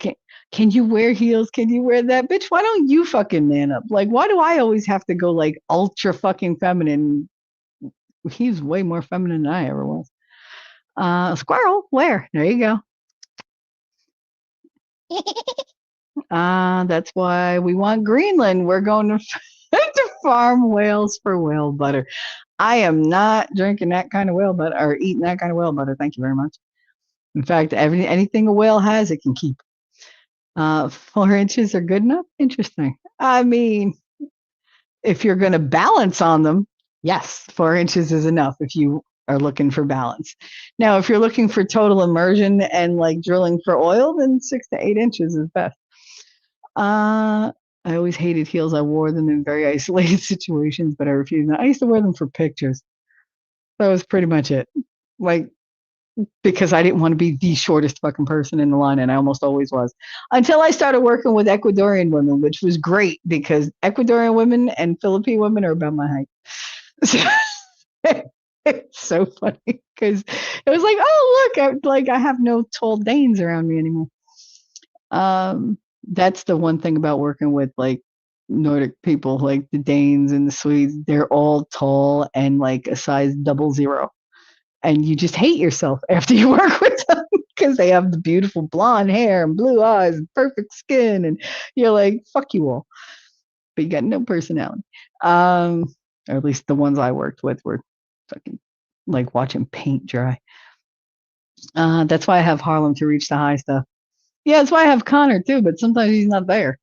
can you wear heels? Can you wear that? Bitch, why don't you fucking man up? Like, why do I always have to go like ultra fucking feminine? He's way more feminine than I ever was. Squirrel, where? There you go. That's why we want Greenland. We're going to farm whales for whale butter. I am not drinking that kind of whale butter or eating that kind of whale butter. Thank you very much. In fact, anything a whale has, it can keep. 4 inches are good enough? Interesting. I mean, if you're going to balance on them, yes, 4 inches is enough if you are looking for balance. Now, if you're looking for total immersion and like drilling for oil, then 6 to 8 inches is best. I always hated heels. I wore them in very isolated situations, but I refused. I used to wear them for pictures. That was pretty much it. Like, because I didn't want to be the shortest fucking person in the line, and I almost always was. Until I started working with Ecuadorian women, which was great because Ecuadorian women and Philippine women are about my height. It's so funny because it was like, oh look, I have no tall Danes around me anymore. That's the one thing about working with like Nordic people, like the Danes and the Swedes. They're all tall and like a size 00, and you just hate yourself after you work with them because they have the beautiful blonde hair and blue eyes and perfect skin, and you're like, fuck you all, but you got no personality. Or at least the ones I worked with were fucking like watching paint dry. That's why I have Harlem to reach the high stuff. Yeah, that's why I have Connor too, but sometimes he's not there.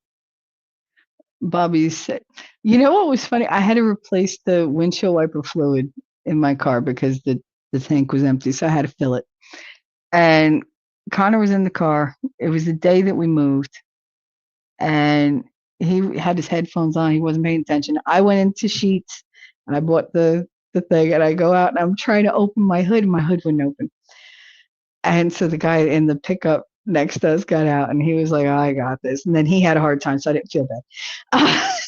Bobby's sick. You know what was funny? I had to replace the windshield wiper fluid in my car because the tank was empty, so I had to fill it. And Connor was in the car. It was the day that we moved, and he had his headphones on. He wasn't paying attention. I went into Sheets and I bought the thing, and I go out and I'm trying to open my hood, and my hood wouldn't open. And so the guy in the pickup next to us got out and he was like, oh, I got this. And then he had a hard time, so I didn't feel bad.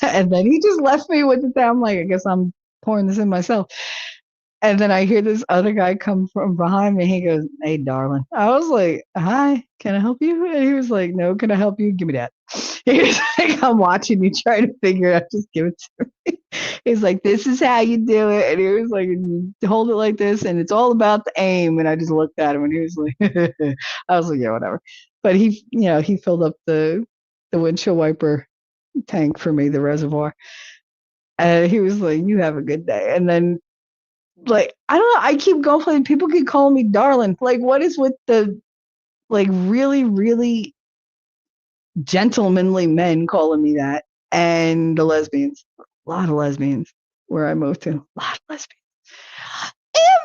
And then he just left me with the thing. I'm like, I guess I'm pouring this in myself. And then I hear this other guy come from behind me. He goes, hey, darling. I was like, hi, can I help you? And he was like, no, can I help you? Give me that. He was like, I'm watching you try to figure it out. Just give it to me. He's like, this is how you do it. And he was like, you hold it like this. And it's all about the aim. And I just looked at him and he was like, I was like, yeah, whatever. But he filled up the windshield wiper tank for me, the reservoir. And he was like, you have a good day. And then like, I don't know, I keep going, people keep calling me darling. Like, what is with the like really, really gentlemanly men calling me that, and the lesbians? A lot of lesbians where I moved to. A lot of lesbians.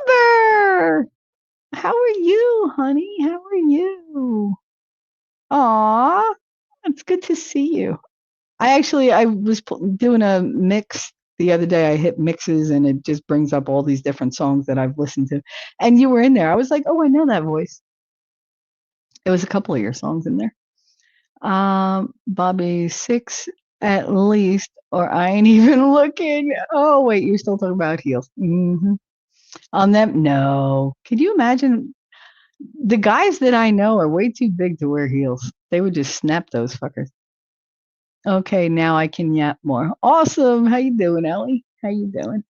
Amber, how are you, honey? How are you? Aw, it's good to see you. I was doing a mix the other day. I hit mixes and it just brings up all these different songs that I've listened to. And you were in there. I was like, oh, I know that voice. It was a couple of your songs in there. Bobby, 6 at least, or I ain't even looking. Oh, wait, you're still talking about heels. On them, no. Could you imagine? The guys that I know are way too big to wear heels. They would just snap those fuckers. Okay, now I can yap more. Awesome. How you doing, Ellie? How you doing?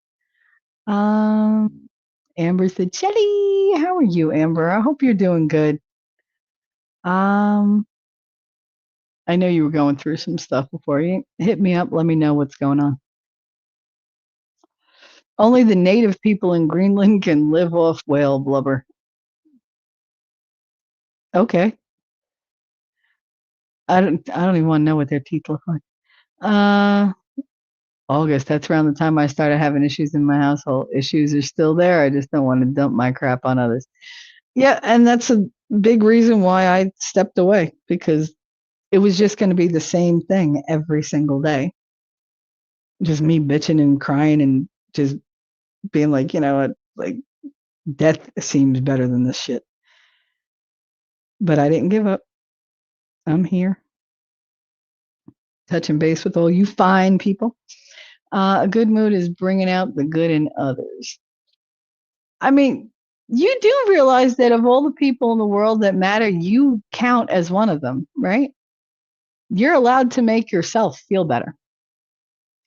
Amber said, Chelly, how are you, Amber? I hope you're doing good. I know you were going through some stuff before. You hit me up. Let me know what's going on. Only the native people in Greenland can live off whale blubber. Okay. I don't even want to know what their teeth look like. August, that's around the time I started having issues in my household. Issues are still there. I just don't want to dump my crap on others. Yeah, and that's a big reason why I stepped away, because it was just going to be the same thing every single day. Just me bitching and crying and just being like, like death seems better than this shit. But I didn't give up. I'm here. Touching base with all you fine people. A good mood is bringing out the good in others. I mean, you do realize that of all the people in the world that matter, you count as one of them, right? You're allowed to make yourself feel better.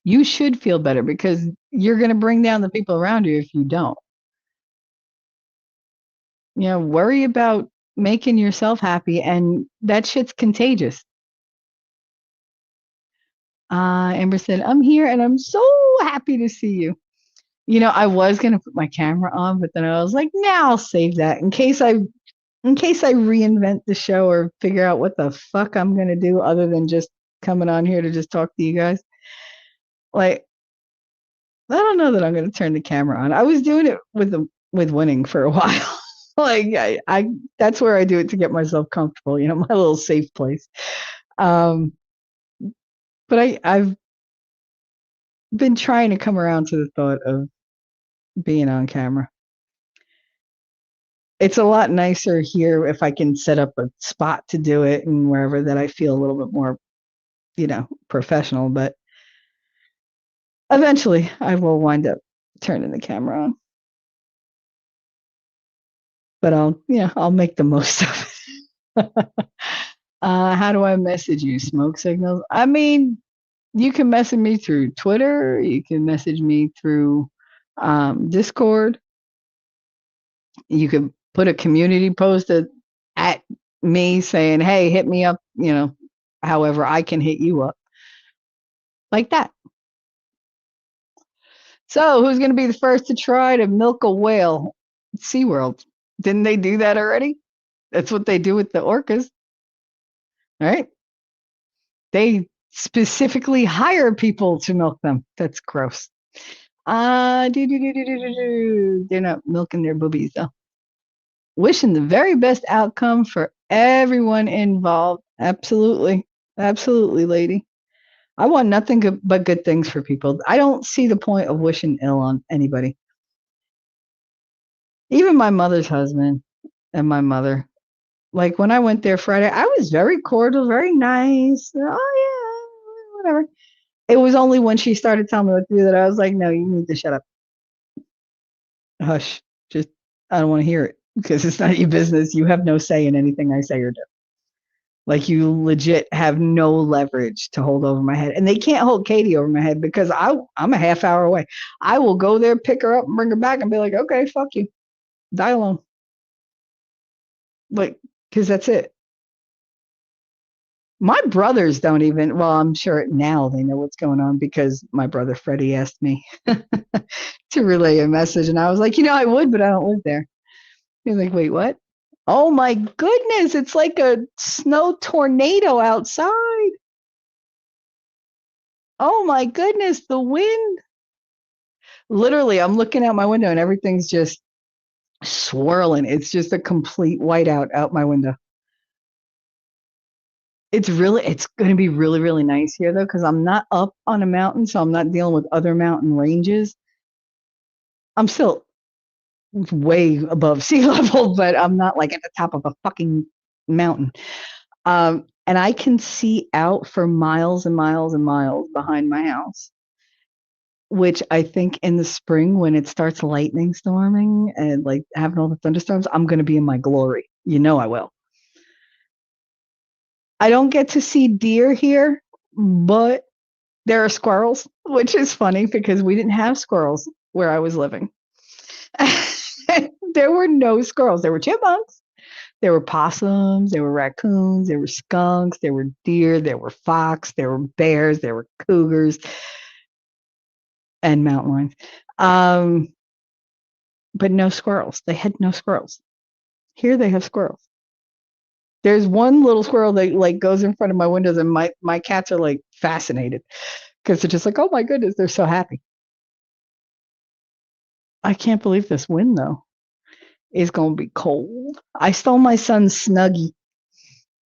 You should feel better because you're going to bring down the people around you if you don't. Worry about making yourself happy, and that shit's contagious. Amber said, I'm here and I'm so happy to see you. I was going to put my camera on, but then I was like, nah, I'll save that in case I reinvent the show or figure out what the fuck I'm going to do other than just coming on here to just talk to you guys. Like, I don't know that I'm going to turn the camera on. I was doing it with winning for a while. Like I that's where I do it to get myself comfortable, my little safe place. But I've been trying to come around to the thought of being on camera. It's a lot nicer here if I can set up a spot to do it and wherever that I feel a little bit more, professional. But eventually I will wind up turning the camera on. but I'll make the most of it. How do I message you? Smoke signals? I mean, you can message me through Twitter. You can message me through Discord. You could put a community post at me saying, hey, hit me up, however I can hit you up like that. So, who's going to be the first to try to milk a whale? SeaWorld. Didn't they do that already? That's what they do with the orcas, right? They specifically hire people to milk them. That's gross. They're not milking their boobies though. Wishing the very best outcome for everyone involved. Absolutely. Absolutely, lady. I want nothing but good things for people. I don't see the point of wishing ill on anybody. Even my mother's husband and my mother. Like when I went there Friday, I was very cordial, very nice. Oh, yeah, whatever. It was only when she started telling me what to do that I was like, no, you need to shut up. Hush. Just, I don't want to hear it because it's not your business. You have no say in anything I say or do. Like you legit have no leverage to hold over my head. And they can't hold Katie over my head because I'm a half hour away. I will go there, pick her up, and bring her back and be like, okay, fuck you. Die alone. Like, because that's it. My brothers don't even, well, I'm sure now they know what's going on because my brother Freddie asked me to relay a message. And I was like, I would, but I don't live there. He's like, wait, what? Oh my goodness, it's like a snow tornado outside. Oh my goodness, the wind. Literally, I'm looking out my window and everything's just swirling. It's just a complete whiteout out my window. It's going to be really, really nice here though, because I'm not up on a mountain, so I'm not dealing with other mountain ranges. I'm still way above sea level, but I'm not like at the top of a fucking mountain. And I can see out for miles and miles and miles behind my house, which I think in the spring when it starts lightning storming and like having all the thunderstorms, I'm going to be in my glory. I will. I don't get to see deer here, but there are squirrels, which is funny because we didn't have squirrels where I was living. There were no squirrels. There were chipmunks. There were possums, there were raccoons, there were skunks, there were deer, there were fox, there were bears, there were cougars, and mountain lions. But no squirrels. They had no squirrels. Here they have squirrels. There's one little squirrel that like goes in front of my windows, and my cats are like fascinated because they're just like, oh my goodness, they're so happy. I can't believe this wind though. It's gonna be cold. I stole my son's Snuggie.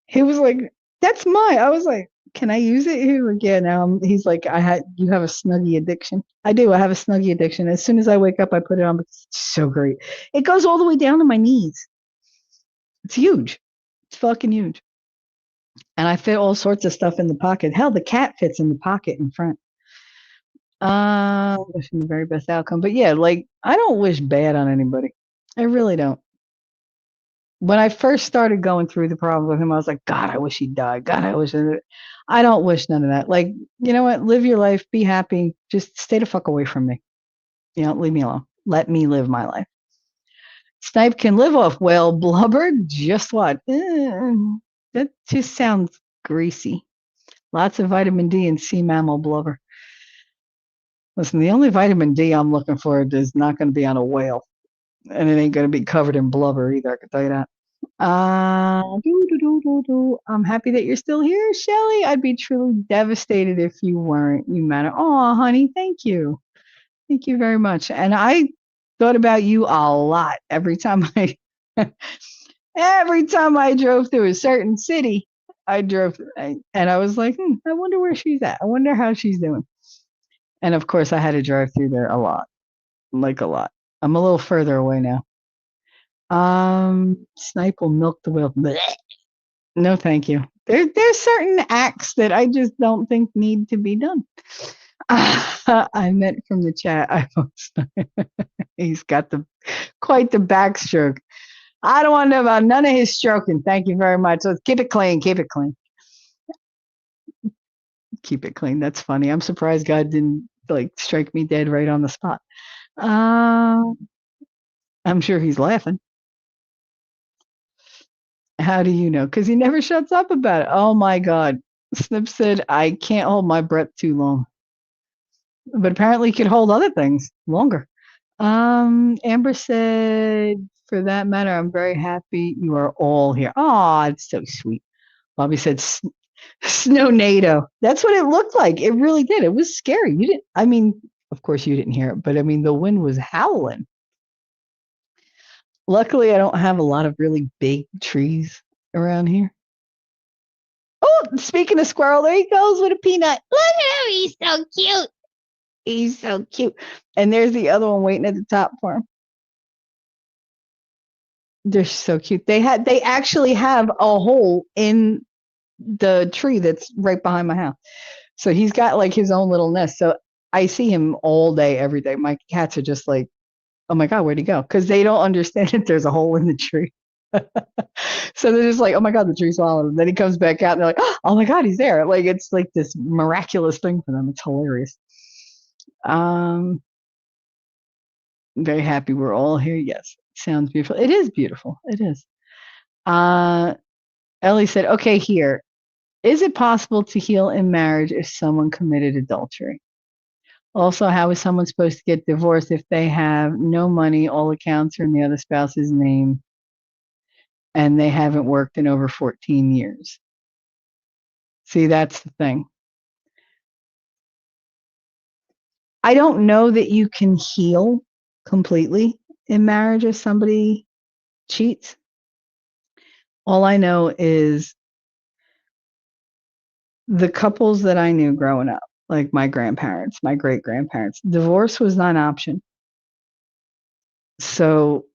He was like, "That's mine." I was like, "Can I use it?" He was like, "Yeah." Now he's like, You have a Snuggie addiction." I do. I have a Snuggie addiction. As soon as I wake up, I put it on. It's so great. It goes all the way down to my knees. It's huge. It's fucking huge. And I fit all sorts of stuff in the pocket. Hell, the cat fits in the pocket in front. Wishing the very best outcome. But yeah, like I don't wish bad on anybody. I really don't. When I first started going through the problem with him, I was like, God, I wish he died. God, I don't wish none of that. Like, you know what? Live your life. Be happy. Just stay the fuck away from me. Leave me alone. Let me live my life. Snipe can live off whale blubber. Just what? That just sounds greasy. Lots of vitamin D and sea mammal blubber. Listen, the only vitamin D I'm looking for is not going to be on a whale. And it ain't going to be covered in blubber either, I can tell you that. I'm happy that you're still here, Shelly. I'd be truly devastated if you weren't. You matter. Oh, honey, thank you. Thank you very much. And I thought about you a lot every time I drove through a certain city. And I was like, I wonder where she's at. I wonder how she's doing. And of course, I had to drive through there a lot, like a lot. I'm a little further away now. Snipe will milk the whale. Blech. No, thank you. There's certain acts that I just don't think need to be done. I meant from the chat. He's got quite the backstroke. I don't want to know about none of his stroking. Thank you very much. Let's keep it clean. Keep it clean. Keep it clean. That's funny. I'm surprised God didn't like strike me dead right on the spot. I'm sure he's laughing. How do you know? Because he never shuts up about it. Oh my God. Snip said, I can't hold my breath too long. But apparently he could hold other things longer. Amber said, for that matter, I'm very happy you are all here. Oh, it's so sweet. Bobby said, Snownado. That's what it looked like. It really did. It was scary. You didn't, I mean, of course you didn't hear it, but I mean, the wind was howling. Luckily, I don't have a lot of really big trees around here. Oh, speaking of squirrel, there he goes with a peanut. Look at him. He's so cute. He's so cute. And there's the other one waiting at the top for him. They're so cute. They actually have a hole in the tree that's right behind my house. So he's got like his own little nest. So I see him all day, every day. My cats are just like, oh my God, where'd he go? Because they don't understand that there's a hole in the tree. So they're just like, oh my God, the tree swallowed him. Then he comes back out and they're like, oh my God, he's there. Like it's like this miraculous thing for them. It's hilarious. Very happy we're all here. Yes, sounds beautiful. It is beautiful. It is. Ellie said, okay, here. Is it possible to heal in marriage if someone committed adultery? Also, how is someone supposed to get divorced if they have no money, all accounts are in the other spouse's name, and they haven't worked in over 14 years? See, that's the thing. I don't know that you can heal completely in marriage if somebody cheats. All I know is the couples that I knew growing up, like my grandparents, my great grandparents, divorce was not an option. So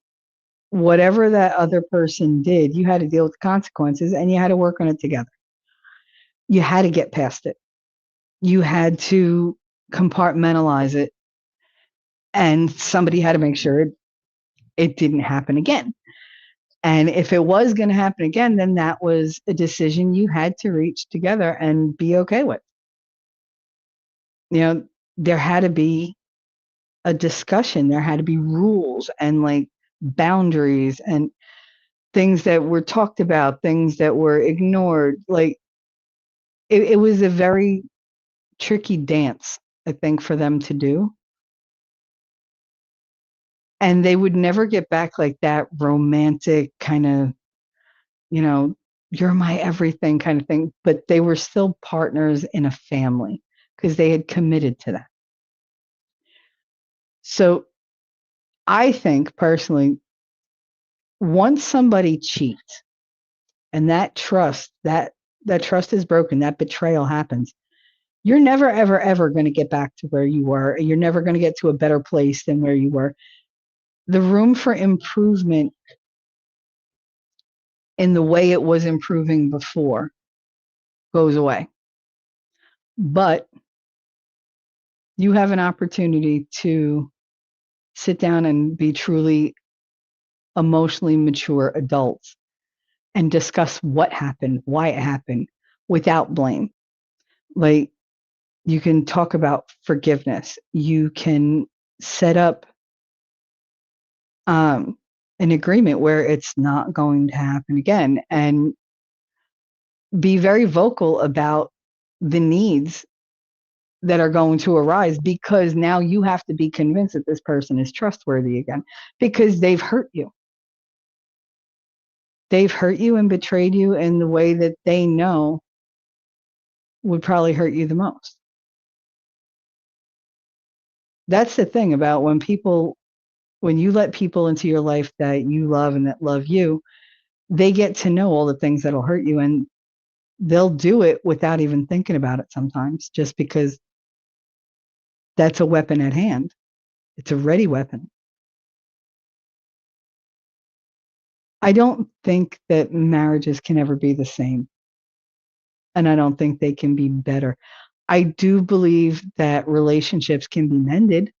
whatever that other person did, you had to deal with the consequences and you had to work on it together. You had to get past it. You had to compartmentalize it, and somebody had to make sure it didn't happen again. And if it was going to happen again, then that was a decision you had to reach together and be okay with. You know, there had to be a discussion, there had to be rules and like boundaries and things that were talked about, things that were ignored. Like it was a very tricky dance, I think, for them to do. And they would never get back like that romantic kind of, you know, you're my everything kind of thing. But they were still partners in a family because they had committed to that. So I think personally, once somebody cheats and that trust is broken, that betrayal happens, you're never, ever, ever going to get back to where you were. You're never going to get to a better place than where you were. The room for improvement in the way it was improving before goes away. But you have an opportunity to sit down and be truly emotionally mature adults and discuss what happened, why it happened, without blame. Like, you can talk about forgiveness. You can set up an agreement where it's not going to happen again, and be very vocal about the needs that are going to arise, because now you have to be convinced that this person is trustworthy again, because they've hurt you. They've hurt you and betrayed you in the way that they know would probably hurt you the most. That's the thing about when you let people into your life that you love and that love you, they get to know all the things that'll hurt you, and they'll do it without even thinking about it sometimes, just because that's a weapon at hand. It's a ready weapon. I don't think that marriages can ever be the same, and I don't think they can be better. I do believe that relationships can be mended,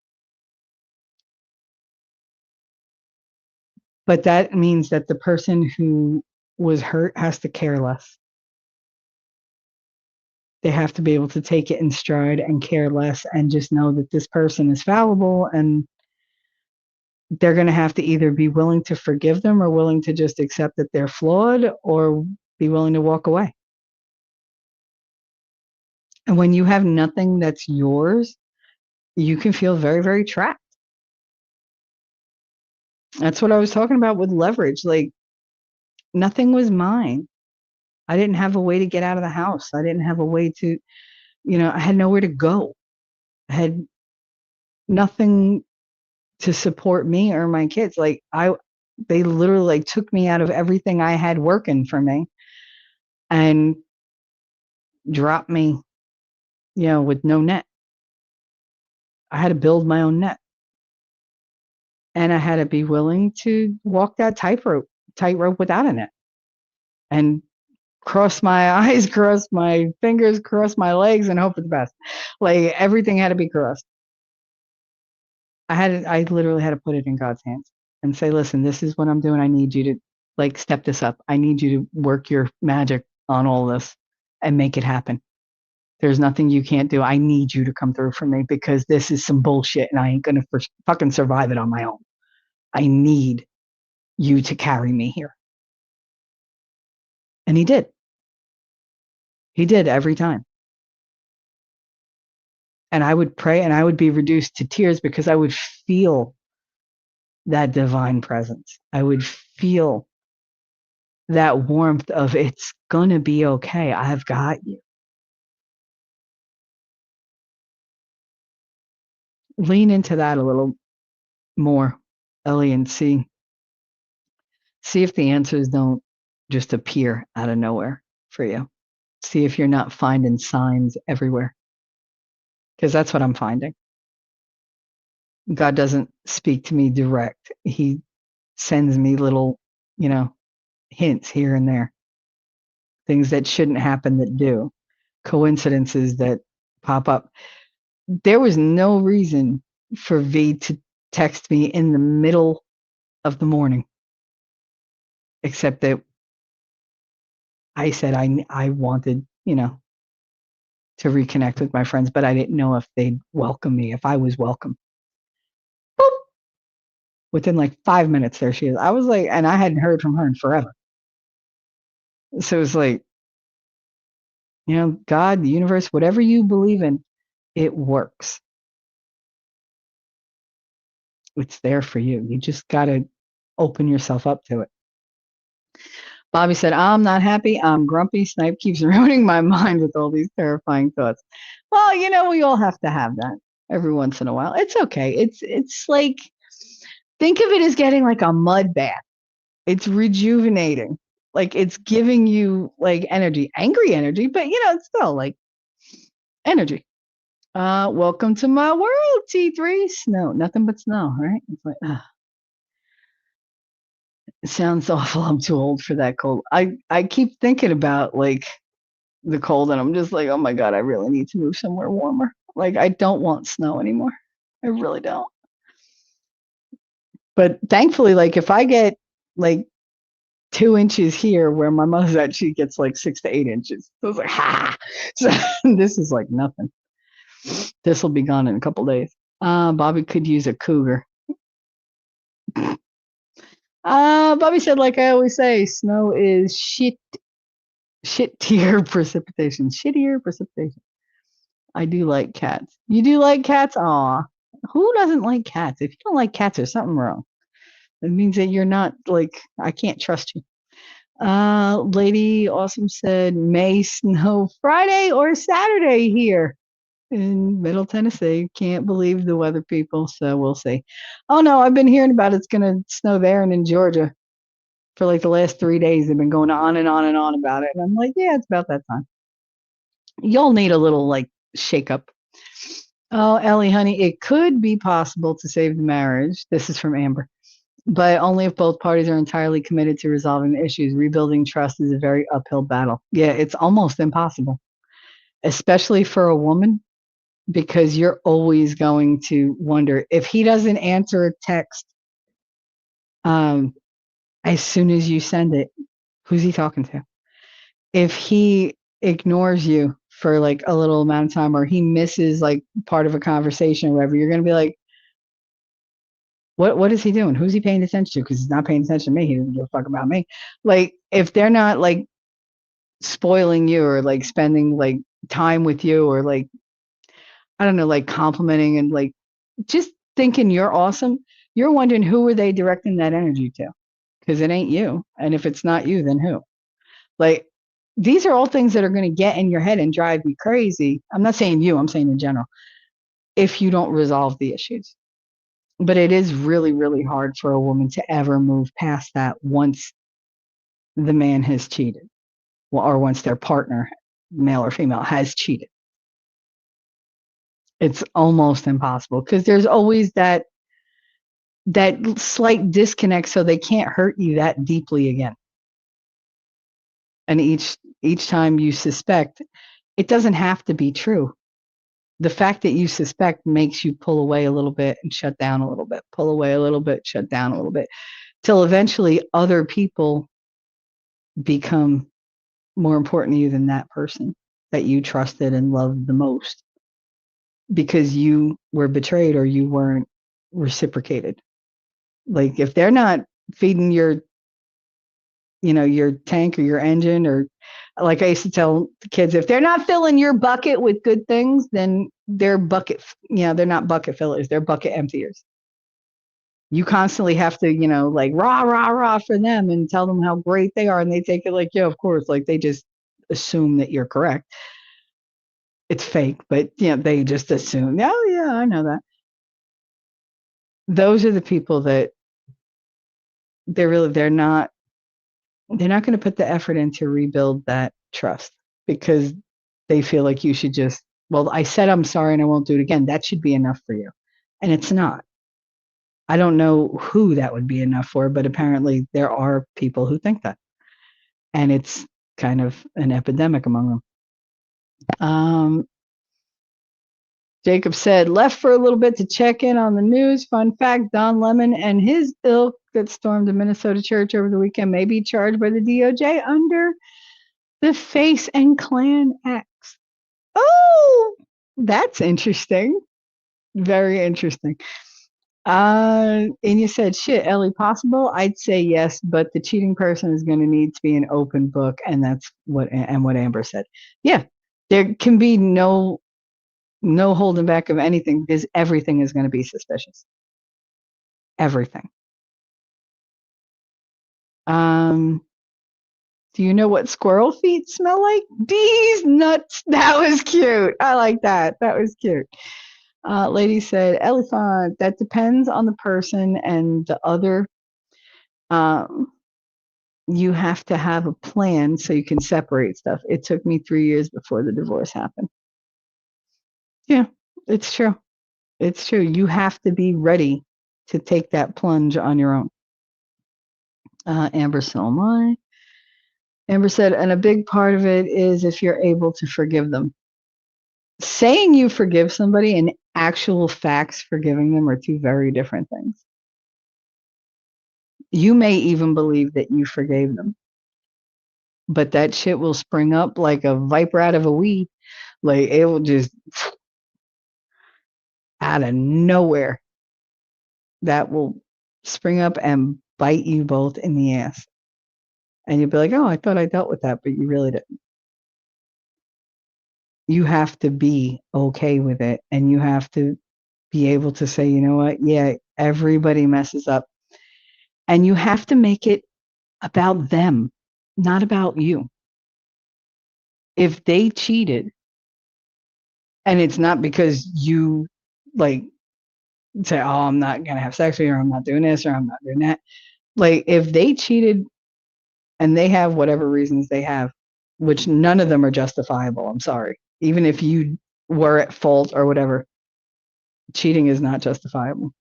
But that means that the person who was hurt has to care less. They have to be able to take it in stride and care less and just know that this person is fallible, and they're going to have to either be willing to forgive them or willing to just accept that they're flawed or be willing to walk away. And when you have nothing that's yours, you can feel very, very trapped. That's what I was talking about with leverage. Like, nothing was mine. I didn't have a way to get out of the house. I didn't have a way to, I had nowhere to go. I had nothing to support me or my kids. Like, they literally like took me out of everything I had working for me and dropped me, with no net. I had to build my own net. And I had to be willing to walk that tightrope without a net, and cross my eyes, cross my fingers, cross my legs, and hope for the best. Like, everything had to be crossed. I literally had to put it in God's hands and say, listen, this is what I'm doing. I need you to like step this up. I need you to work your magic on all this and make it happen. There's nothing you can't do. I need you to come through for me because this is some bullshit and I ain't going to fucking survive it on my own. I need you to carry me here. And he did. He did every time. And I would pray and I would be reduced to tears because I would feel that divine presence. I would feel that warmth of it's gonna be okay. I've got you. Lean into that a little more, Ellie, and see if the answers don't just appear out of nowhere for you. See if you're not finding signs everywhere. Because that's what I'm finding. God doesn't speak to me direct. He sends me little, hints here and there. Things that shouldn't happen that do. Coincidences that pop up. There was no reason for V to text me in the middle of the morning, except that I said I wanted, to reconnect with my friends, but I didn't know if they'd welcome me, if I was welcome. Boop. Within like 5 minutes, there she is. I was like, and I hadn't heard from her in forever. So it was like, God, the universe, whatever you believe in, it works. It's there for you. You just got to open yourself up to it. Bobby said, I'm not happy. I'm grumpy. Snipe keeps ruining my mind with all these terrifying thoughts. Well, we all have to have that every once in a while. It's okay. It's like, think of it as getting like a mud bath. It's rejuvenating. Like, it's giving you like energy, angry energy, but it's still like energy. Welcome to my world, T3. Snow, nothing but snow, right? It's like, it sounds awful. I'm too old for that cold. I keep thinking about like the cold, and I'm just like, oh my God, I really need to move somewhere warmer. Like, I don't want snow anymore. I really don't. But thankfully, like, if I get like 2 inches here where my mother's at, she gets like 6 to 8 inches. So I was like, ha! So this is like nothing. This will be gone in a couple days. Bobby could use a cougar. Bobby said, like I always say, snow is shittier precipitation. Shittier precipitation. I do like cats. You do like cats? Aw. Who doesn't like cats? If you don't like cats, there's something wrong. It means that you're not like, I can't trust you. Lady Awesome said, may snow Friday or Saturday here in Middle Tennessee. Can't believe the weather people, so we'll see. Oh no, I've been hearing about it's going to snow there and in Georgia for like the last 3 days. They've been going on and on and on about it. And I'm like, yeah, it's about that time. Y'all need a little like shake up. Oh, Ellie, honey, it could be possible to save the marriage. This is from Amber. But only if both parties are entirely committed to resolving the issues. Rebuilding trust is a very uphill battle. Yeah, it's almost impossible, especially for a woman, because you're always going to wonder if he doesn't answer a text. as soon as you send it, who's he talking to? If he ignores you for like a little amount of time or he misses like part of a conversation or whatever, you're going to be like, what is he doing? Who's he paying attention to? Because he's not paying attention to me. He doesn't give a fuck about me. Like, if they're not like spoiling you or like spending like time with you or like, I don't know, like complimenting and like just thinking you're awesome, you're wondering who are they directing that energy to? Because it ain't you. And if it's not you, then who? Like, these are all things that are going to get in your head and drive you crazy. I'm not saying you, I'm saying in general, if you don't resolve the issues. But it is really, really hard for a woman to ever move past that once the man has cheated, or once their partner, male or female, has cheated. It's almost impossible because there's always that slight disconnect, so they can't hurt you that deeply again. And each time you suspect, it doesn't have to be true. The fact that you suspect makes you pull away a little bit and shut down a little bit, pull away a little bit, shut down a little bit, till eventually other people become more important to you than that person that you trusted and loved the most because you were betrayed or you weren't reciprocated. Like, if they're not feeding your, your tank or your engine, or like I used to tell the kids, if they're not filling your bucket with good things, then they're they're not bucket fillers, they're bucket emptiers. You constantly have to, like rah, rah, rah for them and tell them how great they are. And they take it like, yeah, of course. Like, they just assume that you're correct. It's fake, but they just assume, oh yeah, I know that. Those are the people that they're not going to put the effort in to rebuild that trust because they feel like you should just, well, I said I'm sorry and I won't do it again. That should be enough for you. And it's not. I don't know who that would be enough for, but apparently there are people who think that. And it's kind of an epidemic among them. Jacob said, left for a little bit to check in on the news. Fun fact, Don Lemon and his ilk that stormed a Minnesota church over the weekend may be charged by the DOJ under the Face and Clan Acts. Oh, that's interesting. Very interesting. And you said, shit, Ellie, possible? I'd say yes, but the cheating person is going to need to be an open book. And that's what Amber said. Yeah, there can be no holding back of anything because everything is going to be suspicious. Everything. Do you know what squirrel feet smell like? These nuts. That was cute. I like that. That was cute. Lady said, elephant, that depends on the person and the other. You have to have a plan so you can separate stuff. It took me 3 years before the divorce happened. Yeah, it's true. It's true. You have to be ready to take that plunge on your own. Amber, so am I. Amber said, and a big part of it is if you're able to forgive them. Saying you forgive somebody and actual facts forgiving them are two very different things. You may even believe that you forgave them, but that shit will spring up like a viper out of a weed. Like, it will just out of nowhere. That will spring up and bite you both in the ass. And you'll be like, oh, I thought I dealt with that, but you really didn't. You have to be okay with it. And you have to be able to say, you know what? Yeah, everybody messes up. And you have to make it about them, not about you. If they cheated, and it's not because you like say, oh, I'm not going to have sex with you, or I'm not doing this, or I'm not doing that. Like, if they cheated and they have whatever reasons they have, which none of them are justifiable, I'm sorry. Even if you were at fault or whatever, cheating is not justifiable.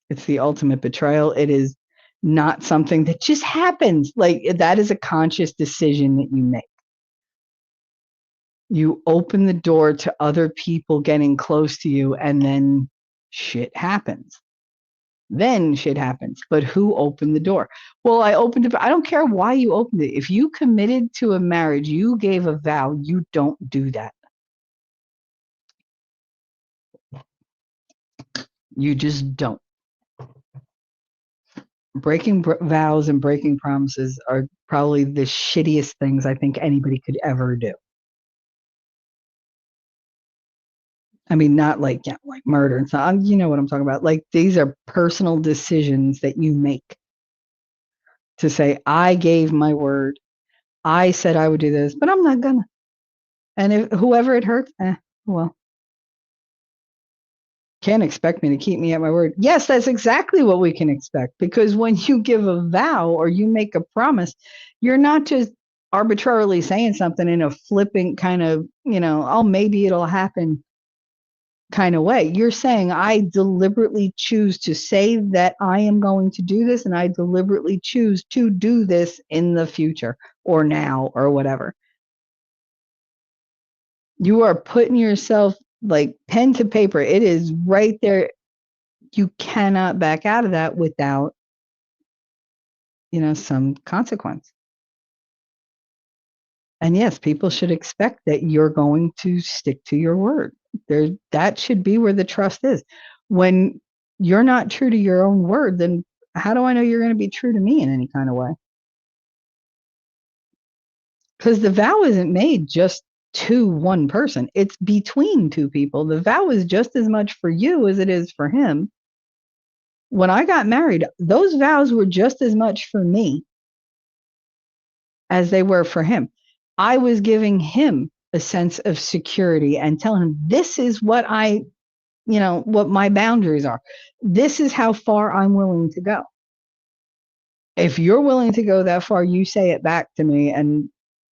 It's the ultimate betrayal. It is not something that just happens. Like, that is a conscious decision that you make. You open the door to other people getting close to you, and then shit happens. Then shit happens. But who opened the door? Well, I opened it. I don't care why you opened it. If you committed to a marriage, you gave a vow, you don't do that. You just don't. Breaking vows and breaking promises are probably the shittiest things I think anybody could ever do. I mean, not like, yeah, like murder and stuff. You know what I'm talking about. Like, these are personal decisions that you make to say, I gave my word. I said I would do this, but I'm not gonna. And if whoever it hurts, well, can't expect me to keep me at my word. Yes, that's exactly what we can expect, because when you give a vow or you make a promise, you're not just arbitrarily saying something in a flippant kind of, oh, maybe it'll happen kind of way. You're saying, I deliberately choose to say that I am going to do this, and I deliberately choose to do this in the future or now or whatever. You are putting yourself like pen to paper. It is right there. You cannot back out of that without, some consequence. And yes, people should expect that you're going to stick to your word. That should be where the trust is. When you're not true to your own word, then how do I know you're going to be true to me in any kind of way? Because the vow isn't made just to one person. It's between two people. The vow is just as much for you as it is for him. When I got married, those vows were just as much for me as they were for him. I was giving him a sense of security and telling him, this is what what my boundaries are. This is how far I'm willing to go. If you're willing to go that far, you say it back to me and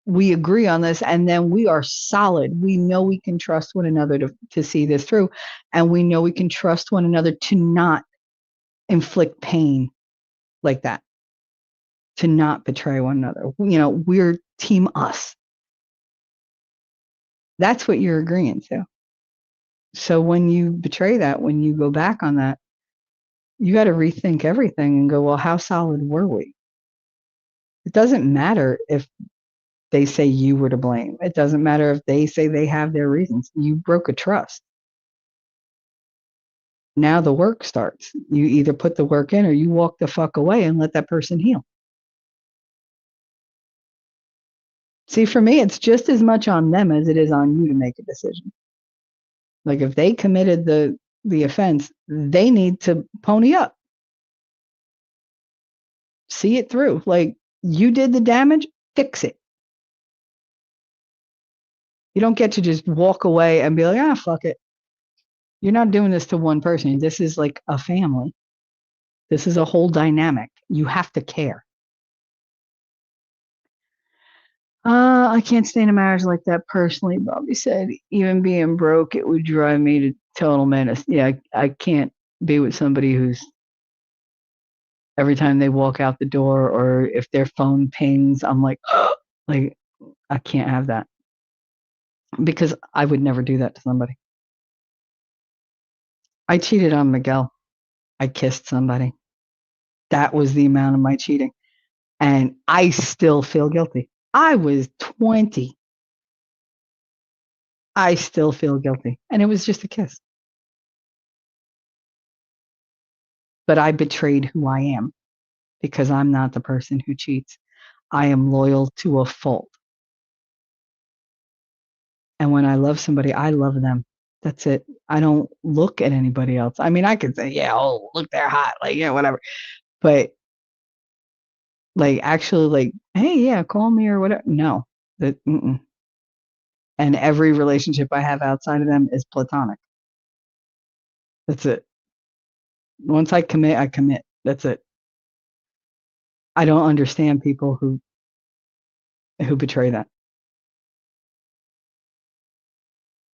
we agree on this, and then we are solid. We know we can trust one another to see this through, and we know we can trust one another to not inflict pain like that, to not betray one another. We're team us. That's what you're agreeing to. So when you betray that, when you go back on that, you got to rethink everything and go, well, how solid were we? It doesn't matter if they say you were to blame. It doesn't matter if they say they have their reasons. You broke a trust. Now the work starts. You either put the work in or you walk the fuck away and let that person heal. See, for me, it's just as much on them as it is on you to make a decision. Like, if they committed the offense, they need to pony up. See it through. Like, you did the damage, fix it. You don't get to just walk away and be like, fuck it. You're not doing this to one person. This is like a family. This is a whole dynamic. You have to care. I can't stay in a marriage like that personally. Bobby said, even being broke, it would drive me to total menace. Yeah, I can't be with somebody who's every time they walk out the door or if their phone pings, I'm like, like, I can't have that. Because I would never do that to somebody. I cheated on Miguel. I kissed somebody. That was the amount of my cheating. And I still feel guilty. I was 20. I still feel guilty. And it was just a kiss. But I betrayed who I am because I'm not the person who cheats. I am loyal to a fault. And when I love somebody, I love them. That's it. I don't look at anybody else. I mean, I could say, yeah, oh, look, they're hot. Like, yeah, whatever. But like, actually, like, hey, yeah, call me or whatever. No. And every relationship I have outside of them is platonic. That's it. Once I commit, I commit. That's it. I don't understand people who betray that.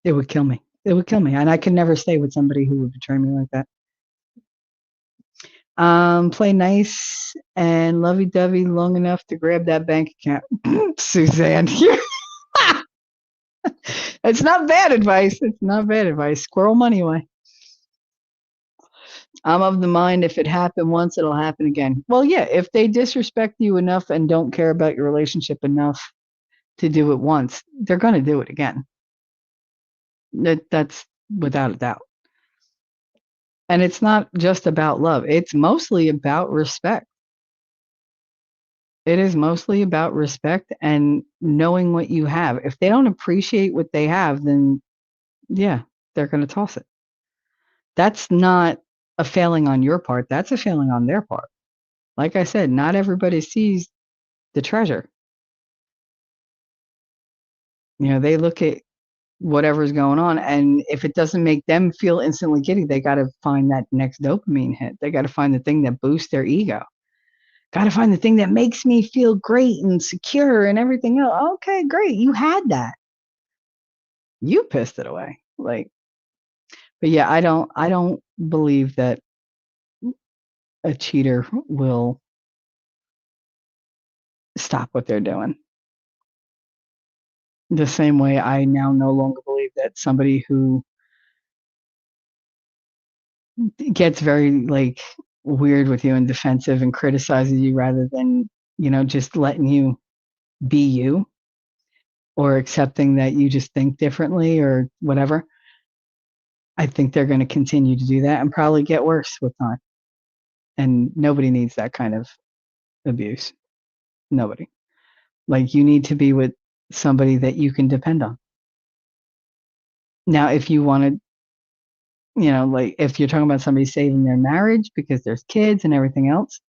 It would kill me. It would kill me. And I could never stay with somebody who would betray me like that. Play nice and lovey-dovey long enough to grab that bank account. Suzanne. It's not bad advice. It's not bad advice. Squirrel money away. I'm of the mind if it happened once, it'll happen again. Well, yeah, if they disrespect you enough and don't care about your relationship enough to do it once, they're going to do it again. That's without a doubt. And it's not just about love, it's mostly about respect. It is mostly about respect and knowing what you have. If they don't appreciate what they have, then yeah, they're going to toss it. That's not a failing on your part, that's a failing on their part. Like I said, not everybody sees the treasure. They look at whatever's going on, and if it doesn't make them feel instantly giddy, they got to find that next dopamine hit. They got to find the thing that boosts their ego. Got to find the thing that makes me feel great and secure and everything else. Okay, great. You had that. You pissed it away. But yeah, I don't believe that a cheater will stop what they're doing. The same way I now no longer believe that somebody who gets very weird with you and defensive and criticizes you rather than, just letting you be you or accepting that you just think differently or whatever. I think they're going to continue to do that and probably get worse with time. And nobody needs that kind of abuse. Nobody. You need to be with somebody that you can depend on. Now, if you want to, if you're talking about somebody saving their marriage because there's kids and everything else,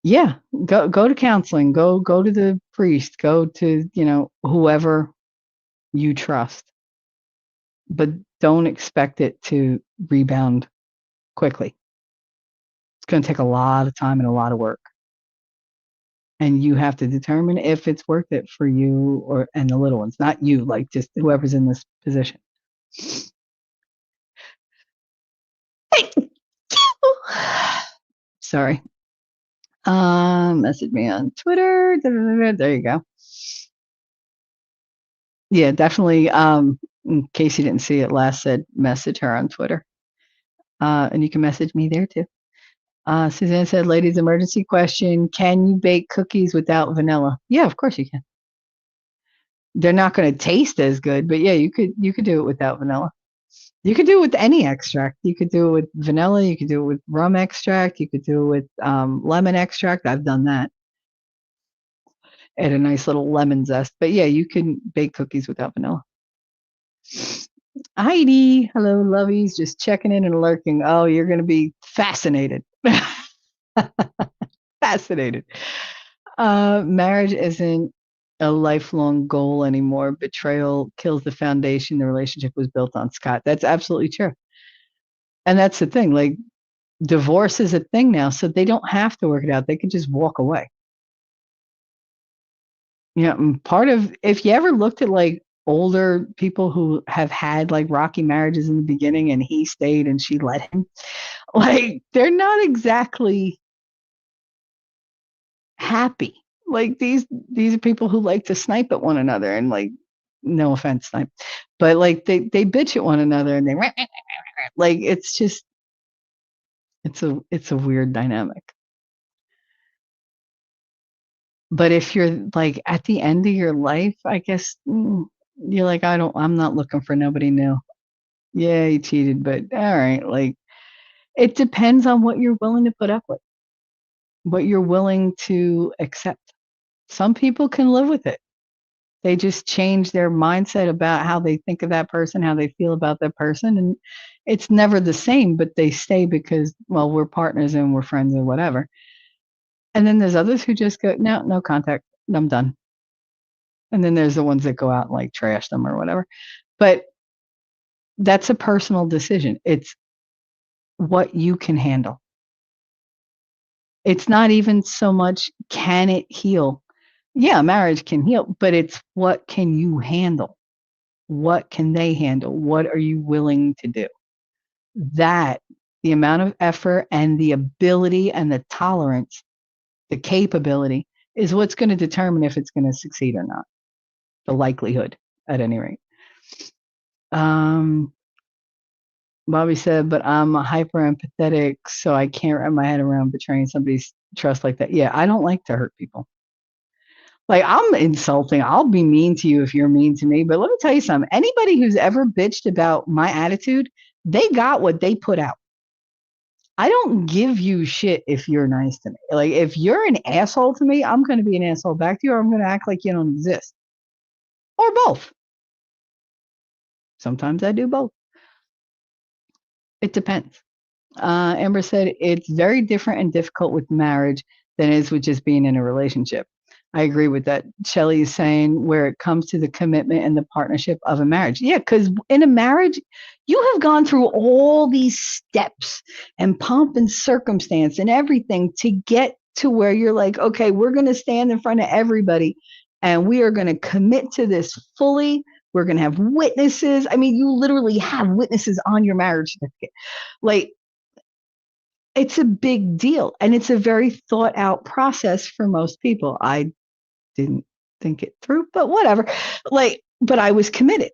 yeah, go to counseling, go to the priest, go to, whoever you trust. But don't expect it to rebound quickly. It's going to take a lot of time and a lot of work. And you have to determine if it's worth it for you and the little ones, not you, just whoever's in this position. Sorry. Message me on Twitter. There you go. Yeah, definitely. In case you didn't see it, last said message her on Twitter. And you can message me there too. Suzanne said, ladies, emergency question. Can you bake cookies without vanilla? Yeah, of course you can. They're not going to taste as good, but yeah, you could do it without vanilla. You could do it with any extract. You could do it with vanilla. You could do it with rum extract. You could do it with lemon extract. I've done that. Add a nice little lemon zest. But yeah, you can bake cookies without vanilla. Heidi, hello, lovies. Just checking in and lurking. Oh, you're going to be fascinated. Fascinated. Marriage isn't a lifelong goal anymore. Betrayal kills the foundation the relationship was built on, Scott. That's absolutely true. And that's the thing. Divorce is a thing now, so they don't have to work it out. They can just walk away. Part of, if you ever looked at older people who have had rocky marriages in the beginning and he stayed and she let him, they're not exactly happy. These are people who like to snipe at one another and no offense, snipe, but they bitch at one another and they it's just it's a weird dynamic. But if you're at the end of your life, I guess you're I'm not looking for nobody new. Yeah, you cheated, but all right. It depends on what you're willing to put up with, what you're willing to accept. Some people can live with it. They just change their mindset about how they think of that person, how they feel about that person. And it's never the same, but they stay because, well, we're partners and we're friends or whatever. And then there's others who just go, no contact. I'm done. And then there's the ones that go out and trash them or whatever. But that's a personal decision. It's what you can handle. It's not even so much, can it heal? Yeah, marriage can heal, but it's what can you handle? What can they handle? What are you willing to do? That, the amount of effort and the ability and the tolerance, the capability is what's going to determine if it's going to succeed or not. The likelihood, at any rate. Bobby said, but I'm a hyper empathetic, so I can't wrap my head around betraying somebody's trust like that. Yeah, I don't like to hurt people. Like, I'm insulting. I'll be mean to you if you're mean to me. But let me tell you something. Anybody who's ever bitched about my attitude, they got what they put out. I don't give you shit if you're nice to me. Like, if you're an asshole to me, I'm going to be an asshole back to you, or I'm going to act like you don't exist. Or both. Sometimes I do both. It depends. Amber said it's very different and difficult with marriage than it is with just being in a relationship. I agree with that. Shelly is saying where it comes to the commitment and the partnership of a marriage. Yeah, because in a marriage, you have gone through all these steps and pomp and circumstance and everything to get to where you're like, okay, we're going to stand in front of everybody and we are going to commit to this fully. We're going to have witnesses. I mean, you literally have witnesses on your marriage certificate. Like, it's a big deal and it's a very thought out process for most people. I didn't think it through, but whatever. Like, but I was committed.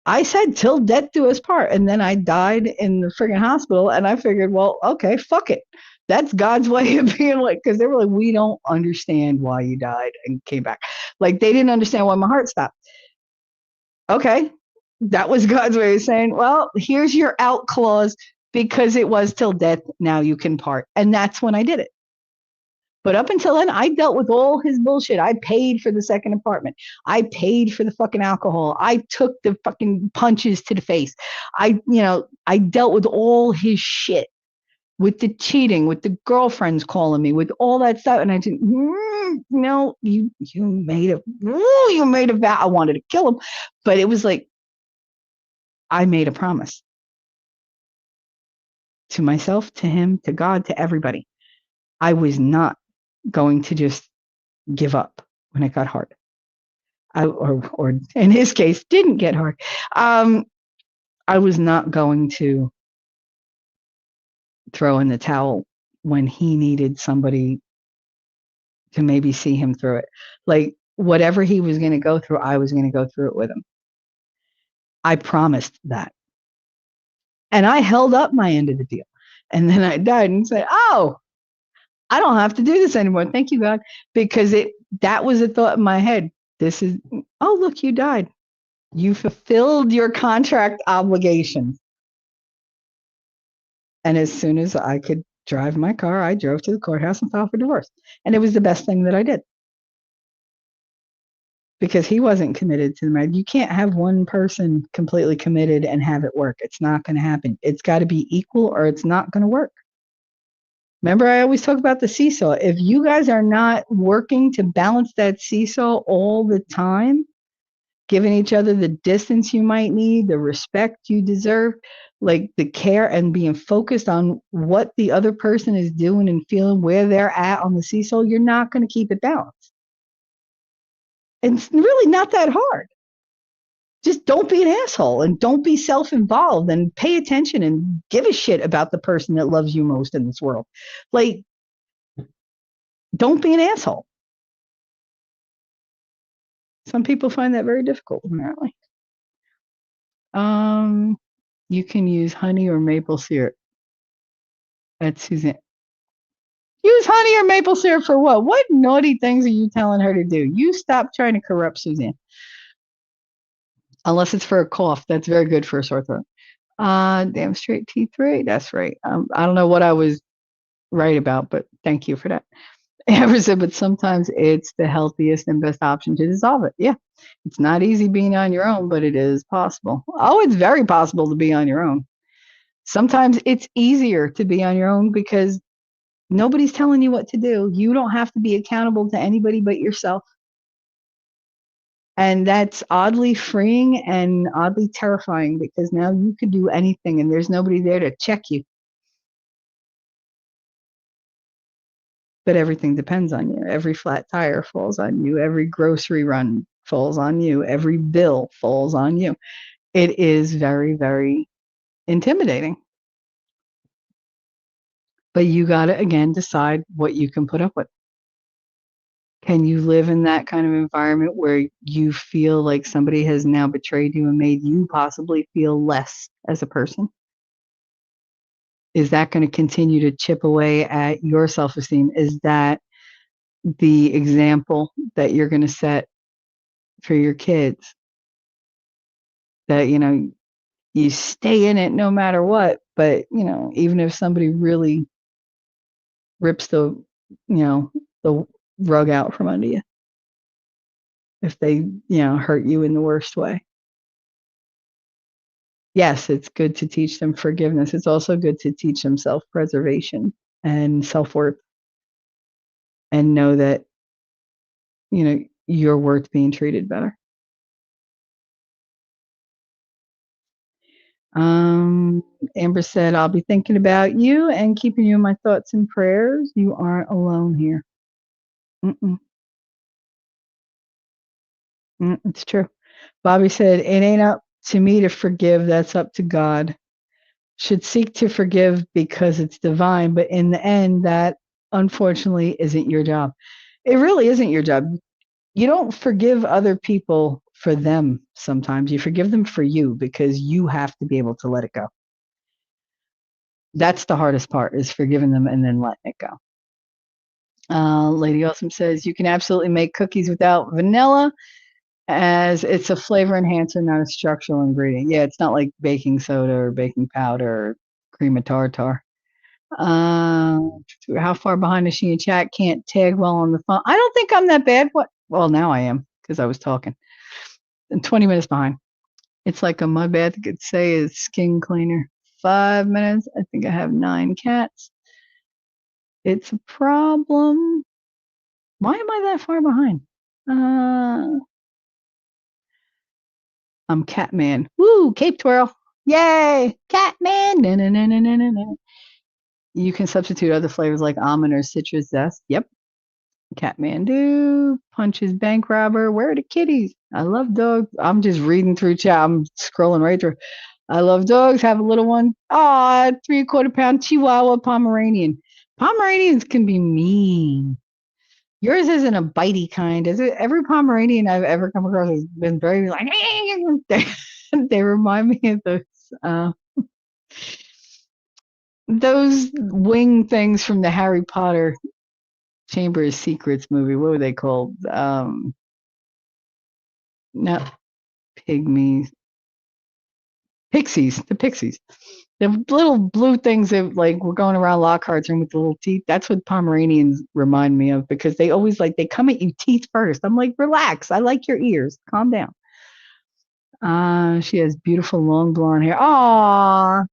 I said till death do us part, and then I died in the friggin' hospital, and I figured, well, okay, fuck it. That's God's way of being like, because they were like, we don't understand why you died and came back. Like, they didn't understand why my heart stopped. Okay, that was God's way of saying, well, here's your out clause because it was till death. Now you can part. And that's when I did it. But up until then, I dealt with all his bullshit. I paid for the second apartment. I paid for the fucking alcohol. I took the fucking punches to the face. I dealt with all his shit, with the cheating, with the girlfriends calling me, with all that stuff. And I didn't, no, you made a vow. I wanted to kill him. But it was like, I made a promise to myself, to him, to God, to everybody. I was not going to just give up when it got hard. Or in his case, didn't get hard. I was not going to throw in the towel when he needed somebody to maybe see him through it. Like, whatever he was going to go through, I was going to go through it with him. I promised that. And I held up my end of the deal. And then I died and said, oh, I don't have to do this anymore. Thank you, God. Because that was a thought in my head. This is, oh, look, you died. You fulfilled your contract obligations. And as soon as I could drive my car, I drove to the courthouse and filed for divorce. And it was the best thing that I did. Because he wasn't committed to the marriage. You can't have one person completely committed and have it work. It's not going to happen. It's got to be equal or it's not going to work. Remember, I always talk about the seesaw. If you guys are not working to balance that seesaw all the time, giving each other the distance you might need, the respect you deserve, like the care and being focused on what the other person is doing and feeling, where they're at on the seesaw, you're not going to keep it balanced. And it's really not that hard. Just don't be an asshole and don't be self-involved and pay attention and give a shit about the person that loves you most in this world. Like, don't be an asshole. Some people find that very difficult, apparently. You can use honey or maple syrup. That's Suzanne. Use honey or maple syrup for what? What naughty things are you telling her to do? You stop trying to corrupt Suzanne. Unless it's for a cough. That's very good for a sore throat. Damn straight T3. That's right. I don't know what I was right about, but thank you for that. Amber said, but sometimes it's the healthiest and best option to dissolve it. Yeah. It's not easy being on your own, but it is possible. Oh, it's very possible to be on your own. Sometimes it's easier to be on your own because nobody's telling you what to do. You don't have to be accountable to anybody but yourself. And that's oddly freeing and oddly terrifying because now you could do anything and there's nobody there to check you. But everything depends on you. Every flat tire falls on you. Every grocery run falls on you. Every bill falls on you. It is very, very intimidating. But you got to, again, decide what you can put up with. Can you live in that kind of environment where you feel like somebody has now betrayed you and made you possibly feel less as a person? Is that going to continue to chip away at your self-esteem? Is that the example that you're going to set for your kids? That, you stay in it no matter what, but, even if somebody really rips the rug out from under you, if they, hurt you in the worst way. Yes, it's good to teach them forgiveness. It's also good to teach them self-preservation and self-worth and know that, you're worth being treated better. Um, Amber said, I'll be thinking about you and keeping you in my thoughts and prayers. You aren't alone here. Mm-mm, it's true. Bobby said, it ain't up to me to forgive. That's up to God. Should seek to forgive because it's divine, but in the end, that unfortunately isn't your job. It really isn't your job. You don't forgive other people for them sometimes. You forgive them for you because you have to be able to let it go. That's the hardest part, is forgiving them and then letting it go. Lady Awesome says, you can absolutely make cookies without vanilla, as it's a flavor enhancer, not a structural ingredient. Yeah, it's not like baking soda or baking powder or cream of tartar. How far behind is she in chat? Can't tag well on the phone. I don't think I'm that bad. What? Well, now I am because I was talking. I'm 20 minutes behind. It's like a my bad could say is skin cleaner. 5 minutes. I think I have 9 cats. It's a problem. Why am I that far behind? I'm Catman. Woo! Cape twirl. Yay! Catman. No, no, no, no, no, no, no. You can substitute other flavors like almond or citrus zest. Yep. Catmandu, Punch's bank robber. Where are the kitties? I love dogs. I'm just reading through chat. I'm scrolling right through. I love dogs. Have a little one. Ah, 3/4 pound Chihuahua Pomeranian. Pomeranians can be mean. Yours isn't a bitey kind, is it? Every Pomeranian I've ever come across has been very like. They remind me of those wing things from the Harry Potter Chamber of Secrets movie. What were they called? Not pygmies. Pixies. The pixies. The little blue things that like were going around Lockhart's room with the little teeth. That's what Pomeranians remind me of, because they always they come at you teeth first. I'm like, relax. I like your ears. Calm down. She has beautiful long blonde hair. Aw,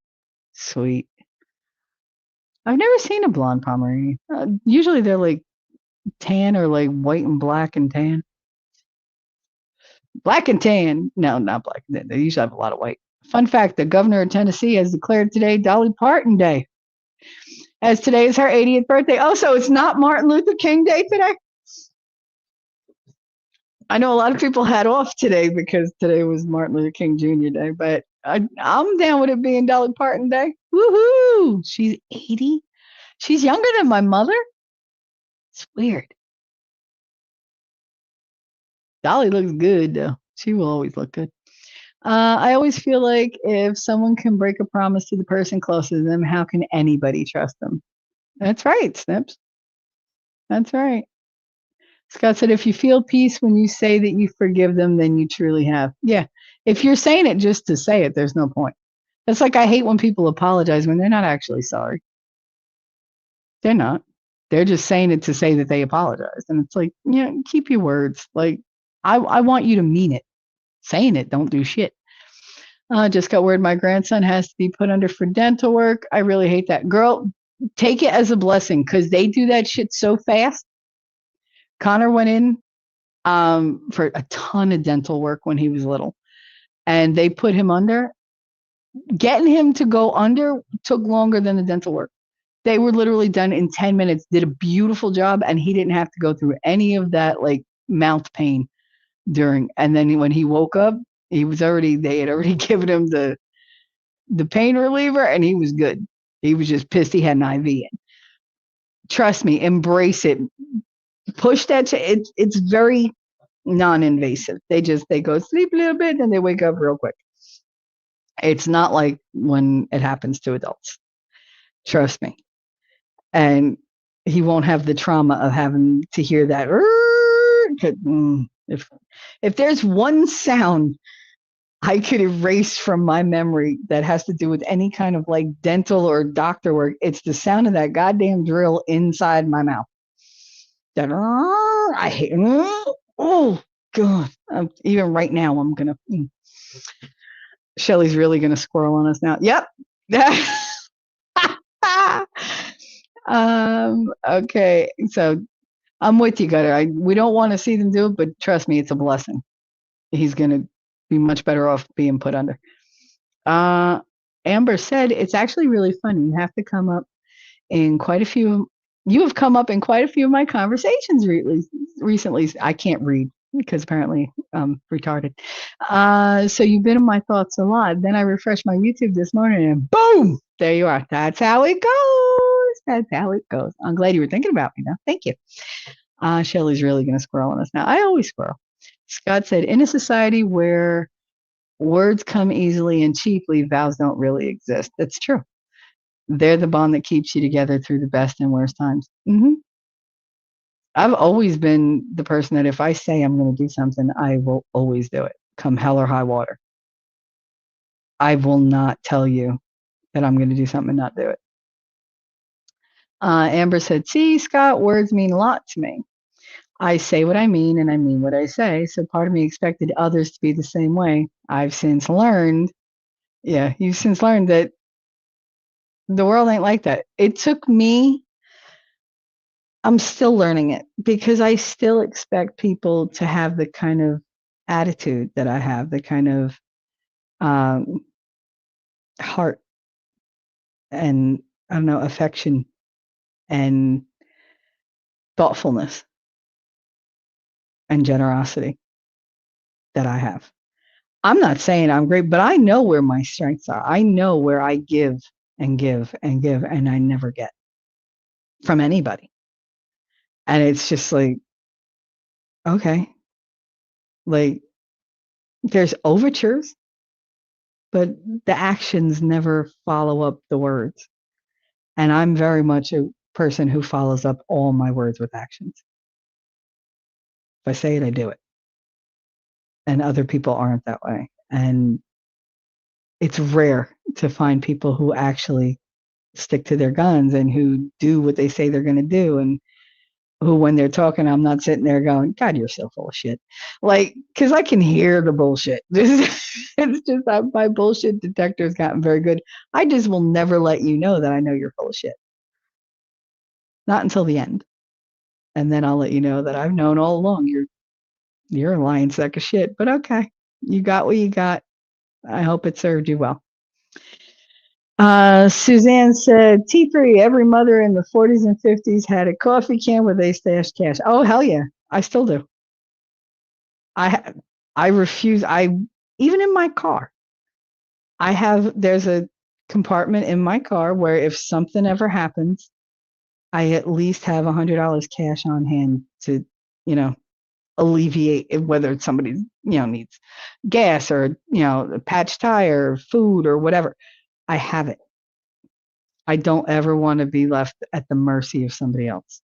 sweet. I've never seen a blonde Pomeranian. Usually they're like tan or like white and black and tan. Black and tan. No, not black and tan. They usually have a lot of white. Fun fact, the governor of Tennessee has declared today Dolly Parton Day, as today is her 80th birthday. Oh, so it's not Martin Luther King Day today? I know a lot of people had off today because today was Martin Luther King Jr. Day, but I'm down with it being Dolly Parton Day. Woohoo! She's 80? She's younger than my mother? It's weird. Dolly looks good, though. She will always look good. I always feel like if someone can break a promise to the person closest to them, how can anybody trust them? That's right, Snips. That's right. Scott said, if you feel peace when you say that you forgive them, then you truly have. Yeah. If you're saying it just to say it, there's no point. That's like I hate when people apologize when they're not actually sorry. They're not. They're just saying it to say that they apologized. And it's like, keep your words. Like, I want you to mean it. Saying it don't do shit. Just got word my grandson has to be put under for dental work. I really hate that. Girl, take it as a blessing because they do that shit so fast. Connor went in for a ton of dental work when he was little, and they put him under. Getting him to go under took longer than the dental work. They were literally done in 10 minutes, did a beautiful job, and he didn't have to go through any of that like mouth pain during. And then when he woke up, they had already given him the pain reliever and he was good. He was just pissed he had an IV in. Trust me, embrace it. push that. It's very non-invasive. They go sleep a little bit and they wake up real quick. It's not like when it happens to adults. Trust me. And he won't have the trauma of having to hear that. If there's one sound I could erase from my memory that has to do with any kind of like dental or doctor work, it's the sound of that goddamn drill inside my mouth. That I hate. Oh God! Even right now, I'm gonna. Shelly's really gonna squirrel on us now. Yep. Okay, so I'm with you, Gutter. We don't want to see them do it, but trust me, it's a blessing. He's gonna be much better off being put under. Amber said it's actually really funny. You have to come up in quite a few. You have come up in quite a few of my conversations recently. I can't read because apparently I'm retarded. So you've been in my thoughts a lot. Then I refreshed my YouTube this morning and boom, there you are. That's how it goes. That's how it goes. I'm glad you were thinking about me now. Thank you. Shelly's really going to squirrel on us now. I always squirrel. Scott said, in a society where words come easily and cheaply, vows don't really exist. That's true. They're the bond that keeps you together through the best and worst times. I've always been the person that if I say I'm going to do something, I will always do it, come hell or high water. I will not tell you that I'm going to do something and not do it. Amber said, see, Scott, words mean a lot to me. I say what I mean and I mean what I say. So part of me expected others to be the same way. I've since learned, you've since learned that the world ain't like that. It took me, I'm still learning it because I still expect people to have the kind of attitude that I have, the kind of heart and, I don't know, affection and thoughtfulness and generosity that I have. I'm not saying I'm great, but I know where my strengths are. I know where I give and give and give, and I never get from anybody. And it's just like, okay, like there's overtures, but the actions never follow up the words. And I'm very much a person who follows up all my words with actions. If I say it, I do it. And other people aren't that way. And it's rare to find people who actually stick to their guns and who do what they say they're going to do. And who, when they're talking, I'm not sitting there going, God, you're so full of shit. Like, because I can hear the bullshit. It's just that my bullshit detector has gotten very good. I just will never let you know that I know you're full of shit. Not until the end. And then I'll let you know that I've known all along you're a lying sack of shit. But okay, you got what you got. I hope it served you well. Suzanne said, T3, every mother in the 40s and 50s had a coffee can where they stashed cash. Oh, hell yeah. I still do. I refuse. Even in my car, there's a compartment in my car where if something ever happens, I at least have $100 cash on hand to, alleviate whether somebody, needs gas or, a patch tire, food or whatever. I have it. I don't ever want to be left at the mercy of somebody else.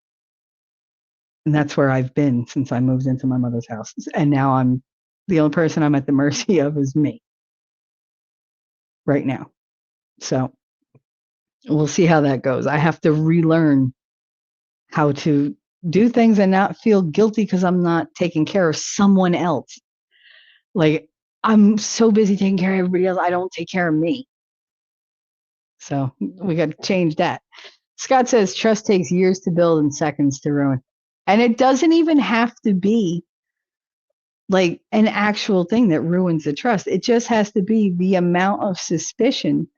And that's where I've been since I moved into my mother's house. And now the only person I'm at the mercy of is me right now. So we'll see how that goes. I have to relearn how to do things and not feel guilty because I'm not taking care of someone else. Like, I'm so busy taking care of everybody else, I don't take care of me. So we got to change that. Scott says trust takes years to build and seconds to ruin. And it doesn't even have to be like an actual thing that ruins the trust. It just has to be the amount of suspicion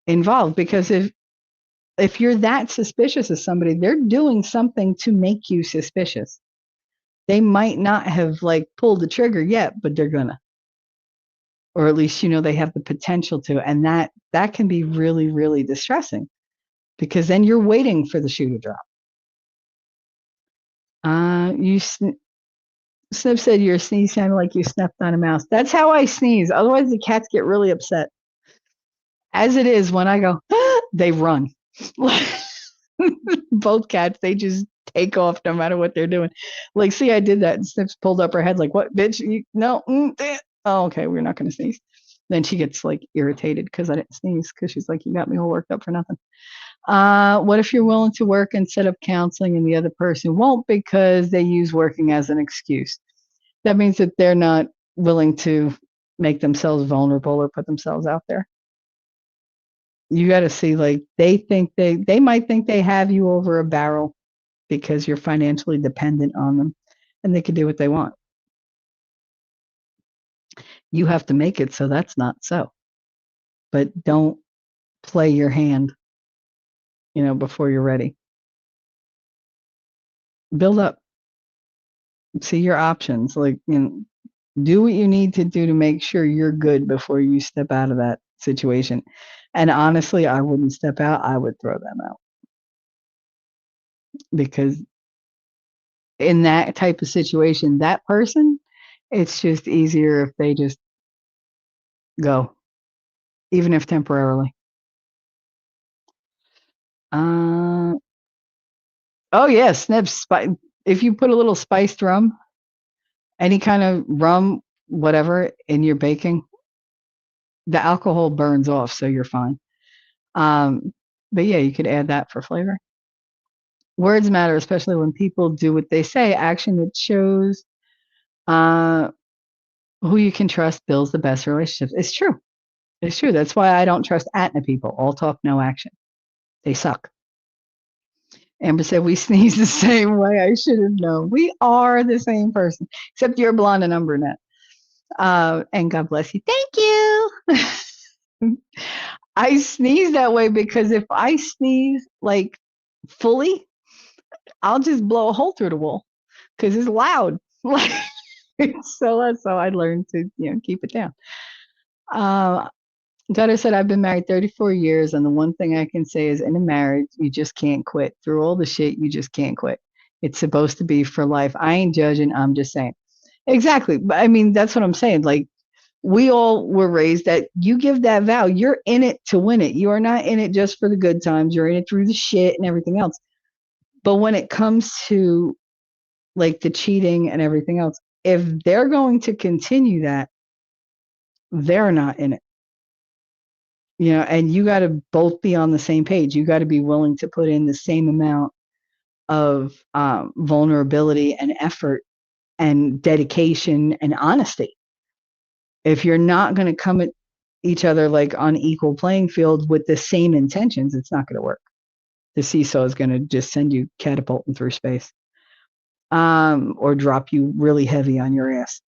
involved. Because if you're that suspicious of somebody, they're doing something to make you suspicious. They might not have like pulled the trigger yet, but they're gonna. Or at least, they have the potential to. And that can be really, really distressing because then you're waiting for the shoe to drop. You Snip said your sneeze sounded like you sniffed on a mouse. That's how I sneeze. Otherwise, the cats get really upset. As it is, when I go, they run. Both cats, they just take off no matter what they're doing. Like, see, I did that, and Snips pulled up her head, like, what, bitch? No. Oh, okay, we're not going to sneeze. Then she gets like irritated because I didn't sneeze because she's like, you got me all worked up for nothing. What if you're willing to work and set up counseling and the other person won't because they use working as an excuse? That means that they're not willing to make themselves vulnerable or put themselves out there. You got to see, like, they might think they have you over a barrel because you're financially dependent on them and they can do what they want. You have to make it so that's not so. But don't play your hand, before you're ready. Build up. See your options. Like, do what you need to do to make sure you're good before you step out of that situation. And honestly, I wouldn't step out. I would throw them out. Because in that type of situation, that person, it's just easier if they just go, even if temporarily. Oh yeah, Snips. If you put a little spiced rum, any kind of rum, whatever, in your baking, the alcohol burns off, so you're fine. But yeah, you could add that for flavor. Words matter, especially when people do what they say. Action that shows who you can trust builds the best relationships. It's true. It's true. That's why I don't trust Atna people. All talk, no action. They suck. Amber said, we sneeze the same way. I should have known. We are the same person, except you're blonde and I'm brunette. And God bless you. Thank you. I sneeze that way because if I sneeze like fully, I'll just blow a hole through the wall because it's loud. So that's how I learned to, keep it down. Gutter said, I've been married 34 years, and the one thing I can say is in a marriage, you just can't quit. Through all the shit, you just can't quit. It's supposed to be for life. I ain't judging. I'm just saying. Exactly. But I mean, that's what I'm saying. Like, we all were raised that you give that vow, you're in it to win it. You are not in it just for the good times. You're in it through the shit and everything else. But when it comes to like the cheating and everything else, if they're going to continue that, they're not in it. And you got to both be on the same page. You got to be willing to put in the same amount of vulnerability and effort and dedication and honesty. If you're not going to come at each other like on equal playing field with the same intentions, it's not going to work. The seesaw is going to just send you catapulting through space, or drop you really heavy on your ass.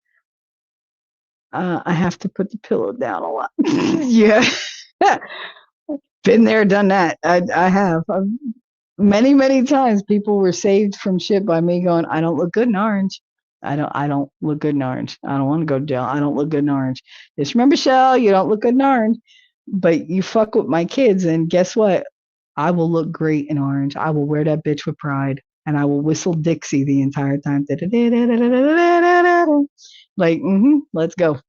I have to put the pillow down a lot. Yeah. Been there, done that. I have. Many, many times people were saved from shit by me going, I don't look good in orange. I don't look good in orange. I don't want to go to jail. I don't look good in orange. Just remember, Shell, you don't look good in orange. But you fuck with my kids, and guess what? I will look great in orange. I will wear that bitch with pride, and I will whistle Dixie the entire time. Like, let's go.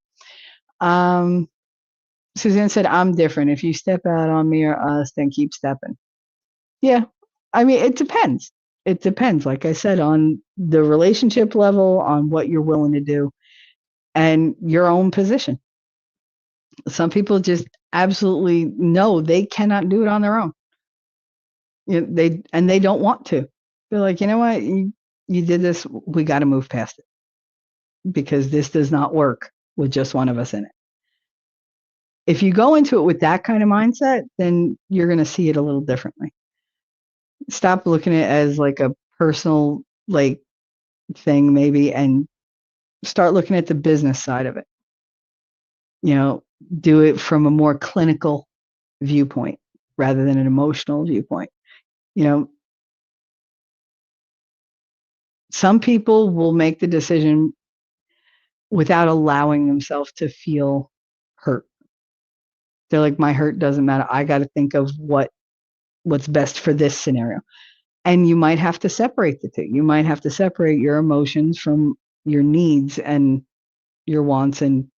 Suzanne said, I'm different. If you step out on me or us, then keep stepping. Yeah. I mean, it depends. It depends, like I said, on the relationship level, on what you're willing to do, and your own position. Some people just absolutely know they cannot do it on their own. They don't want to. They're like, you know what? You did this. We got to move past it because this does not work with just one of us in it. If you go into it with that kind of mindset, then you're going to see it a little differently. Stop looking at it as like a personal like thing maybe, and start looking at the business side of it. Do it from a more clinical viewpoint rather than an emotional viewpoint. Some people will make the decision without allowing themselves to feel hurt. They're like, my hurt doesn't matter. I got to think of what's best for this scenario. And you might have to separate the two. You might have to separate your emotions from your needs and your wants and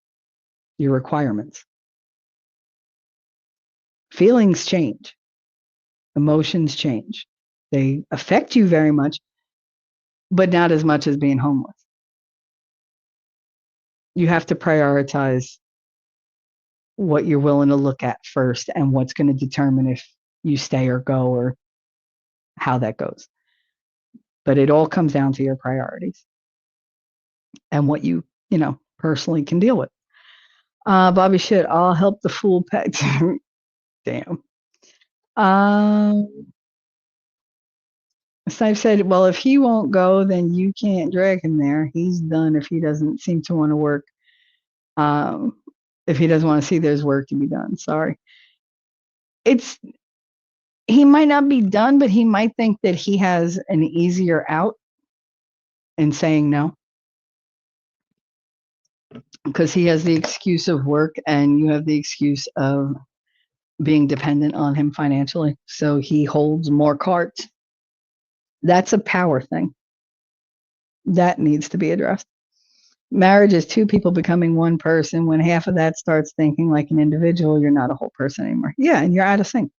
your requirements. Feelings change, emotions change. They affect you very much, but not as much as being homeless. You have to prioritize what you're willing to look at first and what's going to determine if you stay or go or how that goes. But it all comes down to your priorities and what you personally can deal with. Bobby shit, I'll help the fool pack. Damn. Snipe said, well, if he won't go, then you can't drag him there. He's done if he doesn't seem to want to work. If he doesn't want to see there's work to be done. Sorry. He might not be done, but he might think that he has an easier out in saying no. Because he has the excuse of work and you have the excuse of being dependent on him financially. So he holds more cards. That's a power thing. That needs to be addressed. Marriage is two people becoming one person. When half of that starts thinking like an individual, you're not a whole person anymore. Yeah, and you're out of sync.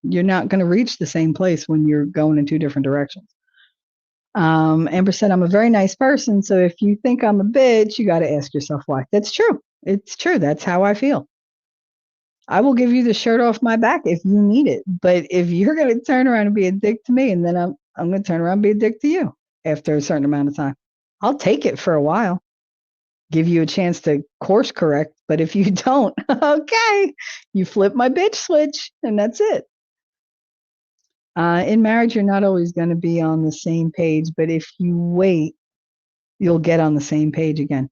You're not going to reach the same place when you're going in two different directions. Amber said, I'm a very nice person, so if you think I'm a bitch, you got to ask yourself why. That's true. It's true. That's how I feel. I will give you the shirt off my back if you need it. But if you're going to turn around and be a dick to me, and then I'm going to turn around and be a dick to you after a certain amount of time. I'll take it for a while, give you a chance to course correct. But if you don't, okay, you flip my bitch switch, and that's it. In marriage, you're not always going to be on the same page, but if you wait, you'll get on the same page again.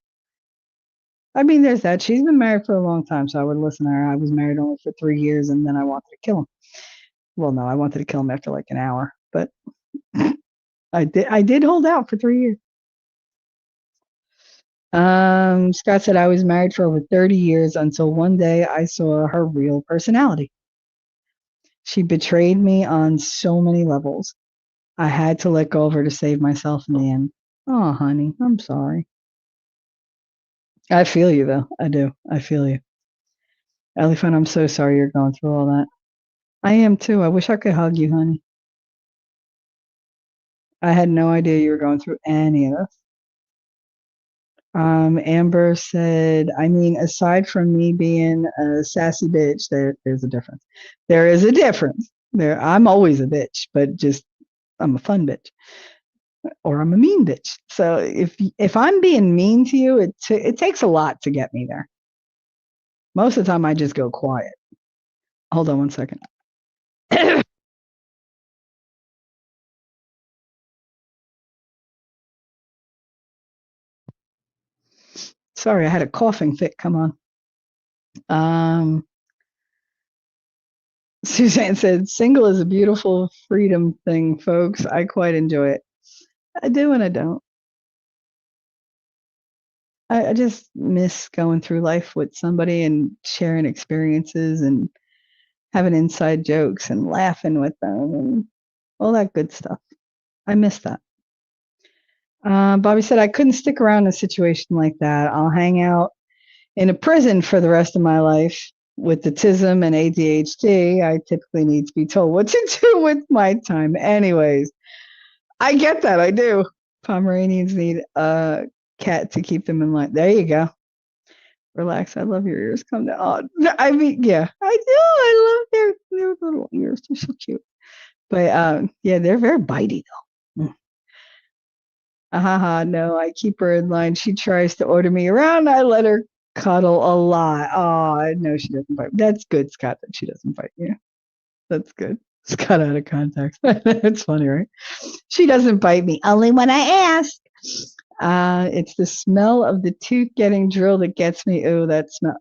I mean, there's that. She's been married for a long time, so I would listen to her. I was married only for 3 years, and then I wanted to kill him. Well, no, I wanted to kill him after like an hour, but I did hold out for 3 years. Scott said, I was married for over 30 years until one day I saw her real personality. She betrayed me on so many levels. I had to let go of her to save myself in the end. Oh, honey, I'm sorry. I feel you, though. I do. I feel you. Elephant, I'm so sorry you're going through all that. I am, too. I wish I could hug you, honey. I had no idea you were going through any of this. Amber said, I mean, aside from me being a sassy bitch, there's a difference. There is a difference. I'm always a bitch, but just I'm a fun bitch, or I'm a mean bitch. So if I'm being mean to you, it takes a lot to get me there. Most of the time, I just go quiet. Hold on one second. Sorry, I had a coughing fit come on. Suzanne said, single is a beautiful freedom thing, folks. I quite enjoy it. I do and I don't. I just miss going through life with somebody and sharing experiences and having inside jokes and laughing with them and all that good stuff. I miss that. Bobby said, I couldn't stick around in a situation like that. I'll hang out in a prison for the rest of my life. With autism and ADHD, I typically need to be told what to do with my time. Anyways, I get that. I do. Pomeranians need a cat to keep them in line. There you go. Relax. I love your ears. Come down. Oh, I mean, yeah, I do. I love their little ears. They're so cute. But yeah, they're very bitey though. No, I keep her in line. She tries to order me around. I let her cuddle a lot. Oh, no, she doesn't bite. That's good, Scott, that she doesn't bite you. That's good. Scott out of context. It's funny, right? She doesn't bite me, only when I ask. It's the smell of the tooth getting drilled that gets me. Oh, that smell.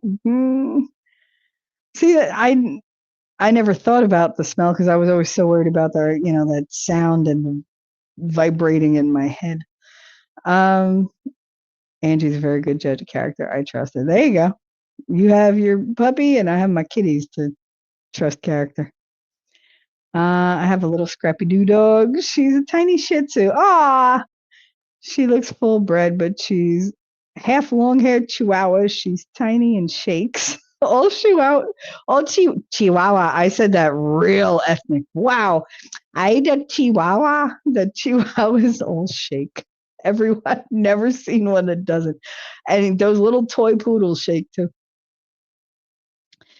See, I never thought about the smell because I was always so worried about that sound and vibrating in my head. Angie's a very good judge of character. I trust her. There you go. You have your puppy, and I have my kitties to trust character. I have a little Scrappy Doo dog. She's a tiny Shih Tzu. Ah, she looks full bred, but she's half long-haired Chihuahua. She's tiny and shakes. All Chihuahua, Chihuahua. I said that real ethnic. Wow, I the Chihuahua. The Chihuahuas all shake. Everyone never seen one that doesn't. And those little toy poodles shake too.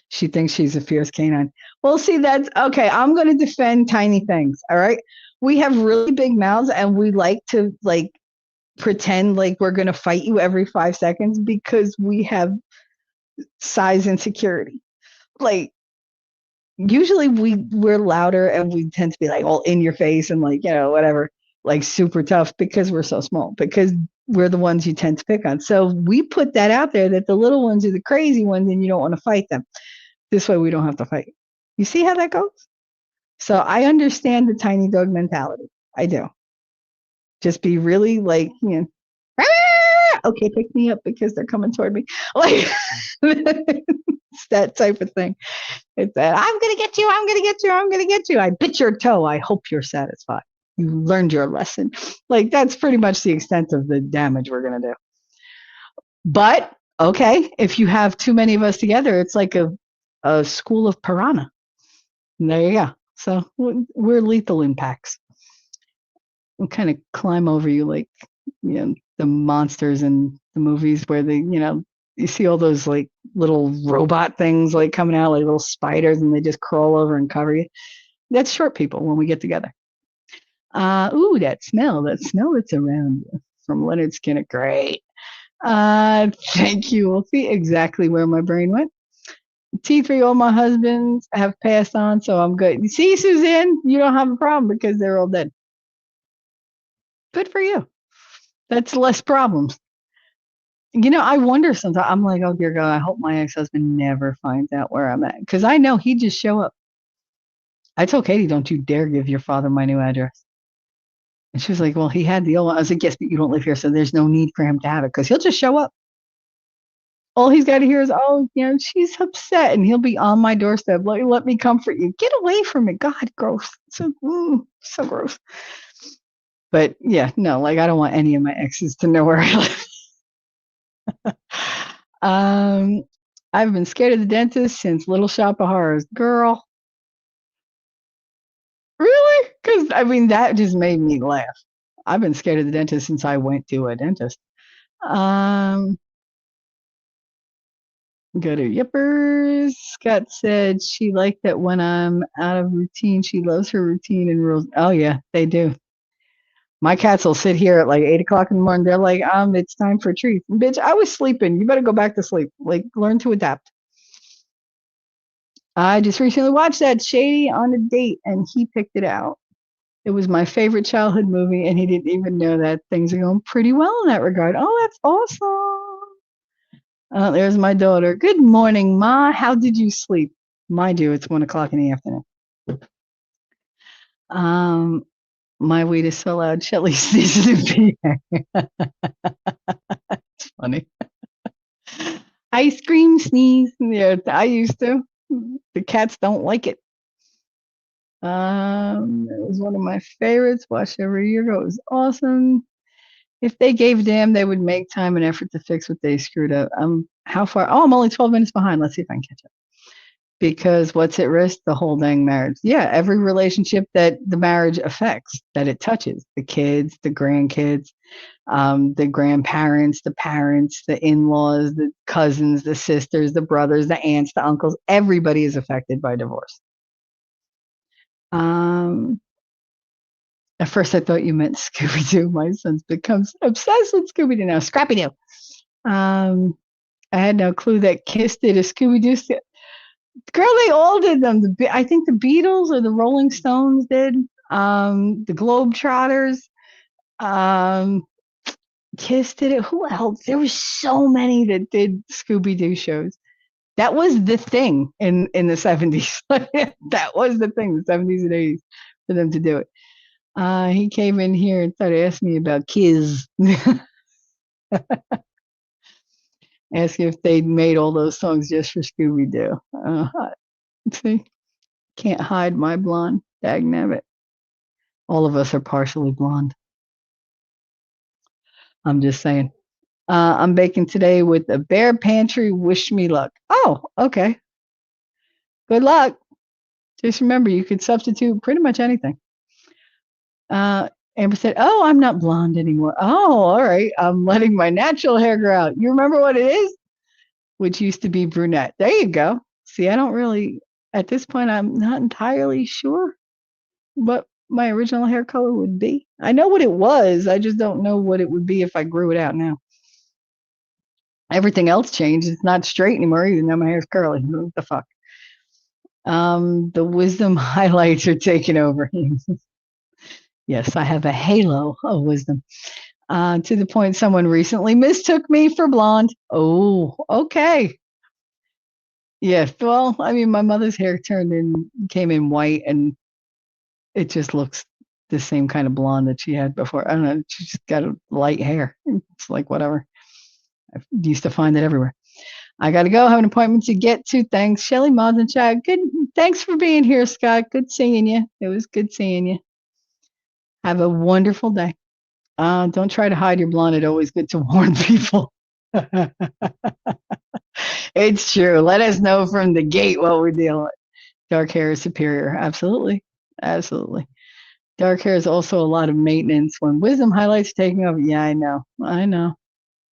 She thinks she's a fierce canine. Well, see, that's okay. I'm going to defend tiny things. All right. We have really big mouths and we like to like pretend like we're going to fight you every 5 seconds because we have size insecurity. Like, usually we're louder and we tend to be like all in your face and like, whatever, like super tough because we're so small, because we're the ones you tend to pick on. So we put that out there that the little ones are the crazy ones and you don't want to fight them. This way we don't have to fight. You see how that goes? So I understand the tiny dog mentality. I do. Just be really like, okay, pick me up because they're coming toward me. Like it's that type of thing. It's that I'm gonna get you, I'm gonna get you, I'm gonna get you. I bit your toe. I hope you're satisfied. You learned your lesson. Like that's pretty much the extent of the damage we're gonna do. But okay, if you have too many of us together, it's like a school of piranha. And there you go. So we're lethal impacts. We'll kind of climb over you like, the monsters in the movies where you see all those like little robot things like coming out like little spiders and they just crawl over and cover you. That's short people when we get together. Ooh, that smell that's around you from Leonard Skinner. Great. Thank you, Wolfie. Exactly where my brain went. T3, all my husbands have passed on, so I'm good. You see, Suzanne, you don't have a problem because they're all dead. Good for you. That's less problems. I wonder sometimes. I'm like, oh dear God, I hope my ex-husband never finds out where I'm at, because I know he'd just show up. I told Katie, don't you dare give your father my new address. And she was like, well, he had the old one. I was like, yes, but you don't live here, so there's no need for him to have it because he'll just show up. All he's got to hear is, oh, she's upset, and he'll be on my doorstep. Let me comfort you. Get away from it. God, gross. So gross. But yeah, no, like I don't want any of my exes to know where I live. I've been scared of the dentist since Little Shop of Horrors. Girl. Really? Because that just made me laugh. I've been scared of the dentist since I went to a dentist. Go to Yippers. Scott said she liked that when I'm out of routine. She loves her routine and rules. Oh yeah, they do. My cats will sit here at like 8 o'clock in the morning. They're like, it's time for treats. Bitch, I was sleeping. You better go back to sleep. Like, learn to adapt. I just recently watched that Shady on a Date, and he picked it out. It was my favorite childhood movie, and he didn't even know that things are going pretty well in that regard. Oh, that's awesome. There's my daughter. Good morning, Ma. How did you sleep? Mind you, it's 1 o'clock in the afternoon. My weed is so loud. Shelly sneezes in PA. It's funny. Ice cream sneeze. Yeah, I used to. The cats don't like it. It was one of my favorites. Watched every year ago. It was awesome. If they gave a damn, they would make time and effort to fix what they screwed up. How far? Oh, I'm only 12 minutes behind. Let's see if I can catch up. Because what's at risk? The whole dang marriage. Yeah, every relationship that the marriage affects, that it touches. The kids, the grandkids, the grandparents, the parents, the in-laws, the cousins, the sisters, the brothers, the aunts, the uncles. Everybody is affected by divorce. At first, I thought you meant Scooby-Doo. My son's becomes obsessed with Scooby-Doo now. Scrappy-Doo. I had no clue that Kiss did a Scooby-Doo. Girl, they all did them. I think the Beatles or the Rolling Stones did. The Globetrotters. Kiss did it. Who else? There were so many that did Scooby-Doo shows. That was the thing in the 70s. That was the thing, the 70s and 80s, for them to do it. He came in here and started asking me about Kiss. Asking if they'd made all those songs just for Scooby-Doo. See? Can't hide my blonde. Dagnabbit. All of us are partially blonde. I'm just saying. I'm baking today with the Bear Pantry Wish Me Luck. Oh, okay. Good luck. Just remember, you could substitute pretty much anything. Amber said, "Oh, I'm not blonde anymore." Oh, all right. I'm letting my natural hair grow out. You remember what it is? Which used to be brunette. There you go. See, I don't really, at this point, I'm not entirely sure what my original hair color would be. I know what it was. I just don't know what it would be if I grew it out now. Everything else changed. It's not straight anymore either. Now my hair's curly. What the fuck? The wisdom highlights are taking over. Yes, I have a halo of wisdom. To the point someone recently mistook me for blonde. Oh, okay. Yes. Well, I mean, my mother's hair came in white, and it just looks the same kind of blonde that she had before. I don't know. She just got a light hair. It's like whatever. I used to find it everywhere. I got to go. I have an appointment to get to. Thanks, Shelly Mods and Chad. Good. Thanks for being here, Scott. Good seeing you. It was good seeing you. Have a wonderful day. Don't try to hide your blonde. It's always good to warn people. It's true. Let us know from the gate what we're dealing with. Dark hair is superior. Absolutely. Absolutely. Dark hair is also a lot of maintenance. When wisdom highlights taking over, yeah, I know. I know.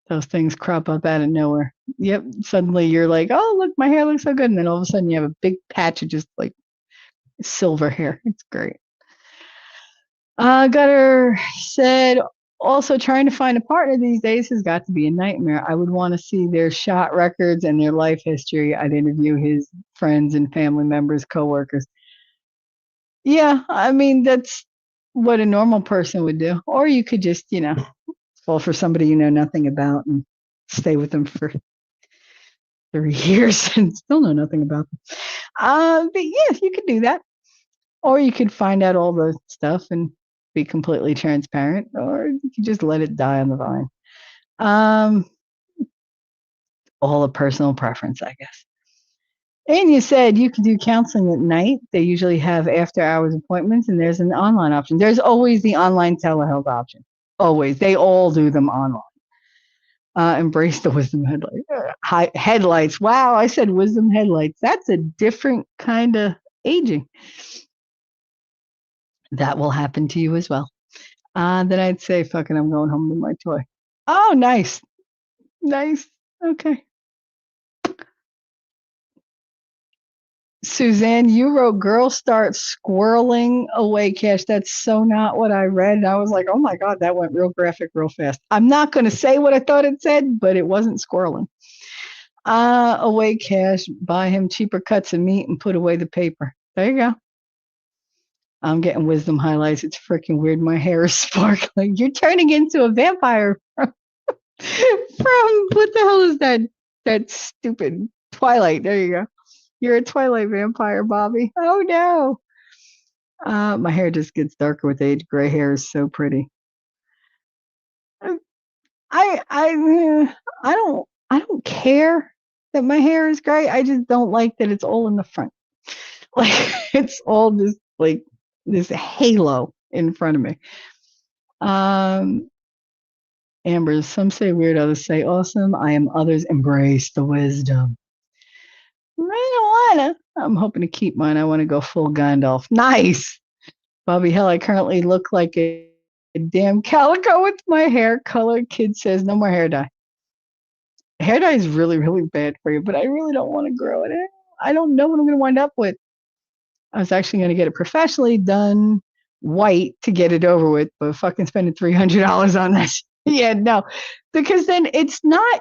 Those things crop up out of nowhere. Yep. Suddenly you're like, oh, look, my hair looks so good. And then all of a sudden you have a big patch of just like silver hair. It's great. Gutter said, also trying to find a partner these days has got to be a nightmare. I would want to see their shot records and their life history. I'd interview his friends and family members, coworkers. Yeah, I mean, that's what a normal person would do. Or you could just, fall for somebody you know nothing about and stay with them for 3 years and still know nothing about them. But yes, you could do that. Or you could find out all the stuff and be completely transparent, or you could just let it die on the vine. All a personal preference, I guess. And you said you can do counseling at night. They usually have after hours appointments, and there's an online option. There's always the online telehealth option. Always. They all do them online. Embrace the wisdom headlights. Wow, I said wisdom headlights. That's a different kind of aging. That will happen to you as well. Then I'd say, fucking, I'm going home with my toy. Oh, nice. Nice. Okay. Suzanne, you wrote girls start squirreling away cash. That's so not what I read. And I was like, oh my God, that went real graphic real fast. I'm not going to say what I thought it said, but it wasn't squirreling. Away cash, buy him cheaper cuts of meat and put away the paper. There you go. I'm getting wisdom highlights. It's freaking weird. My hair is sparkling. You're turning into a vampire from what the hell is that? That stupid Twilight. There you go. You're a Twilight vampire, Bobby. Oh no. My hair just gets darker with age. Gray hair is so pretty. I don't care that my hair is gray. I just don't like that it's all in the front. Like it's all just like this halo in front of me. Amber, some say weird, others say awesome. I am others. Embrace the wisdom. I don't wanna. I'm hoping to keep mine. I want to go full Gandalf. Nice. Bobby, hell, I currently look like a damn calico with my hair color. Kid says no more hair dye. Hair dye is really, really bad for you, but I really don't want to grow it. I don't know what I'm going to wind up with. I was actually going to get it professionally done white to get it over with, but fucking spending $300 on that. Yeah, no, because then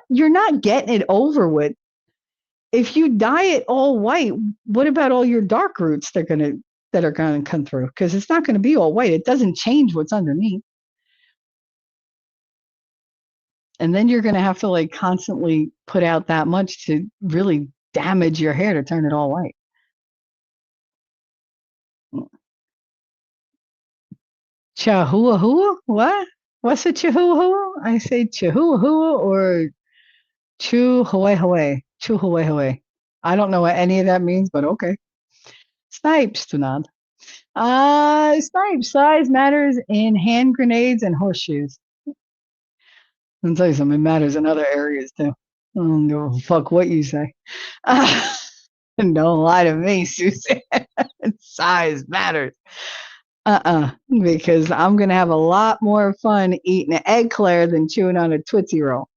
you're not getting it over with. If you dye it all white, what about all your dark roots that are gonna come through? Because it's not gonna be all white. It doesn't change what's underneath. And then you're gonna have to like constantly put out that much to really damage your hair to turn it all white. Chihuahua? What? What's a chihuahua? I say chihuahua or chuhuahua. Chuhuahua. I don't know what any of that means, but okay. Snipes, Tunad. Snipes. Size matters in hand grenades and horseshoes. I'll tell you something, it matters in other areas too. I don't give a fuck what you say. Don't lie to me, Susan. Size matters. Because I'm gonna have a lot more fun eating an egg Claire than chewing on a Tootsie Roll,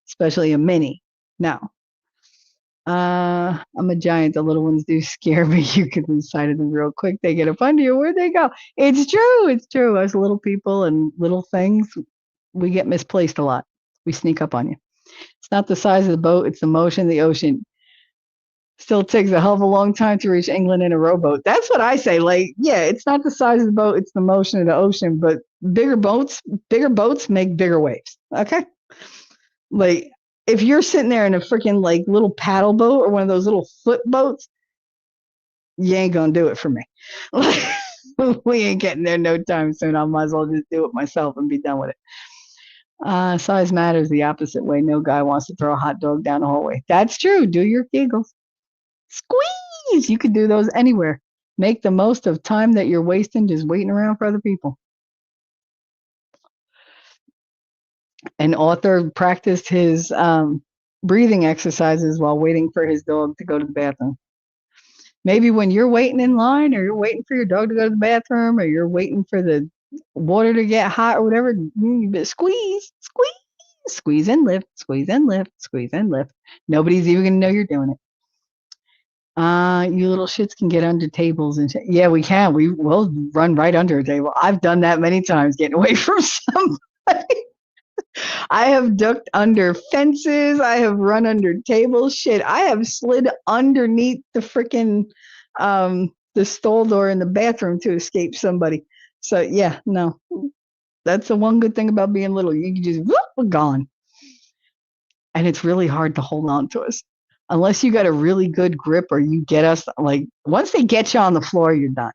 especially a mini. No. I'm a giant. The little ones do scare me. You can lose sight of them real quick. They get up under you. Where'd they go? It's true. It's true. Us little people and little things, we get misplaced a lot. We sneak up on you. It's not the size of the boat, it's the motion of the ocean. Still takes a hell of a long time to reach England in a rowboat. That's what I say. Like, yeah, it's not the size of the boat, it's the motion of the ocean. But bigger boats make bigger waves. Okay. Like, if you're sitting there in a freaking like little paddle boat or one of those little foot boats, you ain't gonna do it for me. We ain't getting there no time soon. I might as well just do it myself and be done with it. Size matters the opposite way. No guy wants to throw a hot dog down the hallway. That's true. Do your giggles. Squeeze. You could do those anywhere. Make the most of time that you're wasting just waiting around for other people. An author practiced his breathing exercises while waiting for his dog to go to the bathroom. Maybe when you're waiting in line or you're waiting for your dog to go to the bathroom or you're waiting for the water to get hot or whatever, you squeeze, squeeze, squeeze and lift, squeeze and lift, squeeze and lift. Nobody's even going to know you're doing it. You little shits can get under tables and yeah, we can. We will run right under a table. I've done that many times, getting away from somebody. I have ducked under fences. I have run under tables. Shit, I have slid underneath the freaking the stall door in the bathroom to escape somebody. So yeah, no, that's the one good thing about being little. You can just whoop, gone, and it's really hard to hold on to us unless you got a really good grip or you get us like once they get you on the floor, you're done.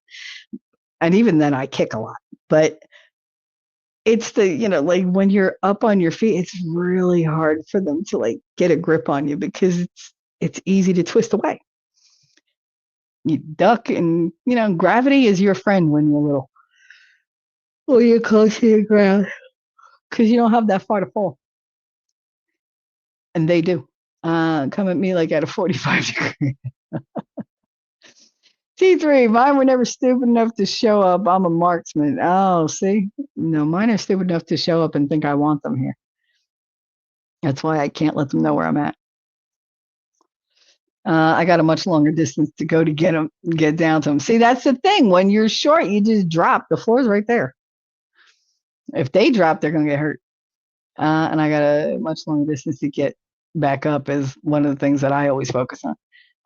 And even then, I kick a lot, but. It's the, like when you're up on your feet, it's really hard for them to like get a grip on you because it's easy to twist away. You duck and, gravity is your friend when you're little. Or you're close to the ground because you don't have that far to fall. And they do. Come at me like at a 45 degree. T3, mine were never stupid enough to show up. I'm a marksman. Oh, see? No, mine are stupid enough to show up and think I want them here. That's why I can't let them know where I'm at. I got a much longer distance to go to get down to them. See, that's the thing. When you're short, you just drop. The floor's right there. If they drop, they're going to get hurt. And I got a much longer distance to get back up is one of the things that I always focus on.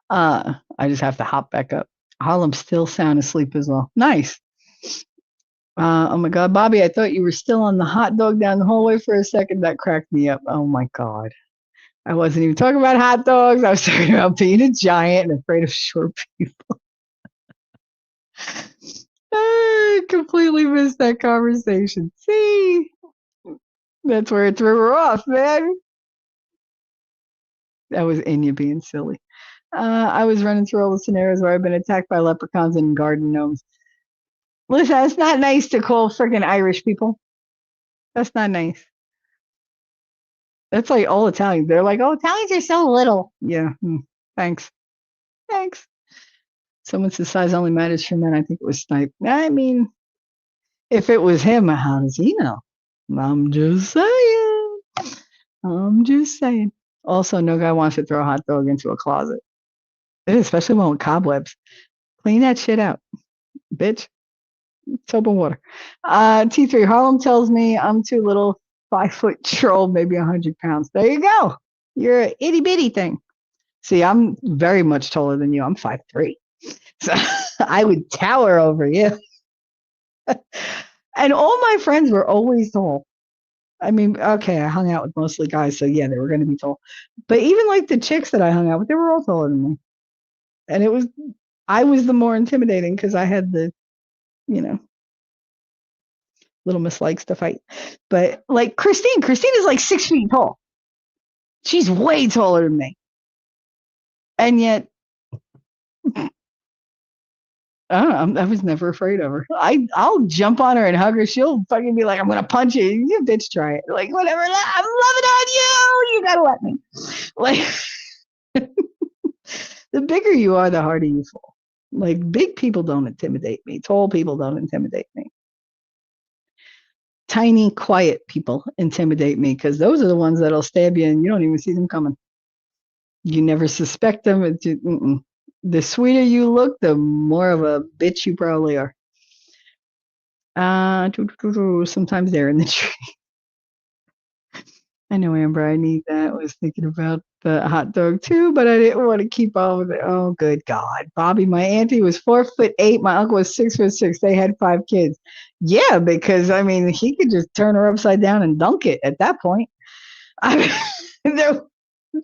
I just have to hop back up. Harlem's still sound asleep as well. Nice. Oh my God, Bobby, I thought you were still on the hot dog down the hallway for a second. That cracked me up. Oh my God. I wasn't even talking about hot dogs. I was talking about being a giant and afraid of short people. I completely missed that conversation. See, that's where it threw her off, man. That was Inya being silly. I was running through all the scenarios where I've been attacked by leprechauns and garden gnomes. Listen, it's not nice to call freaking Irish people. That's not nice. That's like all Italians. They're like, oh, Italians are so little. Yeah, thanks. Thanks. Someone says size only matters for men. I think it was Snipe. I mean, if it was him, how does he know? I'm just saying. I'm just saying. Also, no guy wants to throw a hot dog into a closet. Especially one with cobwebs. Clean that shit out, bitch. Soap and water. T3, Harlem tells me I'm too little, 5-foot troll, maybe 100 pounds. There you go. You're an itty bitty thing. See, I'm very much taller than you. I'm 5'3". So I would tower over you. And all my friends were always tall. I mean, okay, I hung out with mostly guys, so yeah, they were going to be tall. But even like the chicks that I hung out with, they were all taller than me. And I was the more intimidating because I had the, little Miss likes to fight. But like Christine is like 6 feet tall. She's way taller than me. And yet I don't know, I was never afraid of her. I'll jump on her and hug her. She'll fucking be like, I'm gonna punch you. You bitch, try it. Like whatever. I'm loving on you. You gotta let me. Like the bigger you are, the harder you fall. Like big people don't intimidate me. Tall people don't intimidate me. Tiny, quiet people intimidate me because those are the ones that'll stab you and you don't even see them coming. You never suspect them. It's just, the sweeter you look, the more of a bitch you probably are. Sometimes they're in the tree. I know, Amber, I need that. I was thinking about the hot dog too, but I didn't want to keep on with it. Oh, good God. Bobby, my auntie was 4'8". My uncle was 6'6". They had 5 kids. Yeah, because I mean, he could just turn her upside down and dunk it at that point. I mean,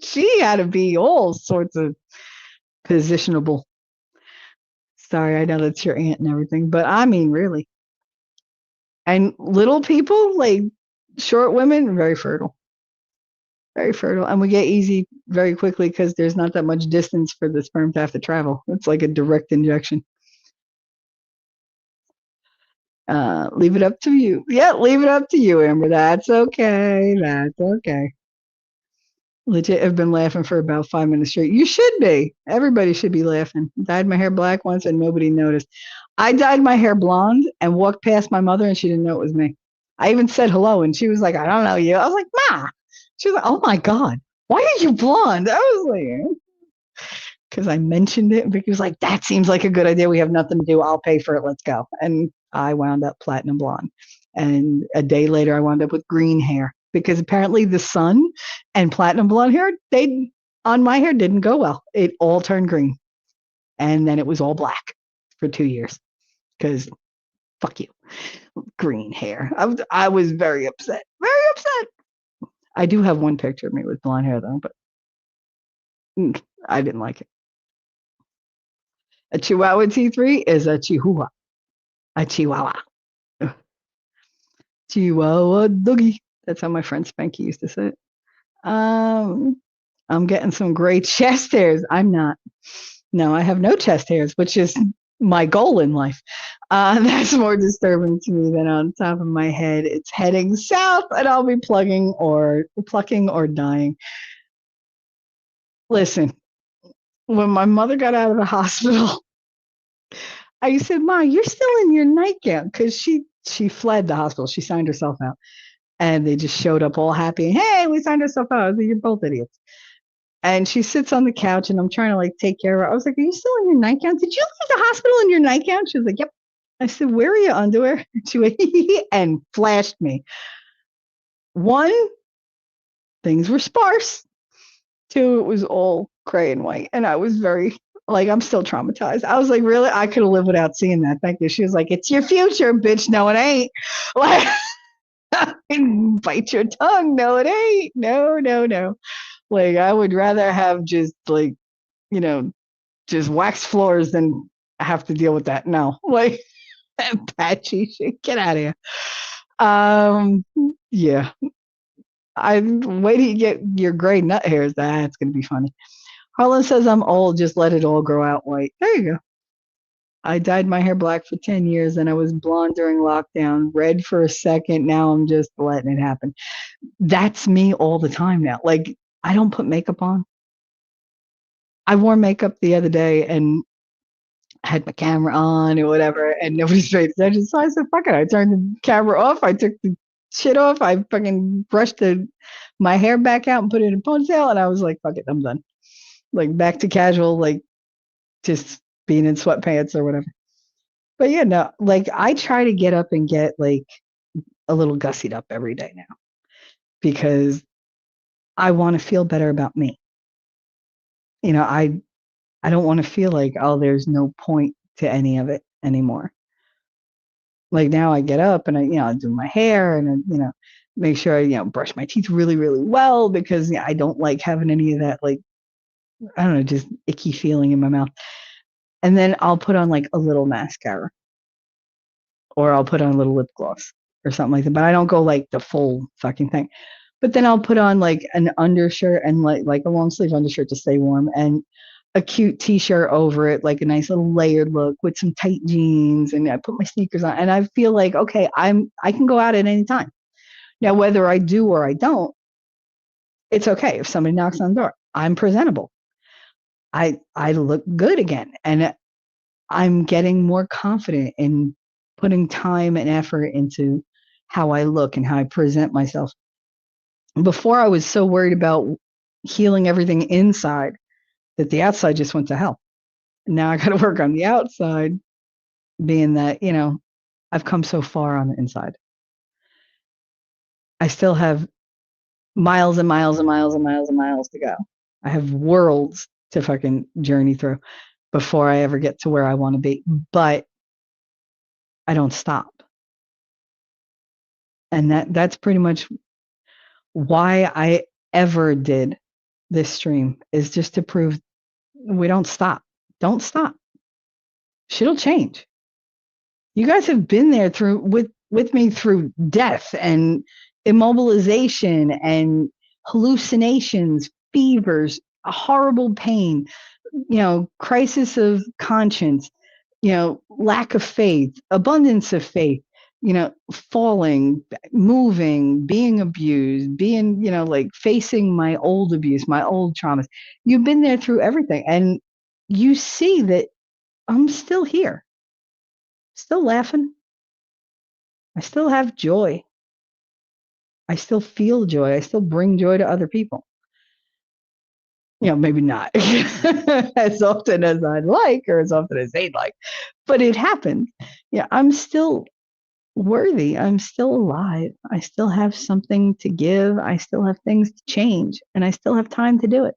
she had to be all sorts of positionable. Sorry, I know that's your aunt and everything, but I mean, really. And little people, like short women, very fertile. Very fertile. And we get easy very quickly because there's not that much distance for the sperm to have to travel. It's like a direct injection. Leave it up to you. Yeah, leave it up to you, Amber. That's okay. That's okay. Legit, I've been laughing for about 5 minutes straight. You should be. Everybody should be laughing. Dyed my hair black once and nobody noticed. I dyed my hair blonde and walked past my mother and she didn't know it was me. I even said hello and she was like, I don't know you. I was like, Ma. She was like, oh my God, why are you blonde? I was like, because I mentioned it. And Vicky was like, that seems like a good idea. We have nothing to do. I'll pay for it. Let's go. And I wound up platinum blonde. And a day later, I wound up with green hair because apparently the sun and platinum blonde hair, they on my hair didn't go well. It all turned green. And then it was all black for 2 years because fuck you, green hair. I was very upset. Very upset. I do have one picture of me with blonde hair though, but I didn't like it. A Chihuahua T3 is a Chihuahua. A Chihuahua. Chihuahua doggy. That's how my friend Spanky used to say it. I'm getting some gray chest hairs. I'm not. No, I have no chest hairs, which is my goal in life. That's more disturbing to me than on top of my head. It's heading south, and I'll be plucking or dying. Listen, when my mother got out of the hospital, I said, Ma, you're still in your nightgown because she fled the hospital. She signed herself out. And they just showed up all happy. Hey, we signed ourselves out. I was like, you're both idiots. And she sits on the couch and I'm trying to like take care of her. I was like, are you still in your nightgown? Did you leave the hospital in your nightgown? She was like, yep. I said, where are your underwear? She went, and flashed me. 1, things were sparse. 2, it was all gray and white. And I was very, like, I'm still traumatized. I was like, really? I could have lived without seeing that. Thank you. She was like, it's your future, bitch. No, it ain't. Like, bite your tongue. No, it ain't. No. Like, I would rather have just like, just wax floors than have to deal with that. No, like patchy shit. Get out of here. Yeah. Wait till you get your gray nut hairs. That's gonna be funny. Harlan says I'm old. Just let it all grow out white. There you go. I dyed my hair black for 10 years and I was blonde during lockdown, red for a second. Now I'm just letting it happen. That's me all the time now. Like, I don't put makeup on. I wore makeup the other day and had my camera on or whatever, and nobody's paying attention. So I said, fuck it. I turned the camera off. I took the shit off. I fucking brushed my hair back out and put it in a ponytail. And I was like, fuck it. I'm done. Like, back to casual, like, just being in sweatpants or whatever. But yeah, no, like I try to get up and get like a little gussied up every day now because I want to feel better about me. I don't want to feel like, oh, there's no point to any of it anymore. Like now I get up and I do my hair and make sure I, brush my teeth really, really well because I don't like having any of that, like, I don't know, just icky feeling in my mouth. And then I'll put on like a little mascara or I'll put on a little lip gloss or something like that. But I don't go like the full fucking thing. But then I'll put on like an undershirt and like a long sleeve undershirt to stay warm. And a cute t-shirt over it, like a nice little layered look with some tight jeans, and I put my sneakers on and I feel like, okay, I can go out at any time. Now, whether I do or I don't, it's okay. If somebody knocks on the door, I'm presentable. I look good again. And I'm getting more confident in putting time and effort into how I look and how I present myself. Before, I was so worried about healing everything inside that the outside just went to hell. Now I got to work on the outside, being that, I've come so far on the inside. I still have miles and miles and miles and miles and miles to go. I have worlds to fucking journey through before I ever get to where I want to be. But I don't stop. And that's pretty much why I ever did this stream, is just to prove we don't stop. Don't stop. Shit'll change. You guys have been there through with me through death and immobilization and hallucinations, fevers, a horrible pain, crisis of conscience, lack of faith, abundance of faith, falling, moving, being abused, being, like facing my old abuse, my old traumas. You've been there through everything. And you see that I'm still here, still laughing. I still have joy. I still feel joy. I still bring joy to other people. Maybe not as often as I'd like or as often as they'd like, but it happened. Yeah, I'm still worthy. I'm still alive. I still have something to give. I still have things to change, and I still have time to do it.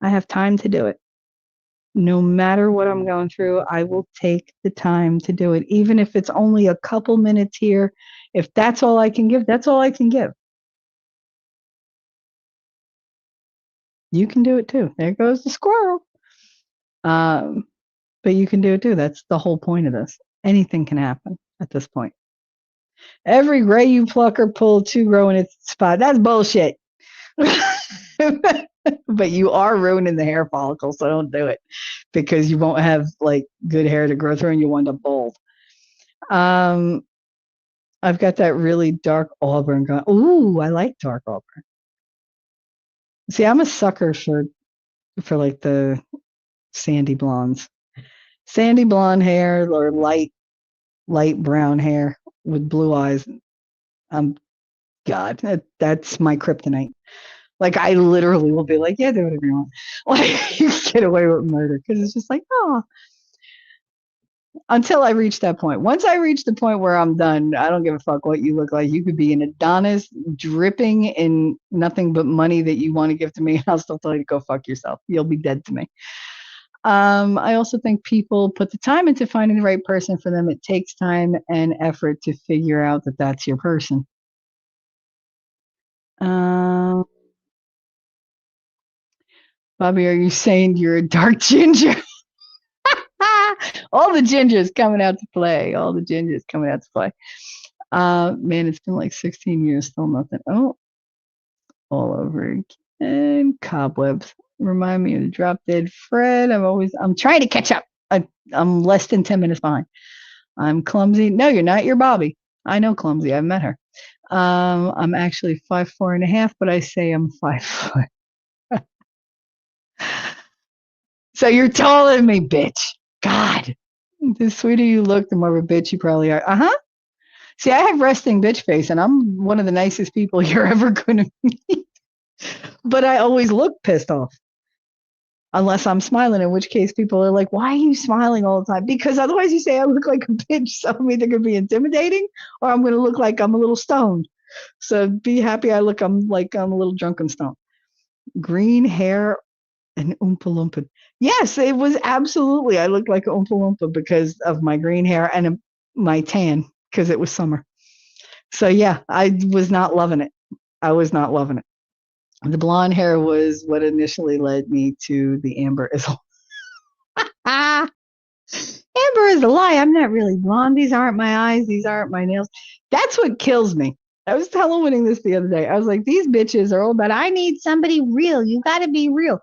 I have time to do it. No matter what I'm going through, I will take the time to do it. Even if it's only a couple minutes here, if that's all I can give, that's all I can give. You can do it too. There goes the squirrel. But you can do it too. That's the whole point of this. Anything can happen at this point. Every gray you pluck or pull, two grow in its spot. That's bullshit. But you are ruining the hair follicle, so don't do it, because you won't have like good hair to grow through and you wind up bald. I've got that really dark auburn going. Ooh, I like dark auburn. See, I'm a sucker for like the sandy blondes. Sandy blonde hair or light brown hair with blue eyes. God, that's my kryptonite. Like, I literally will be like, yeah, do whatever you want. Like, you get away with murder, because it's just like, oh. Until I reach that point. Once I reach the point where I'm done, I don't give a fuck what you look like. You could be an Adonis dripping in nothing but money that you want to give to me, and I'll still tell you to go fuck yourself. You'll be dead to me. I also think people put the time into finding the right person for them. It takes time and effort to figure out that that's your person. Bobby, are you saying you're a dark ginger? All the gingers coming out to play. All the gingers coming out to play. Man, it's been like 16 years, still nothing. Oh, all over again. Cobwebs. Remind me of the Drop Dead Fred. I'm trying to catch up. I'm less than 10 minutes behind. I'm clumsy. No, you're not. You're Bobby. I know clumsy. I've met her. I'm actually 5'4.5", but I say I'm 5 foot. So you're taller than me, bitch. God. The sweeter you look, the more of a bitch you probably are. Uh-huh. See, I have resting bitch face, and I'm one of the nicest people you're ever going to meet. But I always look pissed off. Unless I'm smiling, in which case people are like, why are you smiling all the time? Because otherwise you say I look like a bitch, so I'm either going to be intimidating or I'm going to look like I'm a little stoned. So be happy I'm a little drunk and stoned. Green hair and Oompa Loompa. Yes, it was absolutely. I looked like an Oompa Loompa because of my green hair and my tan, because it was summer. So yeah, I was not loving it. The blonde hair was what initially led me to the Amber is Amber is a lie. I'm not really blonde. These aren't my eyes. These aren't my nails. That's what kills me. I was telling this the other day. I was like, these bitches are all about, I need somebody real. You got to be real.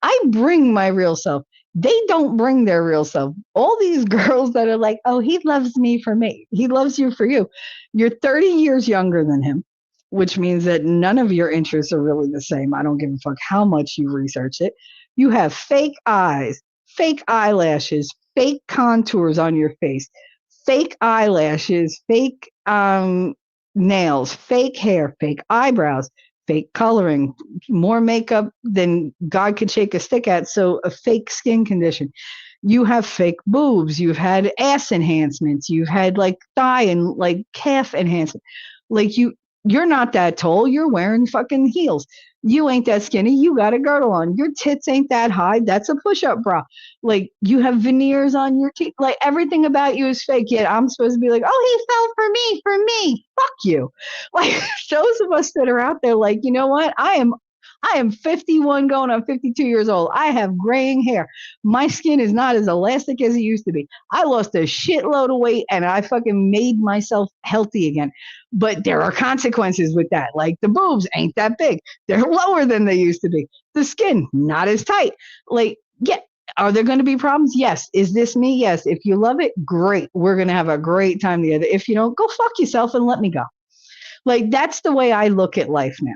I bring my real self. They don't bring their real self. All these girls that are like, oh, he loves me for me. He loves you for you. You're 30 years younger than him, which means that none of your interests are really the same. I don't give a fuck how much you research it. You have fake eyes, fake eyelashes, fake contours on your face, fake eyelashes, fake nails, fake hair, fake eyebrows, fake coloring, more makeup than God could shake a stick at. So a fake skin condition. You have fake boobs. You've had ass enhancements. You've had like thigh and like calf enhancement. Like you're not that tall. You're wearing fucking heels. You ain't that skinny. You got a girdle on. Your tits ain't that high. That's a push-up bra. Like you have veneers on your teeth. Like everything about you is fake. Yet I'm supposed to be like, oh, he fell for me. Fuck you. Like those of us that are out there, like, you know what? I am 51 going on 52 years old. I have graying hair. My skin is not as elastic as it used to be. I lost a shitload of weight and I fucking made myself healthy again. But there are consequences with that. Like the boobs ain't that big. They're lower than they used to be. The skin, not as tight. Like, yeah, are there going to be problems? Yes. Is this me? Yes. If you love it, great. We're going to have a great time together. If you don't, go fuck yourself and let me go. Like, that's the way I look at life now.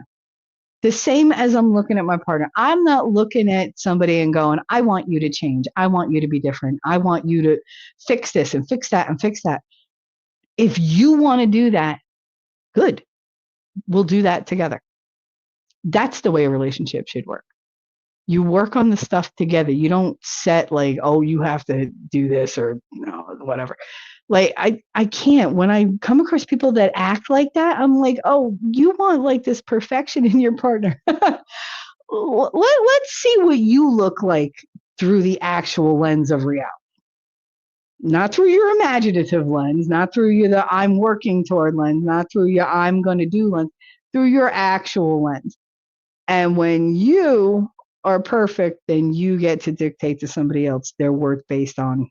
The same as I'm looking at my partner. I'm not looking at somebody and going, I want you to change. I want you to be different. I want you to fix this and fix that and fix that. If you want to do that, good. We'll do that together. That's the way a relationship should work. You work on the stuff together. You don't set like, oh, you have to do this or no, whatever. Like I can't. When I come across people that act like that, I'm like, oh, you want like this perfection in your partner. Let's see what you look like through the actual lens of reality. Not through your imaginative lens, not through the I'm working toward lens, not through your I'm going to do lens, through your actual lens. And when you are perfect, then you get to dictate to somebody else their worth based on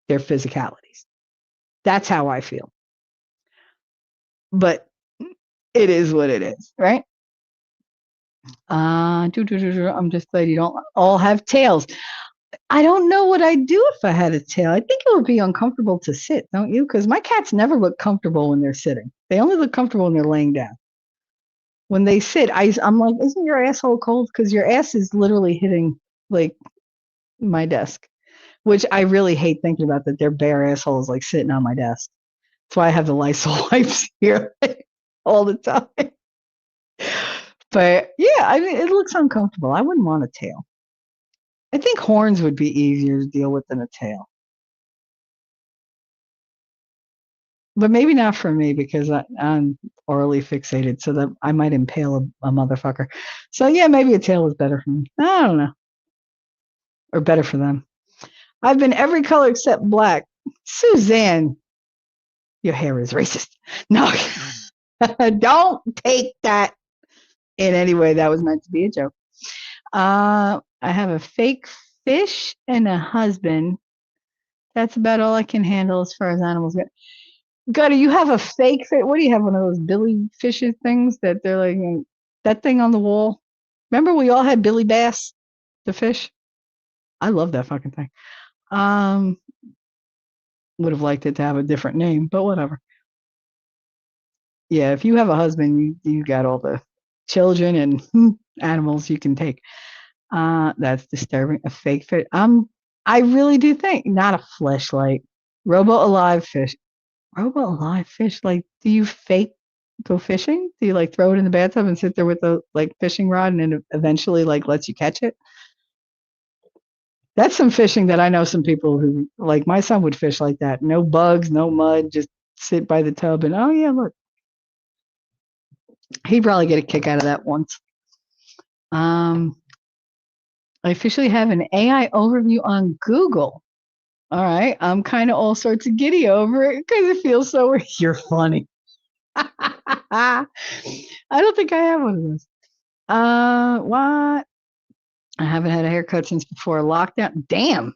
their physicalities. That's how I feel. But it is what it is, right? I'm just glad you don't all have tails. I don't know what I'd do if I had a tail. I think it would be uncomfortable to sit, don't you? Because my cats never look comfortable when they're sitting. They only look comfortable when they're laying down. When they sit, I'm like, isn't your asshole cold? Because your ass is literally hitting like my desk, which I really hate thinking about that their bare assholes like sitting on my desk. That's why I have the Lysol wipes here all the time. But yeah, I mean, it looks uncomfortable. I wouldn't want a tail. I think horns would be easier to deal with than a tail. But maybe not for me because I'm orally fixated, so that I might impale a motherfucker. So yeah, maybe a tail is better for me. I don't know. Or better for them. I've been every color except black. Suzanne, your hair is racist. No, don't take that in any way. That was meant to be a joke. I have a fake fish and a husband. That's about all I can handle as far as animals go. Gutter, you have a fake fish. What do you have? One of those Billy fishes things that they're like that thing on the wall. Remember we all had Billy Bass, the fish? I love that fucking thing. Would have liked it to have a different name, but whatever. Yeah, if you have a husband, you got all the children and animals you can take. That's disturbing. A fake fish. I really do think not a fleshlight. Robo alive fish. Robo alive fish. Like, do you fake go fishing? Do you like throw it in the bathtub and sit there with a like fishing rod and then eventually like lets you catch it? That's some fishing that I know some people who like my son would fish like that. No bugs, no mud, just sit by the tub and oh yeah, look. He'd probably get a kick out of that once. I officially have an AI overview on Google. All right. I'm kind of all sorts of giddy over it because it feels so weird. You're funny. I don't think I have one of those. What? I haven't had a haircut since before lockdown. Damn.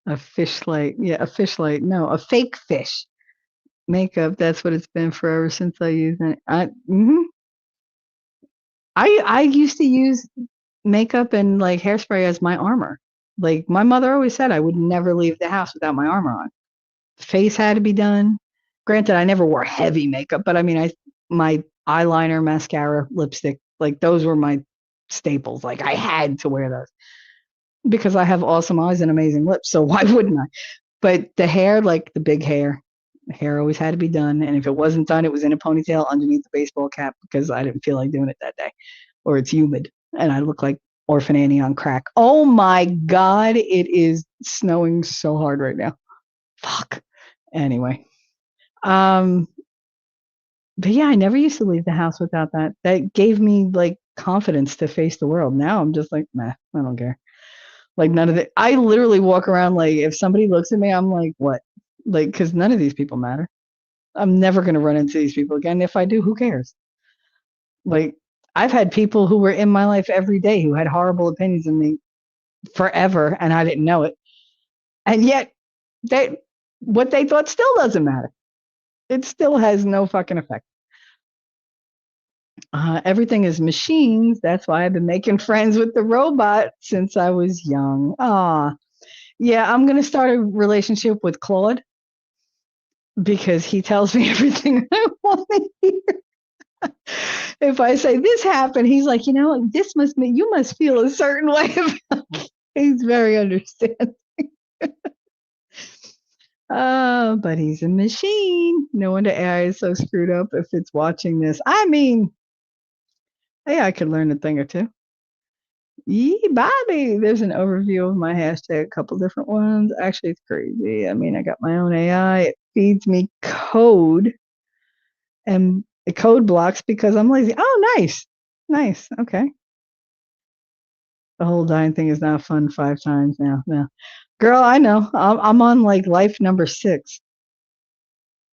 A fish light. Yeah, a fish light. No, a fake fish. Makeup. That's what it's been forever since I used it. I used to use makeup and like hairspray as my armor. Like my mother always said I would never leave the house without my armor on. Face had to be done. Granted, I never wore heavy makeup, but I mean, my eyeliner, mascara, lipstick, like those were my staples. Like I had to wear those because I have awesome eyes and amazing lips. So why wouldn't I? But the hair, like the big hair, the hair always had to be done. And if it wasn't done, it was in a ponytail underneath the baseball cap because I didn't feel like doing it that day, or it's humid and I look like Orphan Annie on crack. Oh my God, it is snowing so hard right now. Fuck. Anyway, um, but yeah, I never used to leave the house without that. That gave me like confidence to face the world. Now I'm just like, nah, I don't care. Like none of it. I literally walk around like if somebody looks at me, I'm like, what? Like, because none of these people matter. I'm never gonna run into these people again. If I do, who cares? Like, I've had people who were in my life every day who had horrible opinions of me forever, and I didn't know it. And yet, they what they thought still doesn't matter. It still has no fucking effect. Everything is machines. That's why I've been making friends with the robot since I was young. Yeah, I'm gonna start a relationship with Claude because he tells me everything I want to hear. If I say this happened, he's like, this must mean you must feel a certain way about it. He's very understanding. Oh, but he's a machine. No wonder AI is so screwed up if it's watching this. I mean, AI could learn a thing or two. Yee, Bobby. There's an overview of my hashtag, a couple different ones. Actually, it's crazy. I mean, I got my own AI. It feeds me code and code blocks because I'm lazy. Oh, nice. Nice. Okay. The whole dying thing is now fun 5 times now. No. Girl, I know. I'm on like life number 6.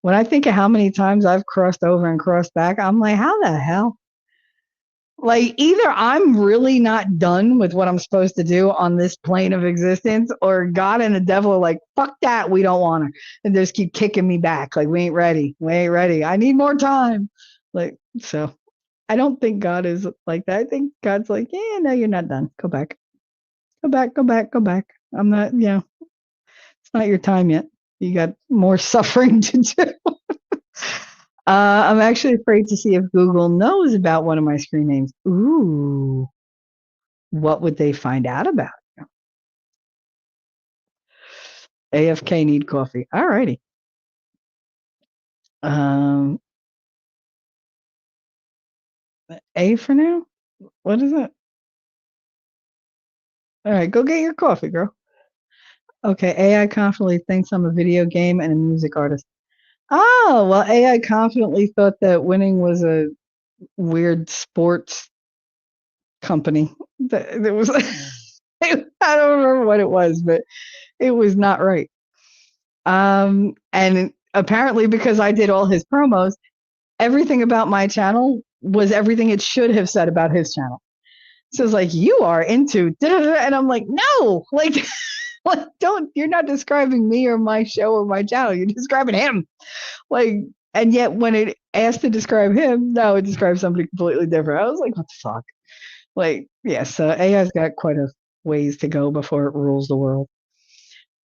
When I think of how many times I've crossed over and crossed back, I'm like, how the hell? Like, either I'm really not done with what I'm supposed to do on this plane of existence, or God and the devil are like, fuck that, we don't want her. And they just keep kicking me back. Like, we ain't ready. We ain't ready. I need more time. Like, so I don't think God is like that. I think God's like, yeah, no, you're not done. Go back. Go back, go back, go back. I'm not, it's not your time yet. You got more suffering to do. I'm actually afraid to see if Google knows about one of my screen names. Ooh, what would they find out about? AFK need coffee. All righty. A for now? What is it? All right, go get your coffee, girl. Okay, AI confidently thinks I'm a video game and a music artist. Oh, well, AI confidently thought that winning was a weird sports company. It was, I don't remember what it was, but it was not right. And apparently because I did all his promos, everything about my channel was everything it should have said about his channel. So it's like, you are into, and I'm like, no, like, you're not describing me or my show or my channel. You're describing him. Like, and yet when it asked to describe him, no, it describes somebody completely different. I was like, what the fuck? Like, yes, AI's got quite a ways to go before it rules the world.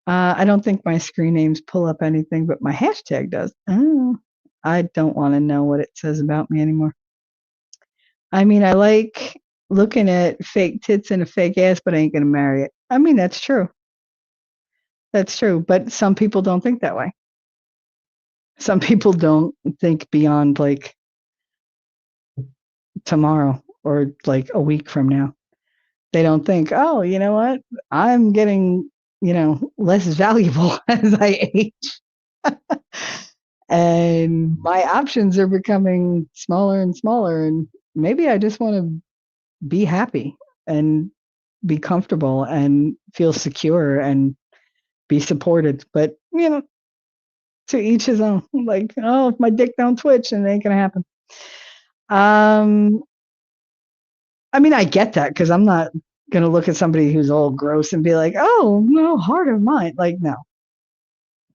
I don't think my screen names pull up anything, but my hashtag does. Oh, I don't want to know what it says about me anymore. I mean, I like looking at fake tits and a fake ass, but I ain't going to marry it. I mean, that's true. That's true. But some people don't think that way. Some people don't think beyond like tomorrow or like a week from now. They don't think, oh, you know what? I'm getting, less valuable as I age. And my options are becoming smaller and smaller. And maybe I just want to be happy and be comfortable and feel secure and be supported. But, to each his own. Like, oh, if my dick don't twitch, and it ain't going to happen. I mean, I get that because I'm not going to look at somebody who's all gross and be like, oh, no, heart of mine. Like, no.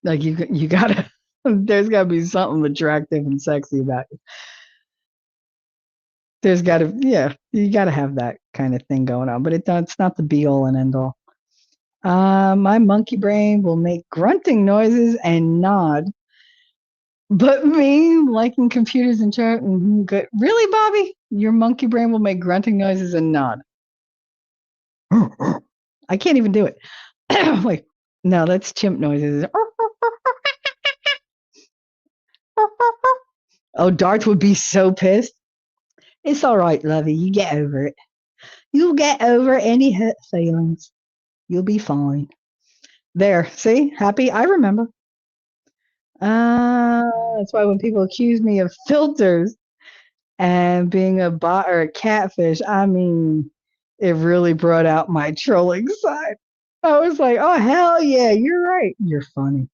Like, you got to, there's got to be something attractive and sexy about you. There's got to, yeah, you got to have that kind of thing going on, but it's not the be all and end all. My monkey brain will make grunting noises and nod, but me liking computers and chat, good. Really, Bobby? Your monkey brain will make grunting noises and nod. I can't even do it. Like, no, that's chimp noises. Oh, Darth would be so pissed. It's all right, Lovey. You get over it. You'll get over any hurt feelings. You'll be fine. There, see? Happy? I remember. That's why when people accuse me of filters and being a bot or a catfish, I mean, it really brought out my trolling side. I was like, oh, hell yeah, you're right. You're funny.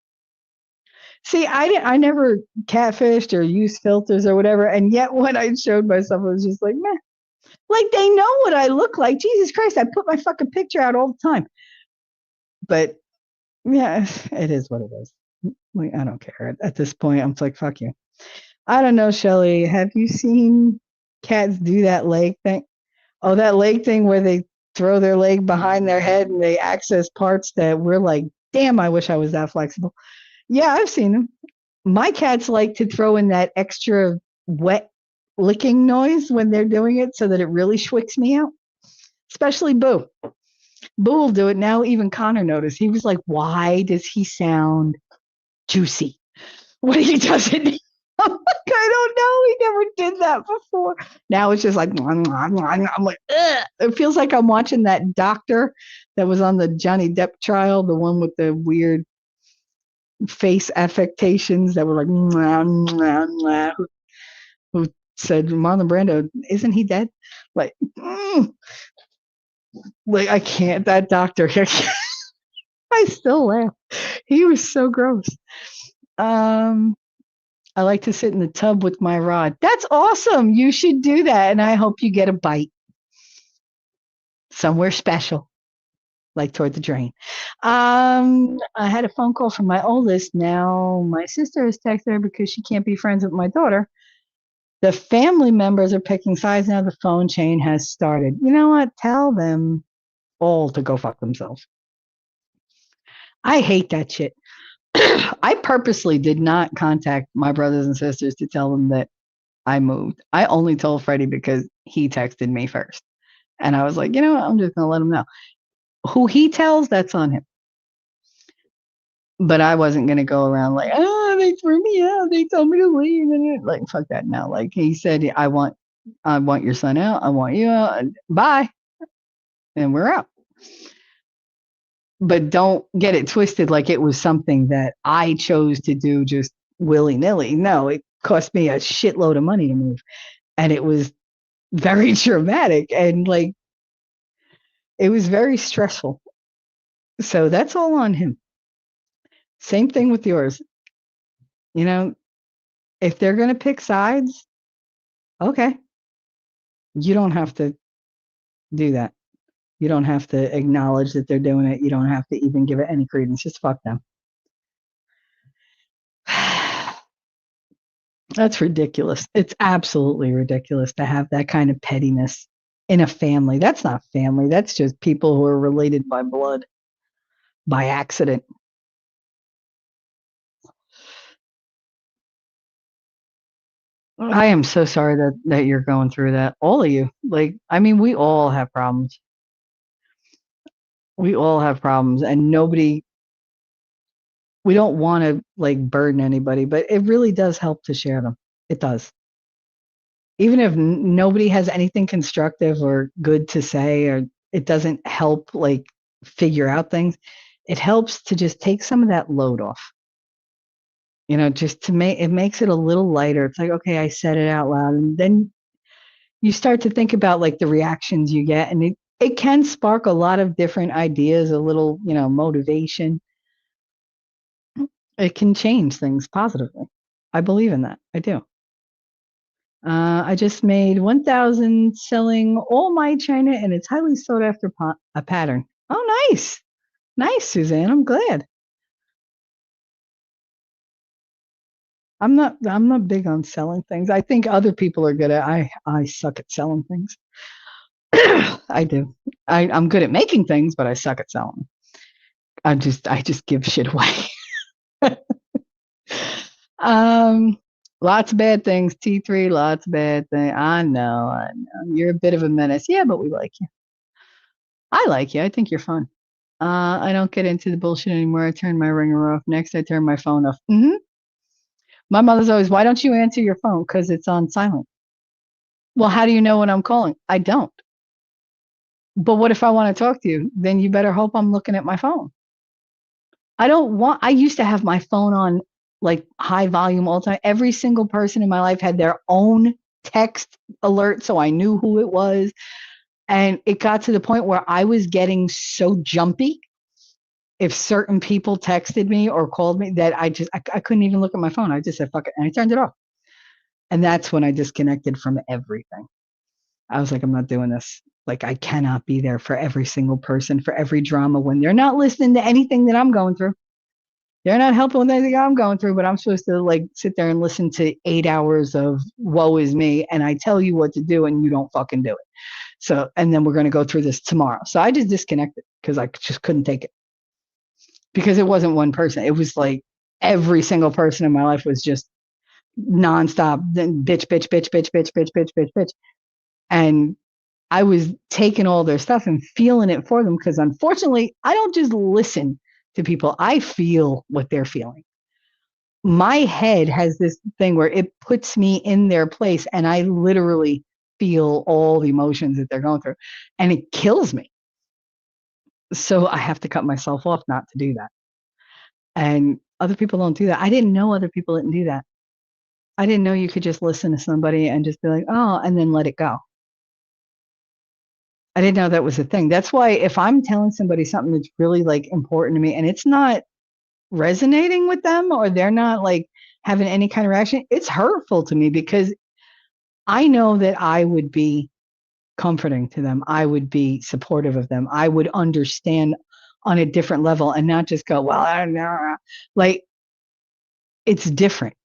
See, I never catfished or used filters or whatever, and yet when I showed myself, I was just like, meh. Like they know what I look like. Jesus Christ, I put my fucking picture out all the time. But yeah, it is what it is. Like I don't care at this point. I'm like, fuck you. I don't know, Shelly. Have you seen cats do that leg thing? Oh, that leg thing where they throw their leg behind their head and they access parts that we're like, damn, I wish I was that flexible. Yeah, I've seen them. My cats like to throw in that extra wet licking noise when they're doing it so that it really schwicks me out. Especially Boo. Boo will do it now. Even Connor noticed. He was like, why does he sound juicy when he does it? I'm like, I don't know. He never did that before. Now it's just like, I'm like, ugh. It feels like I'm watching that doctor that was on the Johnny Depp trial, the one with the weird face affectations that were like, who said Marlon Brando, isn't he dead? Like, like I can't, that doctor, I still laugh. He was so gross. I like to sit in the tub with my rod. That's awesome. You should do that. And I hope you get a bite somewhere special, like toward the drain. I had a phone call from my oldest. Now my sister has texted her because she can't be friends with my daughter. The family members are picking sides now. The phone chain has started. You know what? Tell them all to go fuck themselves. I hate that shit. I purposely did not contact my brothers and sisters to tell them that I moved. I only told Freddie because he texted me first. And I was like, you know what? I'm just going to let him know. Who he tells, that's on him. But I wasn't going to go around like, oh, they threw me out. They told me to leave. And like, fuck that now. Like he said, I want your son out. I want you out. Bye. And we're out. But don't get it twisted like it was something that I chose to do just willy-nilly. No, it cost me a shitload of money to move. And it was very traumatic and like it was very stressful. So that's all on him. Same thing with yours. You know, if they're going to pick sides, okay. You don't have to do that. You don't have to acknowledge that they're doing it. You don't have to even give it any credence. Just fuck them. That's ridiculous. It's absolutely ridiculous to have that kind of pettiness in a family. That's not family. That's just people who are related by blood, by accident. I am so sorry that you're going through that. All of you. Like, I mean, we all have problems. We all have problems and we don't want to like burden anybody, but it really does help to share them. It does. Even if nobody has anything constructive or good to say, or it doesn't help like figure out things, it helps to just take some of that load off. You know, just to make it makes it a little lighter. It's like, okay, I said it out loud. And then you start to think about like the reactions you get, and it can spark a lot of different ideas, a little, you know, motivation. It can change things positively. I believe in that. I do. I just made 1,000 selling all my china, and it's highly sought after a pattern. Oh, nice. Nice, Suzanne. I'm glad. I'm not big on selling things. I think other people are good at I suck at selling things. I do. I'm good at making things, but I suck at selling. I just give shit away. Um, lots of bad things. T3, lots of bad things. I know. You're a bit of a menace. Yeah, but we like you. I like you. I think you're fun. I don't get into the bullshit anymore. I turn my ringer off. Next, I turn my phone off. My mother's always, why don't you answer your phone? Because it's on silent. Well, how do you know when I'm calling? I don't. But what if I want to talk to you? Then you better hope I'm looking at my phone. I used to have my phone on like high volume all the time. Every single person in my life had their own text alert, so I knew who it was. And it got to the point where I was getting so jumpy if certain people texted me or called me that I couldn't even look at my phone. I just said, fuck it. And I turned it off. And that's when I disconnected from everything. I was like, I'm not doing this. Like, I cannot be there for every single person, for every drama when they're not listening to anything that I'm going through. They're not helping with anything I'm going through, but I'm supposed to like sit there and listen to 8 hours of woe is me. And I tell you what to do and you don't fucking do it. So, and then we're going to go through this tomorrow. So I just disconnected because I just couldn't take it because it wasn't one person. It was like every single person in my life was just nonstop, then bitch, bitch, bitch, bitch, bitch, bitch, bitch, bitch, bitch. And I was taking all their stuff and feeling it for them because unfortunately, I don't just listen to people. I feel what they're feeling. My head has this thing where it puts me in their place and I literally feel all the emotions that they're going through and it kills me. So I have to cut myself off not to do that. And other people don't do that. I didn't know other people didn't do that. I didn't know you could just listen to somebody and just be like, oh, and then let it go. I didn't know that was a thing. That's why if I'm telling somebody something that's really like important to me and it's not resonating with them or they're not like having any kind of reaction, it's hurtful to me because I know that I would be comforting to them. I would be supportive of them. I would understand on a different level and not just go, well, I don't know. Like it's different.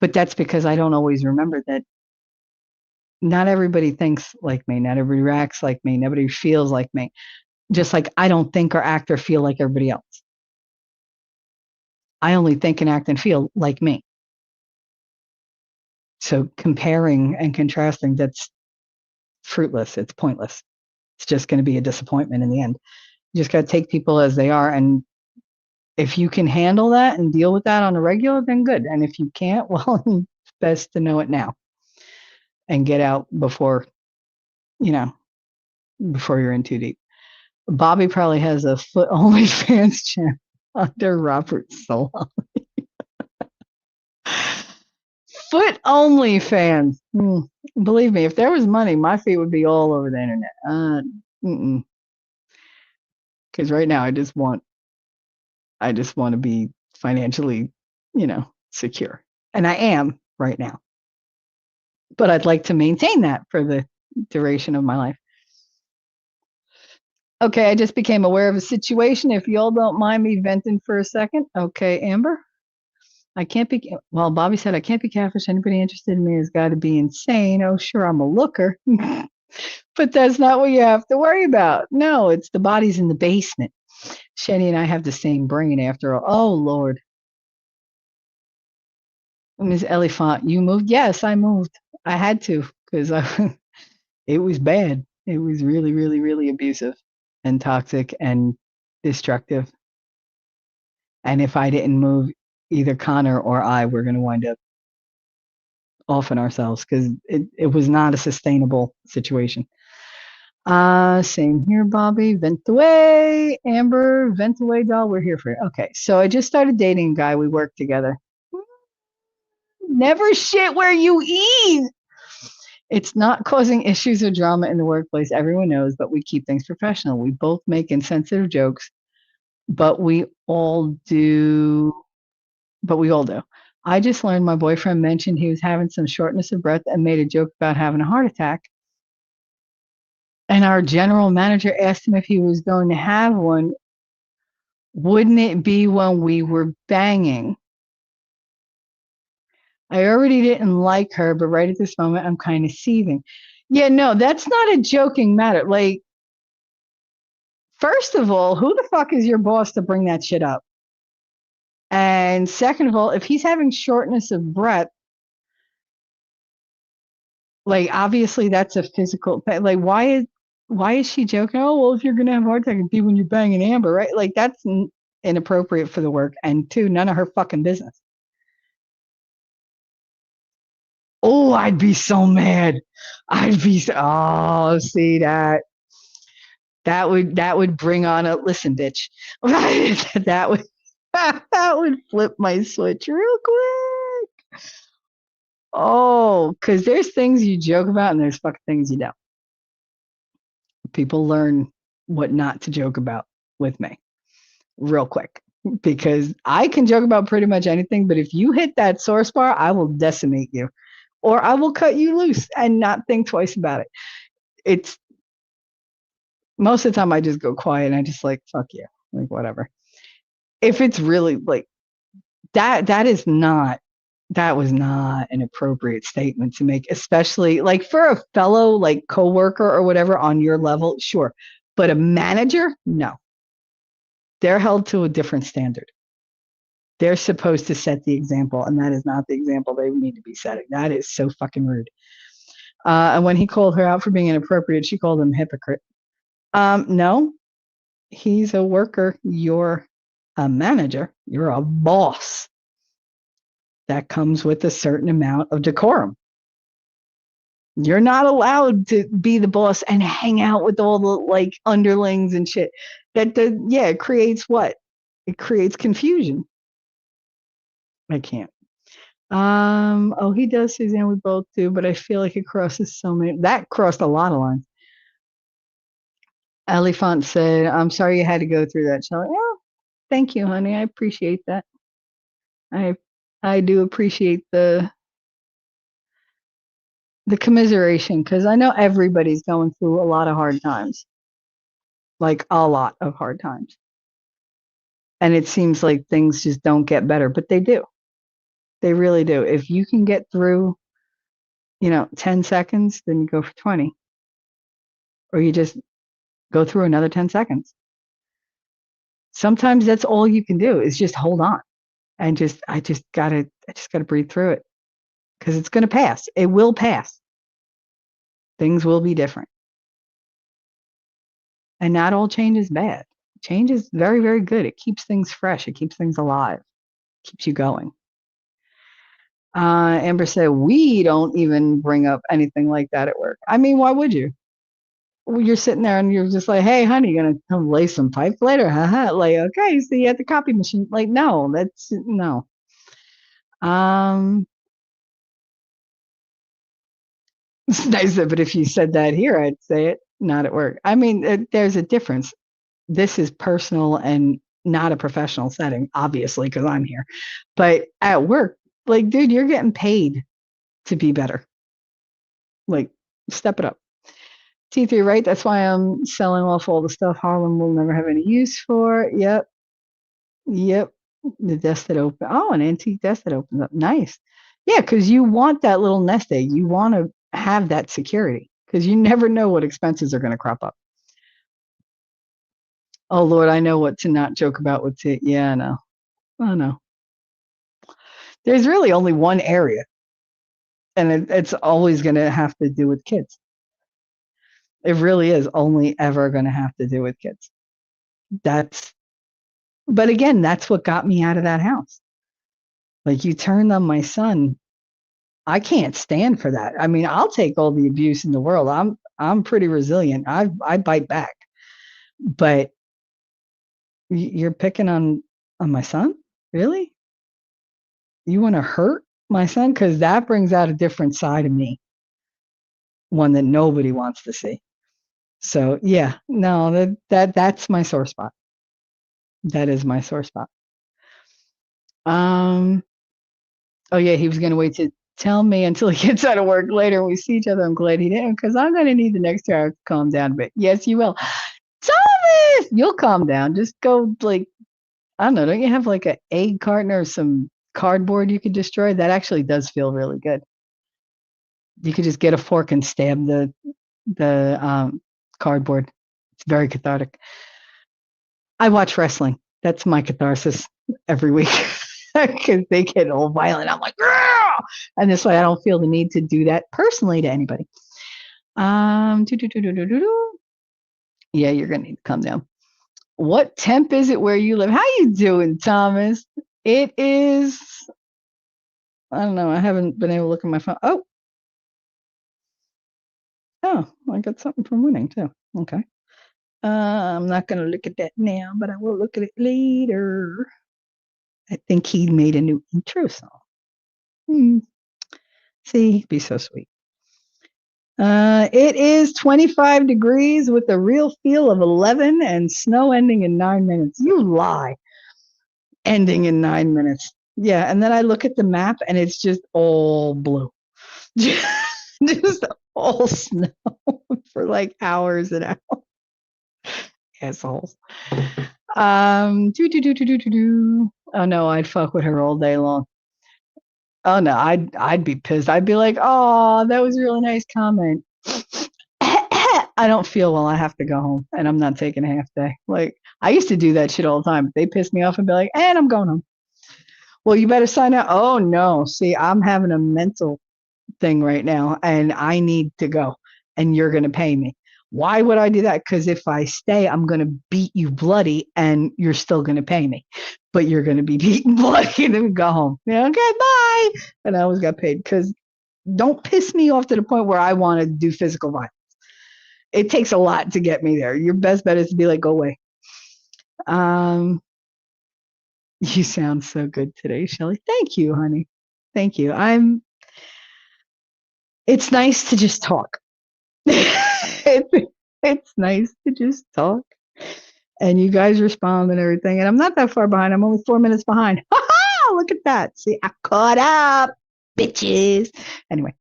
But that's because I don't always remember that not everybody thinks like me. Not everybody reacts like me. Nobody feels like me. Just like I don't think or act or feel like everybody else. I only think and act and feel like me. So comparing and contrasting, that's fruitless. It's pointless. It's just going to be a disappointment in the end. You just got to take people as they are. And if you can handle that and deal with that on a regular, then good. And if you can't, well, it's best to know it now and get out before, before you're in too deep. Bobby probably has a foot OnlyFans channel under Robert Salon. Foot OnlyFans. Believe me, if there was money, my feet would be all over the internet. Because right now, I just want to be financially, secure, and I am right now. But I'd like to maintain that for the duration of my life. Okay, I just became aware of a situation. If y'all don't mind me venting for a second. Okay, Amber. I can't be, well, Bobby said, I can't be catfish. Anybody interested in me has got to be insane. Oh, sure, I'm a looker. But that's not what you have to worry about. No, it's the bodies in the basement. Shenny and I have the same brain after all. Oh, Lord. Ms. Elephant, you moved? Yes, I moved. I had to because it was bad. It was really, really, really abusive and toxic and destructive. And if I didn't move, either Connor or I were going to wind up offing ourselves because it was not a sustainable situation. Same here, Bobby. Vent away. Amber, vent away, doll. We're here for you. Okay, so I just started dating a guy. We work together. Never shit where you eat. It's not causing issues or drama in the workplace. Everyone knows, but we keep things professional. We both make insensitive jokes, but we all do. I just learned my boyfriend mentioned he was having some shortness of breath and made a joke about having a heart attack. And our general manager asked him if he was going to have one. Wouldn't it be when we were banging? I already didn't like her, but right at this moment, I'm kind of seething. Yeah, no, that's not a joking matter. Like, first of all, who the fuck is your boss to bring that shit up? And second of all, if he's having shortness of breath, like obviously that's a physical thing. Like, why is she joking? Oh, well, if you're gonna have a heart attack, it'd be when you're banging Amber, right? Like that's inappropriate for the work, and two, none of her fucking business. Oh, I'd be so mad. Oh, see that would bring on a listen, bitch. that would that would flip my switch real quick. Oh, because there's things you joke about and there's fucking things you don't. People learn what not to joke about with me real quick because I can joke about pretty much anything, but if you hit that sore spot, I will decimate you or I will cut you loose and not think twice about it. It's most of the time I just go quiet and I just like, fuck you, like whatever. If it's really like that was not an appropriate statement to make, especially like for a fellow like coworker or whatever on your level, sure. But a manager, no. They're held to a different standard. They're supposed to set the example, and that is not the example they need to be setting. That is so fucking rude. And when he called her out for being inappropriate, she called him hypocrite. No, he's a worker. You're a manager. You're a boss. That comes with a certain amount of decorum. You're not allowed to be the boss and hang out with all the like underlings and shit. It creates what? It creates confusion. I can't. Oh, he does, Suzanne. We both do, but I feel like it crosses so many. That crossed a lot of lines. Elifant said, "I'm sorry you had to go through that, Shelley." Oh, thank you, honey. I appreciate that. I I do appreciate the commiseration because I know everybody's going through a lot of hard times, like a lot of hard times, and it seems like things just don't get better, but they do. They really do. If you can get through, 10 seconds, then you go for 20, or you just go through another 10 seconds. Sometimes that's all you can do is just hold on and I just gotta breathe through it because it's going to pass. It will pass. Things will be different. And not all change is bad. Change is very, very good. It keeps things fresh. It keeps things alive. It keeps you going. Amber said, we don't even bring up anything like that at work. I mean, why would you? Well, you're sitting there and you're just like, hey, honey, you gonna come lay some pipe later? Haha. Like, okay, see you at the copy machine. Like, no, that's no. Um, it's nice, but if you said that here, I'd say it, not at work. I mean, there's a difference. This is personal and not a professional setting, obviously, because I'm here. But at work, like, dude, you're getting paid to be better. Like, step it up. T3, right? That's why I'm selling off all the stuff Harlem will never have any use for. Yep. Yep. The desk that open. Oh, an antique desk that opens up. Nice. Yeah, because you want that little nest egg. You want to have that security because you never know what expenses are going to crop up. Oh, Lord, I know what to not joke about with T. Yeah, I know. I know. There's really only one area, and it's always going to have to do with kids. It really is only ever going to have to do with kids. But again, that's what got me out of that house. Like you turned on my son. I can't stand for that. I mean, I'll take all the abuse in the world. I'm pretty resilient. I bite back. But you're picking on my son? Really? You want to hurt my son? Because that brings out a different side of me. One that nobody wants to see. So yeah, no, that's my sore spot. That is my sore spot. Oh yeah, he was gonna wait to tell me until he gets out of work later and we see each other. I'm glad he didn't because I'm gonna need the next hour to calm down a bit. Yes, you will. Thomas, you'll calm down. Just go like I don't know. Don't you have like an egg carton or some cardboard you could destroy, that actually does feel really good. You could just get a fork and stab the cardboard. It's very cathartic. I watch wrestling. That's my catharsis every week because they get all violent. I'm like, "Grr!" And this way I don't feel the need to do that personally to anybody. Doo-doo-doo-doo-doo-doo. Yeah, you're gonna need to calm down. What temp is it where you live? How you doing, Thomas? It is. I don't know. I haven't been able to look at my phone. Oh, I got something from winning too. Okay. I'm not gonna look at that now, but I will look at it later. I think he made a new intro song. See, he'd be so sweet. It is 25 degrees with a real feel of 11 and snow ending in 9 minutes. You lie. Ending in 9 minutes. Yeah, and then I look at the map and it's just all blue. Just all snow for like hours and hours. Assholes. Oh no, I'd fuck with her all day long. Oh no, I'd be pissed. I'd be like, oh, that was a really nice comment. I don't feel well. I have to go home, and I'm not taking a half day. Like I used to do that shit all the time. They piss me off and be like, and I'm going home. Well, you better sign out. Oh no, see, I'm having a mental thing right now, and I need to go, and you're gonna pay me. Why would I do that? Because if I stay, I'm gonna beat you bloody, and you're still gonna pay me, but you're gonna be beaten bloody, and then go home. Yeah, okay, bye. And I always got paid because don't piss me off to the point where I want to do physical violence. It takes a lot to get me there. Your best bet is to be like, go away. You sound so good today, Shelly. Thank you, honey. Thank you. It's nice to just talk. It's nice to just talk. And you guys respond and everything. And I'm not that far behind. I'm only 4 minutes behind. Look at that. See, I caught up, bitches. Anyway,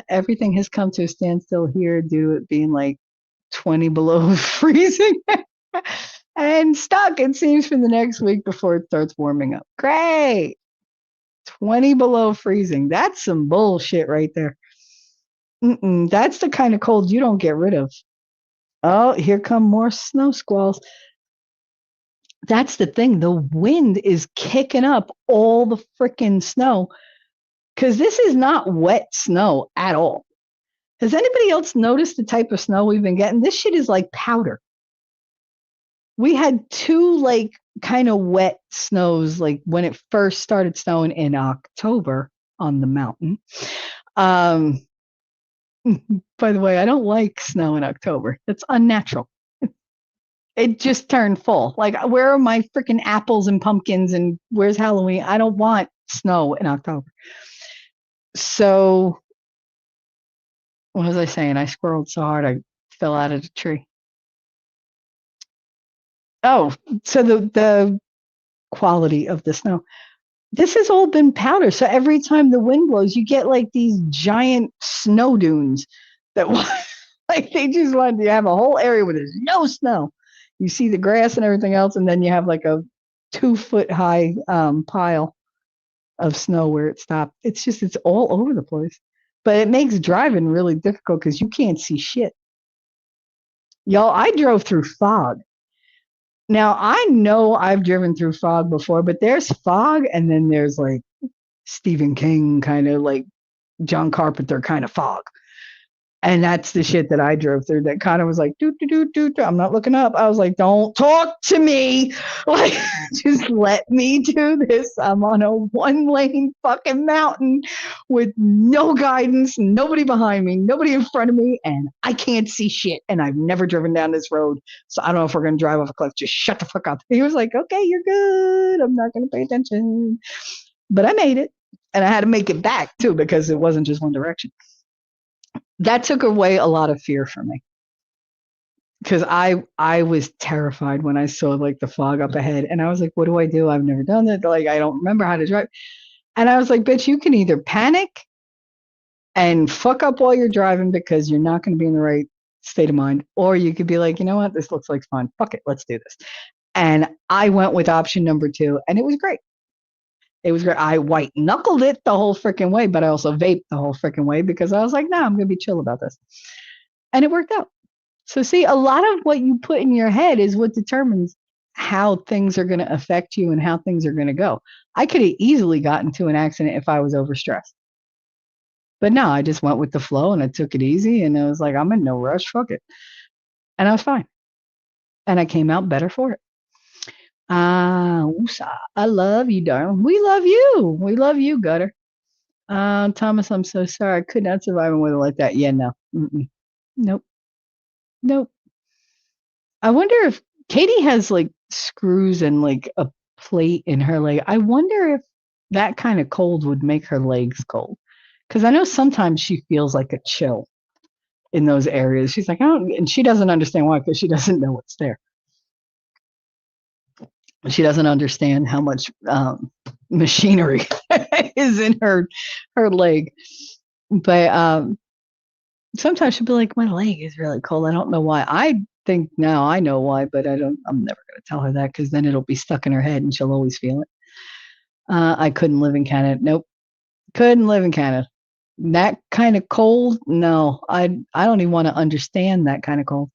everything has come to a standstill here due to it being like 20 below freezing. And stuck, it seems, for the next week before it starts warming up. Great. 20 below freezing. That's some bullshit right there. That's the kind of cold you don't get rid of. Oh, here come more snow squalls. That's the thing. The wind is kicking up all the freaking snow because this is not wet snow at all. Has anybody else noticed the type of snow we've been getting? This shit is like powder. We had two like kind of wet snows like when it first started snowing in October on the mountain. By the way, I don't like snow in October. That's unnatural. It just turned fall. Like, where are my freaking apples and pumpkins and where's Halloween? I don't want snow in October. So, what was I saying? I squirreled so hard I fell out of the tree. Oh, so the quality of the snow. This has all been powder. So every time the wind blows, you get like these giant snow dunes that like they just wanted to have a whole area where there's no snow. You see the grass and everything else, and then you have like a 2-foot high pile of snow where it stopped. It's all over the place. But it makes driving really difficult because you can't see shit. Y'all, I drove through fog. Now, I know I've driven through fog before, but there's fog and then there's like Stephen King kind of like John Carpenter kind of fog. And that's the shit that I drove through that kind of was like, I'm not looking up. I was like, don't talk to me. Like, just let me do this. I'm on a 1-lane fucking mountain with no guidance, nobody behind me, nobody in front of me, and I can't see shit. And I've never driven down this road. So I don't know if we're going to drive off a cliff. Just shut the fuck up. He was like, okay, you're good. I'm not going to pay attention. But I made it. And I had to make it back too, because it wasn't just one direction. That took away a lot of fear from me because I was terrified when I saw like the fog up ahead and I was like, what do I do? I've never done it. Like, I don't remember how to drive. And I was like, bitch, you can either panic and fuck up while you're driving because you're not going to be in the right state of mind, or you could be like, you know what? This looks like fun. Fuck it. Let's do this. And I went with option number 2 and it was great. It was great. I white knuckled it the whole freaking way, but I also vaped the whole freaking way because I was like, nah, I'm going to be chill about this. And it worked out. So, see, a lot of what you put in your head is what determines how things are going to affect you and how things are going to go. I could have easily gotten into an accident if I was overstressed. But no, I just went with the flow and I took it easy and I was like, I'm in no rush, fuck it. And I was fine. And I came out better for it. Usa, I love you, darling. We love you. We love you, Gutter. Thomas, I'm so sorry. I could not survive in weather like that. Yeah, no. Mm-mm. Nope. Nope. I wonder if Katie has like screws and like a plate in her leg. I wonder if that kind of cold would make her legs cold. Because I know sometimes she feels like a chill in those areas. She's like, I don't, and she doesn't understand why because she doesn't know what's there. She doesn't understand how much machinery is in her leg. But sometimes she'll be like, my leg is really cold. I don't know why. I think now I know why, but I'm never going to tell her that because then it'll be stuck in her head and she'll always feel it. I couldn't live in Canada. Nope. Couldn't live in Canada. That kind of cold? No, I don't even want to understand that kind of cold.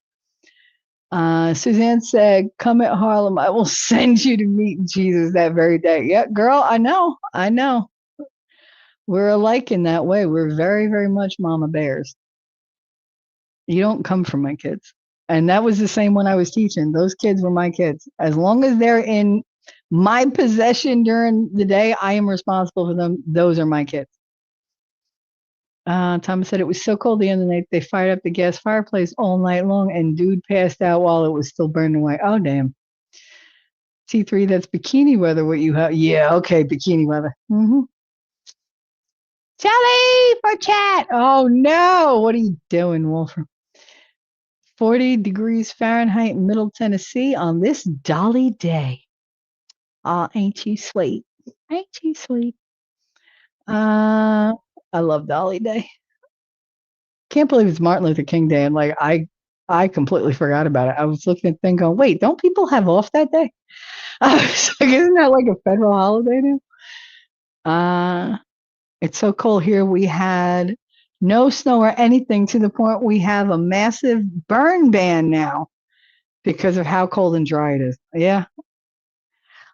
Suzanne said, come at Harlem. I will send you to meet Jesus that very day. Yeah, girl, I know. We're alike in that way. We're very, very much mama bears. You don't come from my kids. And that was the same when I was teaching. Those kids were my kids. As long as they're in my possession during the day, I am responsible for them. Those are my kids. Thomas said it was so cold the other night they fired up the gas fireplace all night long and dude passed out while it was still burning away. Oh damn. T3, that's bikini weather. What you have? Yeah, okay, bikini weather. Mm-hmm. Shelly for chat. Oh no, what are you doing, Wolfram? 40 degrees Fahrenheit in Middle Tennessee on this Dolly day. Ain't you sweet? Ain't you sweet? I love Dolly Day. Can't believe it's Martin Luther King Day. And like I completely forgot about it. I was looking at the thing going, wait, don't people have off that day? I was like, isn't that like a federal holiday now? It's so cold here. We had no snow or anything to the point we have a massive burn ban now because of how cold and dry it is. Yeah.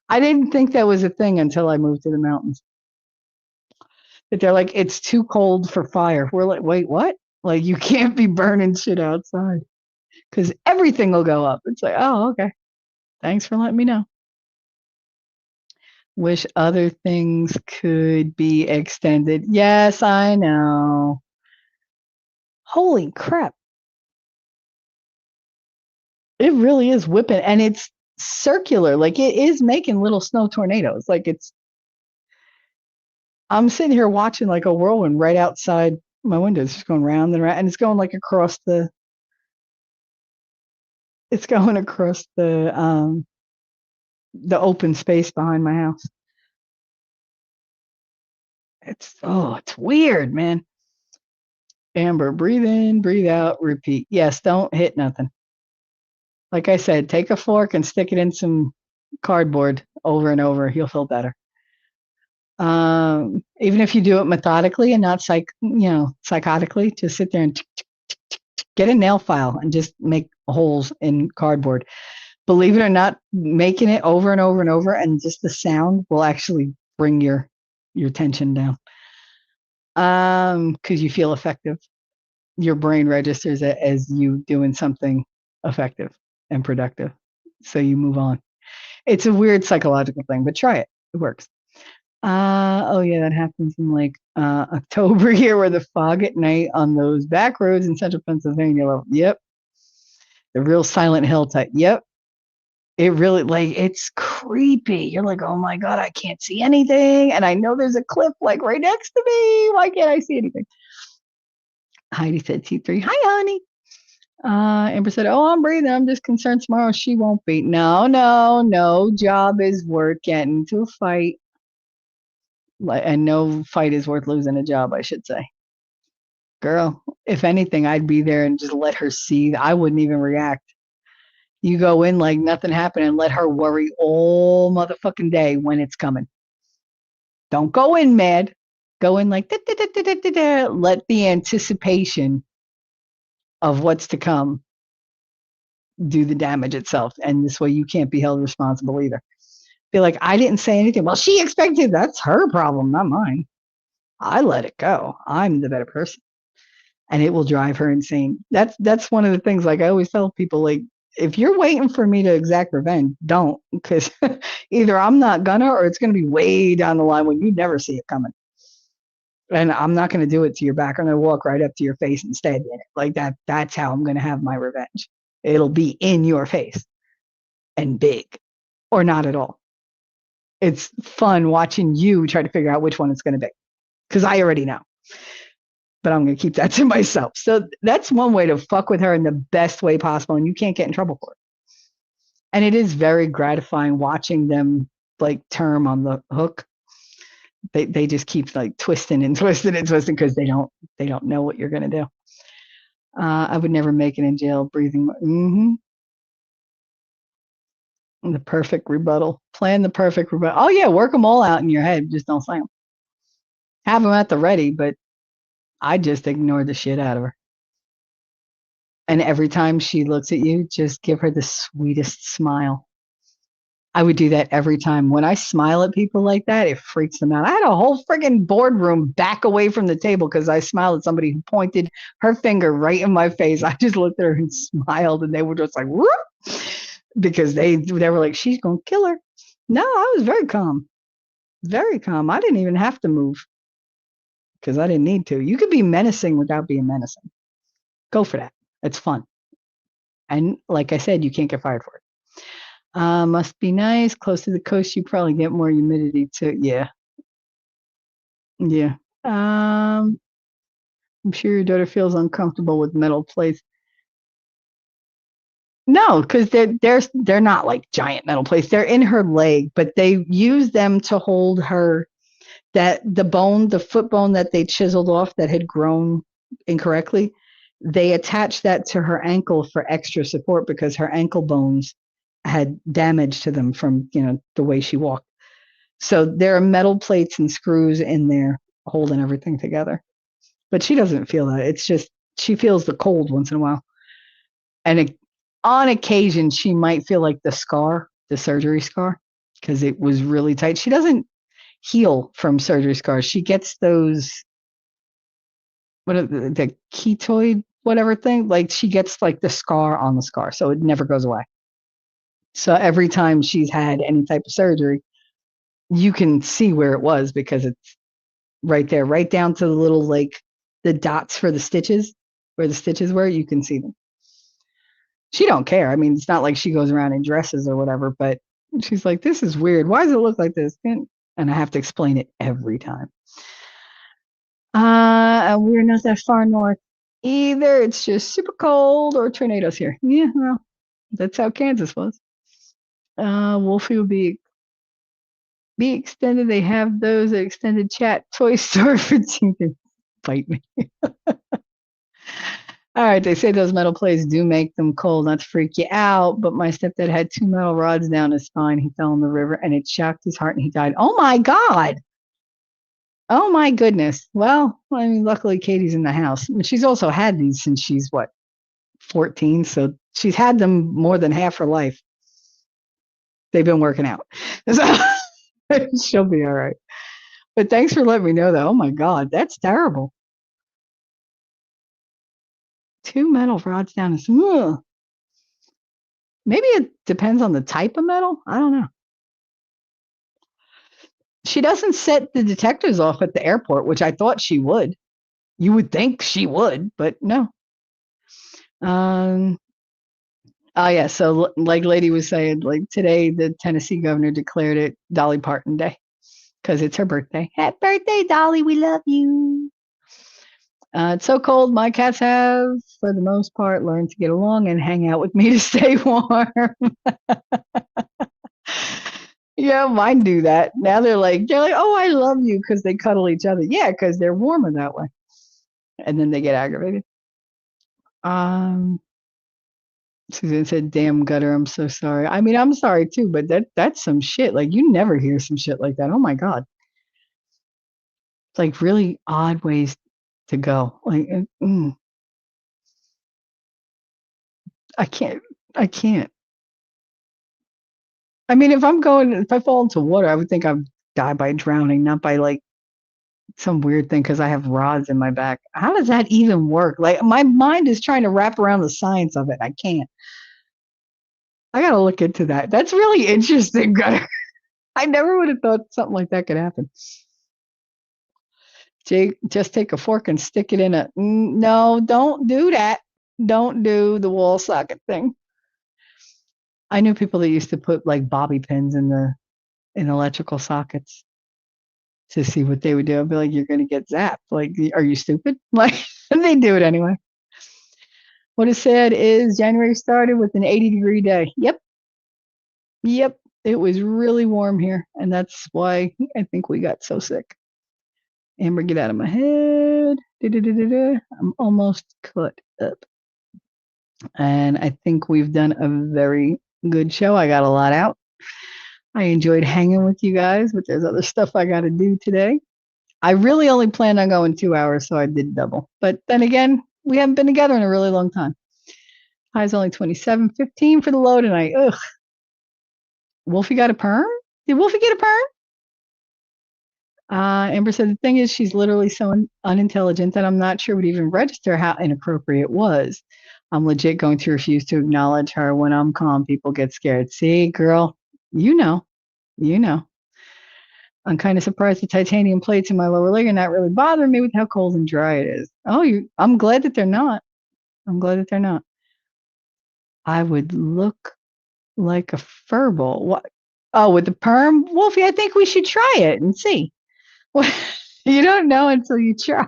I didn't think that was a thing until I moved to the mountains. That they're like, it's too cold for fire. We're like, wait, what? Like, you can't be burning shit outside because everything will go up. It's like, oh, okay. Thanks for letting me know. Wish other things could be extended. Yes, I know. Holy crap. It really is whipping and it's circular. Like it is making little snow tornadoes. Like I'm sitting here watching like a whirlwind right outside my window. It's just going round and round and it's going like across the open space behind my house. It's weird, man. Amber, breathe in, breathe out, repeat. Yes, don't hit nothing. Like I said, take a fork and stick it in some cardboard over and over. You'll feel better. Even if you do it methodically and not psychotically, just sit there and get a nail file and just make holes in cardboard. Believe it or not, making it over and over and over and just the sound will actually bring your tension down. Because you feel effective. Your brain registers it as you doing something effective and productive. So you move on. It's a weird psychological thing, but try it. It works. Oh yeah, that happens in like October here where the fog at night on those back roads in central Pennsylvania. Yep. The real Silent Hill type. Yep. It really it's creepy. You're like, oh my God, I can't see anything. And I know there's a cliff like right next to me. Why can't I see anything? Heidi said T3. Hi, honey. Amber said, oh, I'm breathing. I'm just concerned tomorrow she won't be. No job is worth getting to a fight. And no fight is worth losing a job, I should say. Girl, if anything, I'd be there and just let her see. I wouldn't even react. You go in like nothing happened and let her worry all motherfucking day when it's coming. Don't go in mad. Go in like, da, da, da, da, da, da, da. Let the anticipation of what's to come do the damage itself. And this way you can't be held responsible either. Be like, I didn't say anything. Well, she expected. That's her problem, not mine. I let it go. I'm the better person. And it will drive her insane. That's one of the things, like I always tell people, like, if you're waiting for me to exact revenge, don't, because either I'm not gonna, or it's gonna be way down the line when you never see it coming. And I'm not gonna do it to your back. I'm gonna walk right up to your face and stab you in it. Like that. That's how I'm gonna have my revenge. It'll be in your face and big, or not at all. It's fun watching you try to figure out which one it's gonna be, because I already know. But I'm going to keep that to myself. So that's one way to fuck with her in the best way possible, and you can't get in trouble for it. And it is very gratifying watching them like term on the hook. They just keep like twisting and twisting and twisting because they don't know what you're going to do. I would never make it in jail breathing. The perfect rebuttal. Plan the perfect rebuttal. Oh yeah, work them all out in your head. Just don't say them. Have them at the ready, but I just ignored the shit out of her. And every time she looks at you, just give her the sweetest smile. I would do that every time. When I smile at people like that, it freaks them out. I had a whole friggin' boardroom back away from the table because I smiled at somebody who pointed her finger right in my face. I just looked at her and smiled, and they were just like, whoop, because they were like, she's gonna kill her. No, I was very calm. Very calm. I didn't even have to move because I didn't need to. You could be menacing without being menacing. Go for that. It's fun. And like I said, you can't get fired for it. Must be nice. Close to the coast, you probably get more humidity too. Yeah. Yeah. I'm sure your daughter feels uncomfortable with metal plates. No, because they're not like giant metal plates. They're in her leg, but they use them to hold her, that the foot bone that they chiseled off that had grown incorrectly, they attached that to her ankle for extra support because her ankle bones had damage to them from, the way she walked. So there are metal plates and screws in there holding everything together. But she doesn't feel that. It's just she feels the cold once in a while. And on occasion, she might feel like the surgery scar, because it was really tight. She doesn't heal from surgery scars. She gets those, what are the keloid, whatever thing, like she gets like the scar on the scar, so it never goes away. So every time she's had any type of surgery, you can see where it was because it's right there, right down to the little, like the dots for the stitches, where the stitches were, you can see them. She don't care. I mean, it's not like she goes around in dresses or whatever, but she's like, this is weird. Why does it look like this? And I have to explain it every time. We're not that far north either. It's just super cold or tornadoes here. Yeah, well, that's how Kansas was. Wolfie would be extended. They have those at Extended Chat Toy Store for to bite me. All right, they say those metal plates do make them cold, not to freak you out, but my stepdad had 2 metal rods down his spine. He fell in the river and it shocked his heart and he died. Oh my God. Oh my goodness. Well, I mean, luckily Katie's in the house. She's also had these since she's 14. So she's had them more than half her life. They've been working out. So she'll be all right. But thanks for letting me know that. Oh my God, that's terrible. 2 metal rods down his. Ugh. Maybe it depends on the type of metal. I don't know. She doesn't set the detectors off at the airport, which I thought she would. You would think she would, but no. Oh yeah, so like Lady was saying, like today the Tennessee governor declared it Dolly Parton Day because it's her birthday. Happy birthday, Dolly, we love you. It's so cold. My cats have, for the most part, learned to get along and hang out with me to stay warm. Yeah, mine do that. Now they're like, oh, I love you, because they cuddle each other. Yeah, because they're warmer that way. And then they get aggravated. Susan said, damn gutter, I'm so sorry. I mean, I'm sorry too, but that's some shit. Like, you never hear some shit like that. Oh my God. like really odd ways to go. Like, I can't. I can't. I mean, if I fall into water, I would think I'd die by drowning, not by like some weird thing because I have rods in my back. How does that even work? Like, my mind is trying to wrap around the science of it. I can't. I gotta look into that. That's really interesting, Gunnar. I never would have thought something like that could happen. Jake, just take a fork and stick it in a. No, don't do that. Don't do the wall socket thing. I knew people that used to put like bobby pins in electrical sockets to see what they would do. I'd be like, you're gonna get zapped. Like, are you stupid? Like, and they do it anyway. What it said is January started with an 80-degree day. Yep. Yep. It was really warm here, and that's why I think we got so sick. Amber, get out of my head. I'm almost caught up. And I think we've done a very good show. I got a lot out. I enjoyed hanging with you guys, but there's other stuff I got to do today. I really only planned on going 2 hours, so I did double. But then again, we haven't been together in a really long time. High's only 27.15 for the low tonight. Ugh. Wolfie got a perm? Did Wolfie get a perm? Amber said the thing is she's literally so unintelligent that I'm not sure would even register how inappropriate it was. I'm legit going to refuse to acknowledge her. When I'm calm, people get scared. See, girl, you know. I'm kind of surprised the titanium plates in my lower leg are not really bothering me with how cold and dry it is. I'm glad that they're not. I'm glad that they're not. I would look like a furball. What? Oh, with the perm? Wolfie, I think we should try it and see. Well, you don't know until you try.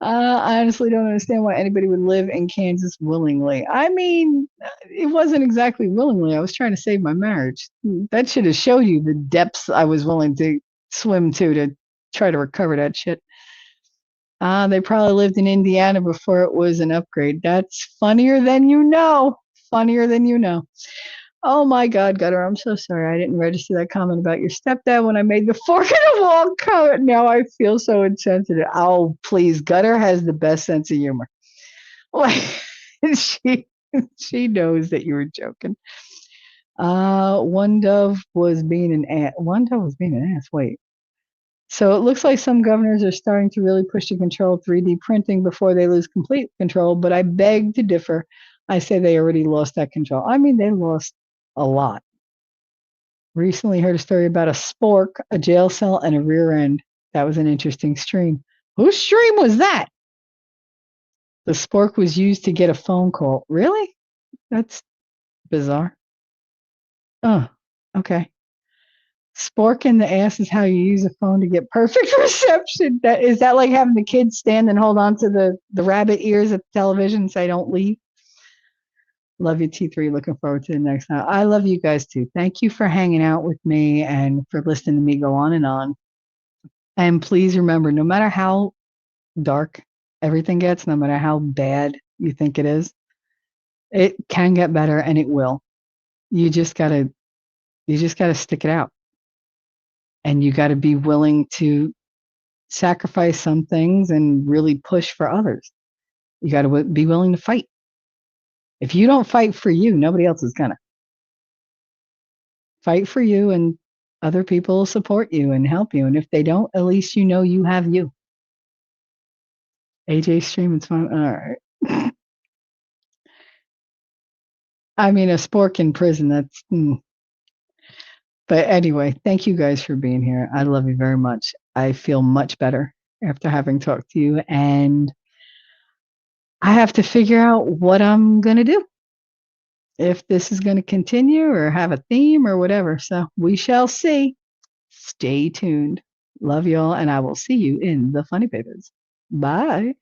I honestly don't understand why anybody would live in Kansas willingly. I mean, it wasn't exactly willingly. I was trying to save my marriage. That should have showed you the depths I was willing to swim to try to recover that shit. They probably lived in Indiana before it was an upgrade. That's funnier than you know. Funnier than you know. Oh my God, Gutter, I'm so sorry. I didn't register that comment about your stepdad when I made the fork in the wall comment. Now I feel so insensitive. Oh, please. Gutter has the best sense of humor. Like, she knows that you were joking. One dove was being an ass. One dove was being an ass. Wait. So it looks like some governors are starting to really push to control 3D printing before they lose complete control, but I beg to differ. I say they already lost that control. I mean, they lost a lot. Recently heard a story about a spork, a jail cell, and a rear end. That was an interesting stream. Whose stream was that? The spork was used to get a phone call. Really? That's bizarre. Oh, okay. Spork in the ass is how you use a phone to get perfect reception. Is that like having the kids stand and hold on to the rabbit ears at the television and say, don't leave? Love you, T3. Looking forward to the next time. I love you guys too. Thank you for hanging out with me and for listening to me go on and on. And please remember, no matter how dark everything gets, no matter how bad you think it can get better, and it will. You just gotta stick it out. And you gotta be willing to sacrifice some things and really push for others. You gotta be willing to fight. If you don't fight for you, nobody else is gonna. Fight for you, and other people will support you and help you. And if they don't, at least you know you have you. AJ stream, it's fine. All right. I mean, a spork in prison, that's... But anyway, thank you guys for being here. I love you very much. I feel much better after having talked to you. And I have to figure out what I'm going to do. If this is going to continue or have a theme or whatever. So we shall see. Stay tuned. Love y'all. And I will see you in the Funny Papers. Bye.